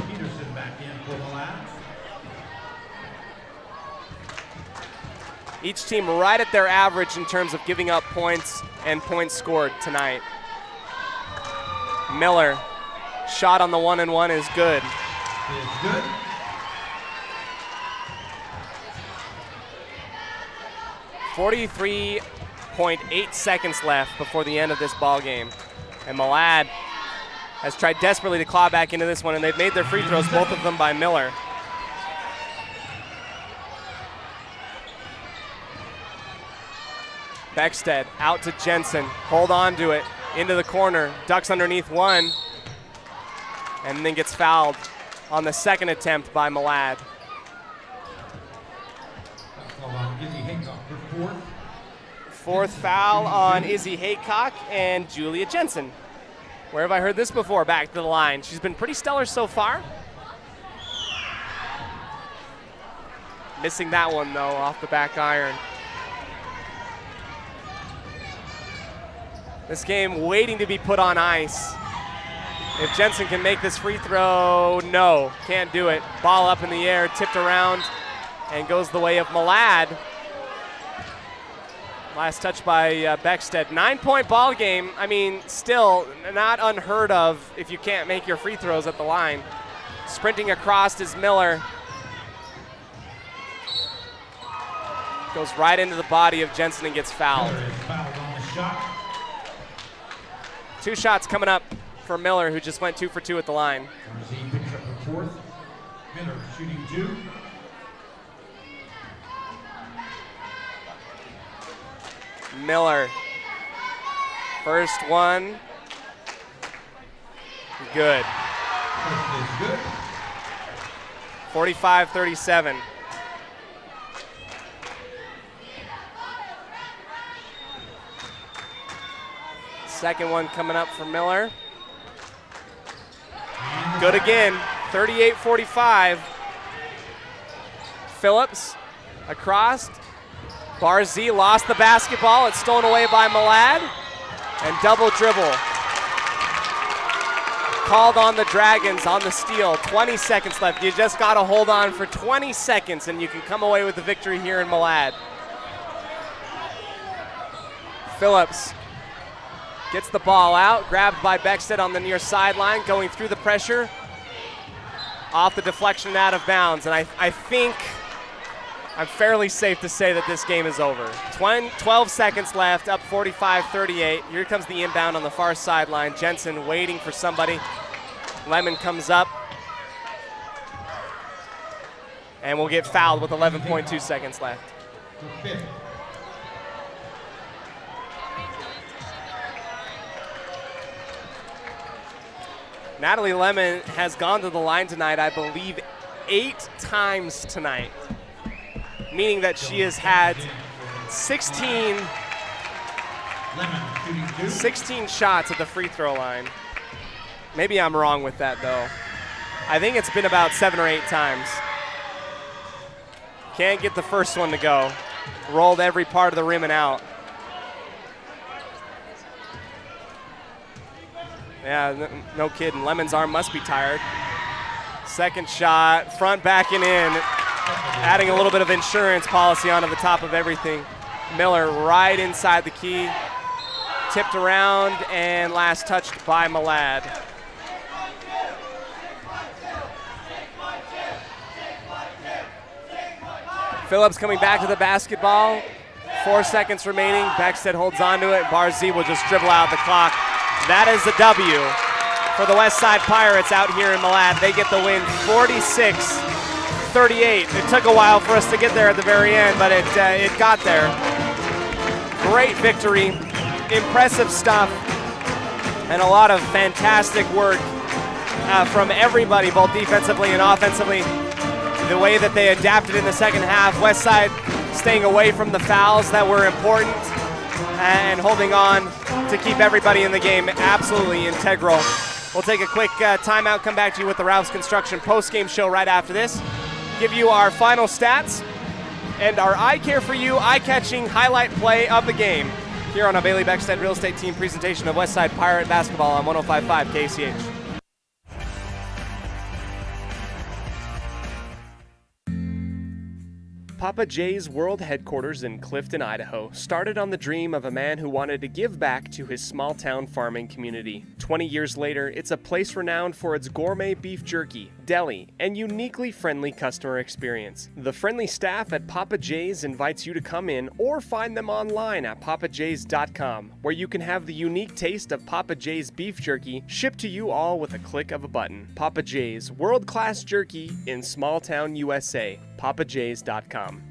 Peterson back in for Malad. Each team right at their average in terms of giving up points and points scored tonight. Miller, shot on the 1-1 is good. Is good. .8 seconds left before the end of this ball game. And Malad has tried desperately to claw back into this one, and they've made their free throws, both of them by Miller. Beckstead out to Jensen, hold on to it, into the corner, ducks underneath one, and then gets fouled on the second attempt by Malad. Fourth foul on Izzy Haycock and Julia Jensen. Where have I heard this before? Back to the line. She's been pretty stellar so far. Missing that one, though, off the back iron. This game waiting to be put on ice. If Jensen can make this free throw, no, can't do it. Ball up in the air, tipped around, and goes the way of Malad. Last touch by Beckstead. 9-point ball game. I mean, still not unheard of if you can't make your free throws at the line. Sprinting across is Miller. Goes right into the body of Jensen and gets fouled. Two shots coming up for Miller, who just went 2 for 2 at the line. Barzy picks up the fourth. Miller shooting 2. Miller, first one, good. 45-37. Second one coming up for Miller. Good again, 38-45. Phillips across. Barzy lost the basketball. It's stolen away by Malad. And double dribble. Called on the Dragons on the steal. 20 seconds left. You just got to hold on for 20 seconds and you can come away with the victory here in Malad. Phillips gets the ball out. Grabbed by Beckstead on the near sideline. Going through the pressure. Off the deflection and out of bounds. And I think I'm fairly safe to say that this game is over. 12 seconds left, up 45-38. Here comes the inbound on the far sideline. Jensen waiting for somebody. Lemon comes up. And will get fouled with 11.2 seconds left. Natalie Lemon has gone to the line tonight, I believe, 8 times tonight. Meaning that she has had 16 shots at the free throw line. Maybe I'm wrong with that, though. I think it's been about 7 or 8 times. Can't get the first one to go. Rolled every part of the rim and out. Yeah, no kidding. Lemon's arm must be tired. Second shot, front, back, and in. Adding a little bit of insurance policy onto the top of everything. Miller right inside the key. Tipped around and last touched by Malad. Phillips coming back to the basketball. 4 seconds remaining. Beckstead holds on to it. Barzy will just dribble out the clock. That is the W for the West Side Pirates out here in Malad. They get the win 46-38. It took a while for us to get there at the very end, but it got there. Great victory, impressive stuff, and a lot of fantastic work from everybody, both defensively and offensively. the way that they adapted in the second half. Westside staying away from the fouls that were important and holding on to keep everybody in the game absolutely integral. We'll take a quick timeout, come back to you with the Ralph's Construction post-game show right after this. Give you our final stats and our I Care For You eye-catching highlight play of the game here on a Bailey Beckstead Real Estate Team presentation of Westside Pirate Basketball on 105.5 KCH. Papa J's World Headquarters in Clifton, Idaho, started on the dream of a man who wanted to give back to his small-town farming community. 20 years later, it's a place renowned for its gourmet beef jerky, deli, and uniquely friendly customer experience. The friendly staff at Papa J's invites you to come in or find them online at papajs.com, where you can have the unique taste of Papa J's beef jerky shipped to you all with a click of a button. Papa J's, world-class jerky in small-town USA. papajs.com.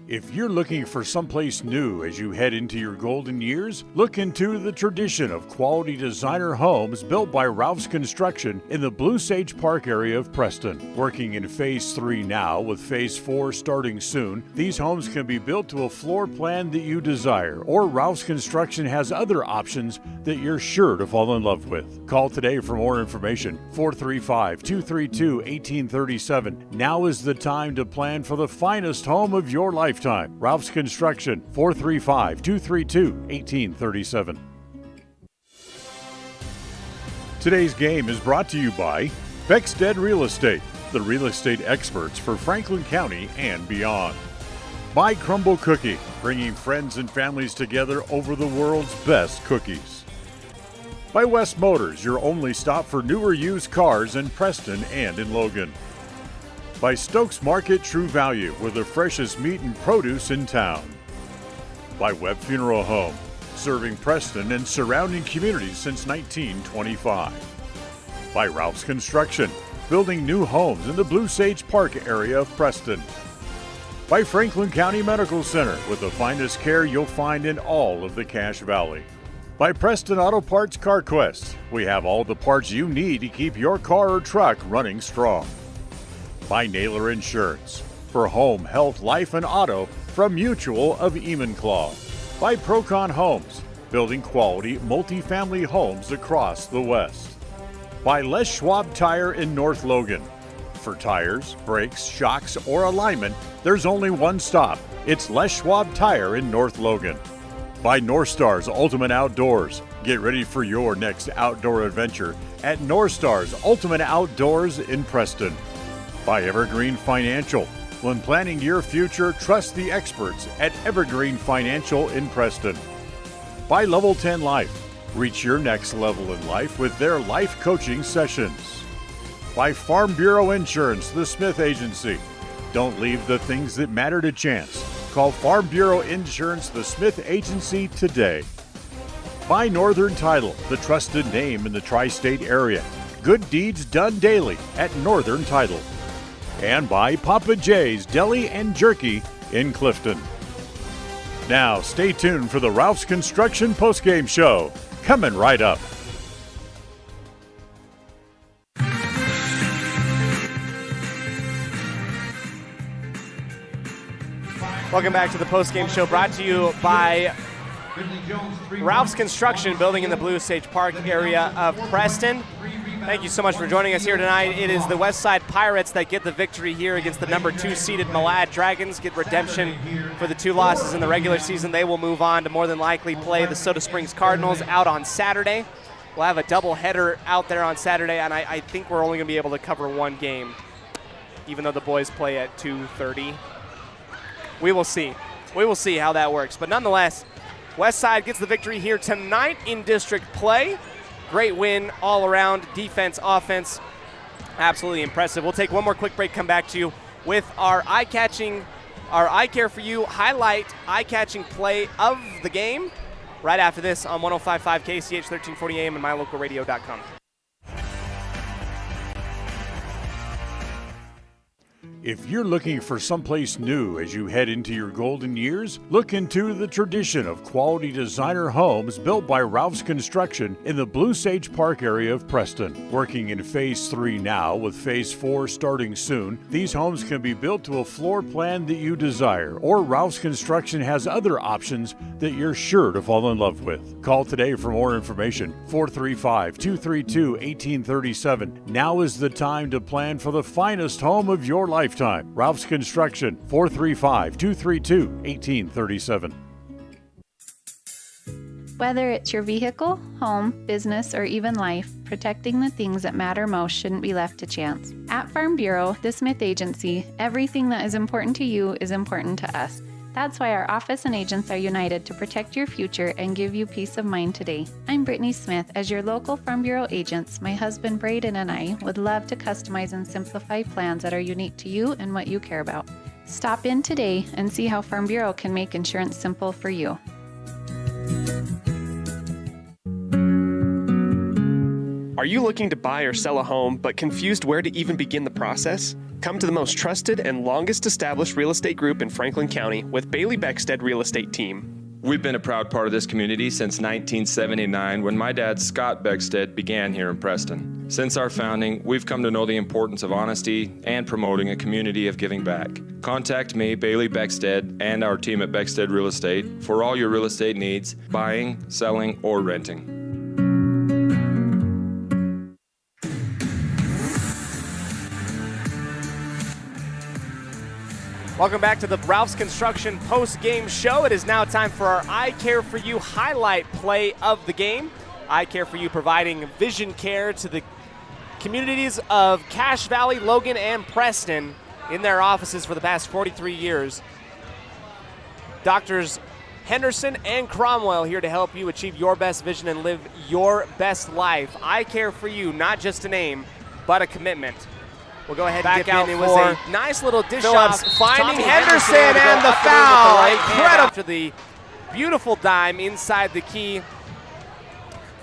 If you're looking for someplace new as you head into your golden years, look into the tradition of quality designer homes built by Ralph's Construction in the Blue Sage Park area of Preston. Working in Phase 3 now, with Phase 4 starting soon, these homes can be built to a floor plan that you desire, or Ralph's Construction has other options that you're sure to fall in love with. Call today for more information, 435-232-1837. Now is the time to plan for the finest home of your lifetime. Ralph's Construction, 435-232-1837. Today's game is brought to you by Beckstead Real Estate, the real estate experts for Franklin County and beyond. By Crumble Cookie, bringing friends and families together over the world's best cookies. By West Motors, your only stop for newer used cars in Preston and in Logan. By Stokes Market True Value, with the freshest meat and produce in town. By Webb Funeral Home, serving Preston and surrounding communities since 1925. By Ralph's Construction, building new homes in the Blue Sage Park area of Preston. By Franklin County Medical Center, with the finest care you'll find in all of the Cache Valley. By Preston Auto Parts CarQuest, we have all the parts you need to keep your car or truck running strong. By Naylor Insurance, for home, health, life, and auto from Mutual of Enumclaw. By Procon Homes, building quality multifamily homes across the West. By Les Schwab Tire in North Logan. For tires, brakes, shocks, or alignment, there's only one stop. It's Les Schwab Tire in North Logan. By North Stars Ultimate Outdoors. Get ready for your next outdoor adventure at North Stars Ultimate Outdoors in Preston. By Evergreen Financial. When planning your future, trust the experts at Evergreen Financial in Preston. By Level 10 Life. Reach your next level in life with their life coaching sessions. By Farm Bureau Insurance, the Smith Agency. Don't leave the things that matter to chance. Call Farm Bureau Insurance, the Smith Agency today. By Northern Title, the trusted name in the tri-state area. Good deeds done daily at Northern Title. And by Papa J's Deli and Jerky in Clifton. Now, stay tuned for the Ralph's Construction postgame show, coming right up. Welcome back to the postgame show, brought to you by Ralph's Construction, building in the Blue Sage Park area of Preston. Thank you so much for joining us here tonight. It is the Westside Pirates that get the victory here against the number 2 seeded Malad Dragons, get redemption for the 2 losses in the regular season. They will move on to more than likely play the Soda Springs Cardinals out on Saturday. We'll have a doubleheader out there on Saturday, and I think we're only going to be able to cover one game, even though the boys play at 2:30. We will see. We will see how that works. But nonetheless, Westside gets the victory here tonight in district play. Great win all around, defense, offense, absolutely impressive. We'll take one more quick break, come back to you with our I Care For You highlight, eye-catching play of the game right after this on 105.5 KCH, 1340 AM and mylocalradio.com. If you're looking for someplace new as you head into your golden years, look into the tradition of quality designer homes built by Ralph's Construction in the Blue Sage Park area of Preston. Working in Phase 3 now, with Phase 4 starting soon, these homes can be built to a floor plan that you desire, or Ralph's Construction has other options that you're sure to fall in love with. Call today for more information, 435-232-1837. Now is the time to plan for the finest home of your lifetime. Ralph's Construction, 435-232-1837. Whether it's your vehicle, home, business, or even life, protecting the things that matter most shouldn't be left to chance. At Farm Bureau, the Smith Agency, everything that is important to you is important to us. That's why our office and agents are united to protect your future and give you peace of mind today. I'm Brittany Smith. As your local Farm Bureau agents, my husband Braden and I would love to customize and simplify plans that are unique to you and what you care about. Stop in today and see how Farm Bureau can make insurance simple for you. Are you looking to buy or sell a home but confused where to even begin the process? Come to the most trusted and longest established real estate group in Franklin County with Bailey Beckstead Real Estate Team. We've been a proud part of this community since 1979 when my dad, Scott Beckstead, began here in Preston. Since our founding, we've come to know the importance of honesty and promoting a community of giving back. Contact me, Bailey Beckstead, and our team at Beckstead Real Estate for all your real estate needs, buying, selling, or renting. Welcome back to the Ralph's Construction post-game show. It is now time for our I Care For You highlight play of the game. I Care For You providing vision care to the communities of Cache Valley, Logan, and Preston in their offices for the past 43 years. Doctors Henderson and Cromwell here to help you achieve your best vision and live your best life. I Care For You, not just a name, but a commitment. We'll go ahead and back dip out in. It for was a nice little dish Phillips off. Finding Tommy Henderson and the up and in foul. with the right hand Incredible. after the beautiful dime inside the key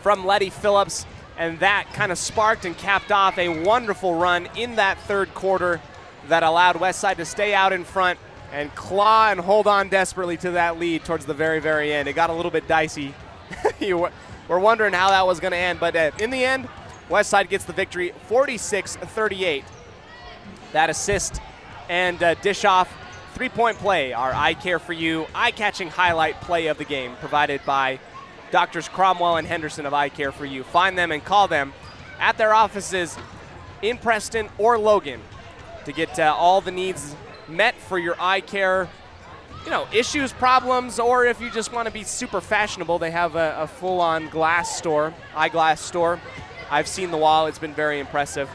from Letty Phillips. And that kind of sparked and capped off a wonderful run in that third quarter that allowed Westside to stay out in front and claw and hold on desperately to that lead towards the very, very end. It got a little bit dicey. We're wondering how that was going to end. But in the end, Westside gets the victory 46-38. That assist and dish off three-point play, our I Care For You eye-catching highlight play of the game, provided by Doctors Cromwell and Henderson of I Care For You. Find them and call them at their offices in Preston or Logan to get all the needs met for your eye care, issues, problems, or if you just want to be super fashionable, they have a full-on glass store, eyeglass store. I've seen the wall. It's been very impressive.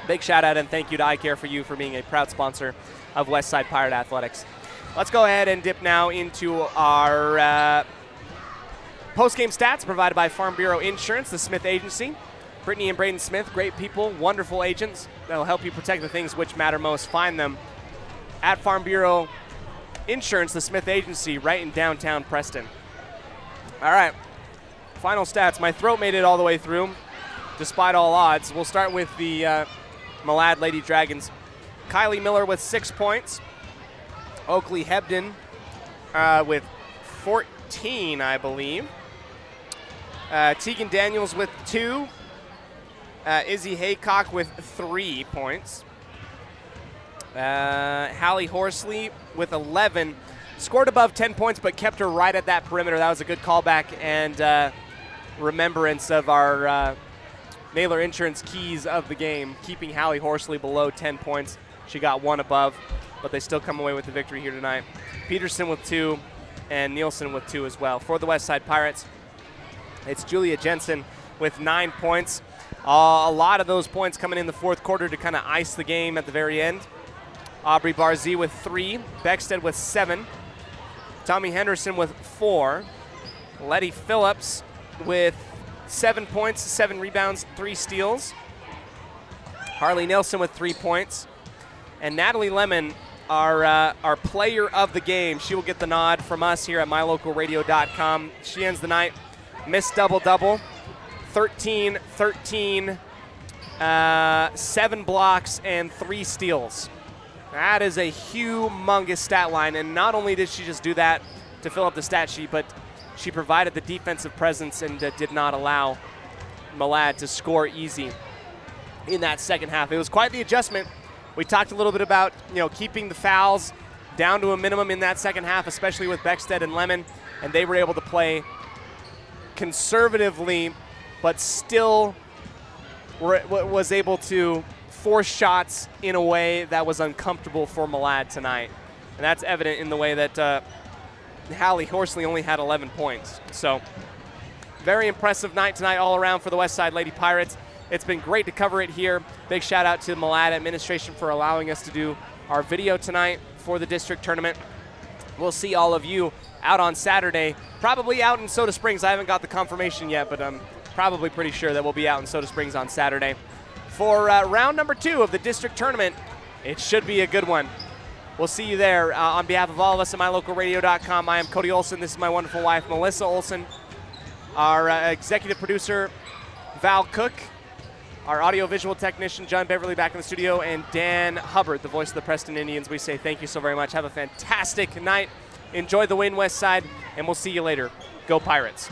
Big shout out and thank you to I Care For You for being a proud sponsor of Westside Pirate Athletics. Let's go ahead and dip now into our post-game stats provided by Farm Bureau Insurance, the Smith Agency. Brittany and Braden Smith, great people, wonderful agents that will help you protect the things which matter most. Find them at Farm Bureau Insurance, the Smith Agency, right in downtown Preston. All right, final stats. My throat made it all the way through, despite all odds. We'll start with the Malad Lady Dragons. Kylie Miller with 6 points. Oakley Hebden with 14, I believe. Tegan Daniels with 2. Izzy Haycock with 3 points. Hallie Horsley with 11. Scored above 10 points, but kept her right at that perimeter. That was a good callback and remembrance of our Naylor Insurance keys of the game, keeping Hallie Horsley below 10 points. She got 1 above, but they still come away with the victory here tonight. Peterson with 2 and Nielsen with 2 as well. For the Westside Pirates, it's Julia Jensen with 9 points. A lot of those points coming in the fourth quarter to kind of ice the game at the very end. Aubrey Barzee with 3, Beckstead with 7, Tommy Henderson with 4, Letty Phillips with 7 points, 7 rebounds, 3 steals. Harley Nilsson with 3 points. And Natalie Lemon, our player of the game. She will get the nod from us here at mylocalradio.com. She ends the night, missed double-double, 13, 13, 7 blocks, and 3 steals. That is a humongous stat line, and not only did she just do that to fill up the stat sheet, but she provided the defensive presence and did not allow Malad to score easy in that second half. It was quite the adjustment. We talked a little bit about, keeping the fouls down to a minimum in that second half, especially with Beckstead and Lemon, and they were able to play conservatively, but still was able to force shots in a way that was uncomfortable for Malad tonight. And that's evident in the way that Hallie Horsley only had 11 points. So very impressive night tonight all around for the Westside Lady Pirates. It's been great to cover it here. Big shout out to Malad administration for allowing us to do our video tonight for the district tournament. We'll see all of you out on Saturday, probably out in Soda Springs. I haven't got the confirmation yet, but I'm probably pretty sure that we'll be out in Soda Springs on Saturday. For round number 2 of the district tournament, it should be a good one. We'll see you there. On behalf of all of us at mylocalradio.com, I am Cody Olsen. This is my wonderful wife, Melissa Olsen. Our executive producer, Val Cook. Our audio-visual technician, John Beverly, back in the studio. And Dan Hubbard, the voice of the Preston Indians. We say thank you so very much. Have a fantastic night. Enjoy the win, West Side, and we'll see you later. Go Pirates.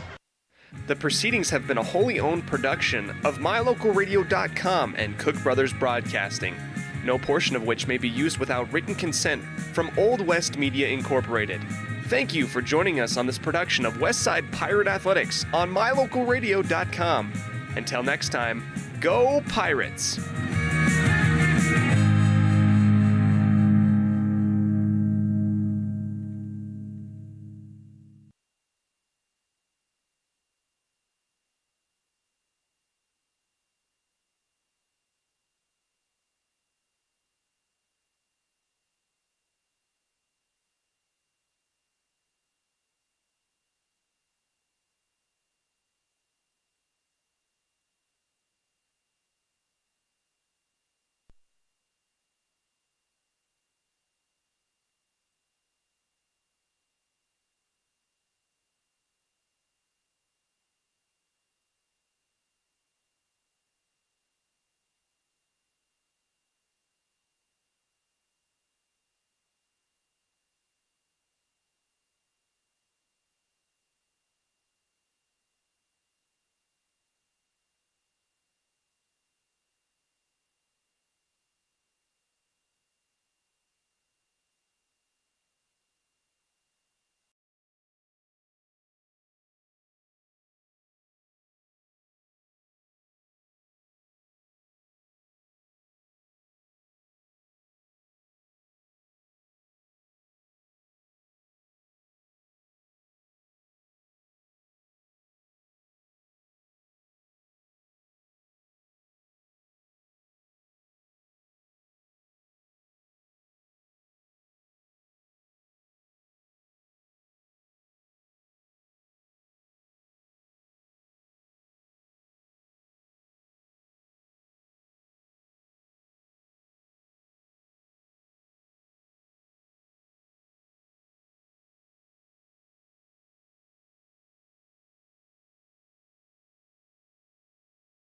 The proceedings have been a wholly owned production of mylocalradio.com and Cook Brothers Broadcasting, no portion of which may be used without written consent from Old West Media Incorporated. Thank you for joining us on this production of Westside Pirate Athletics on mylocalradio.com. Until next time, go Pirates!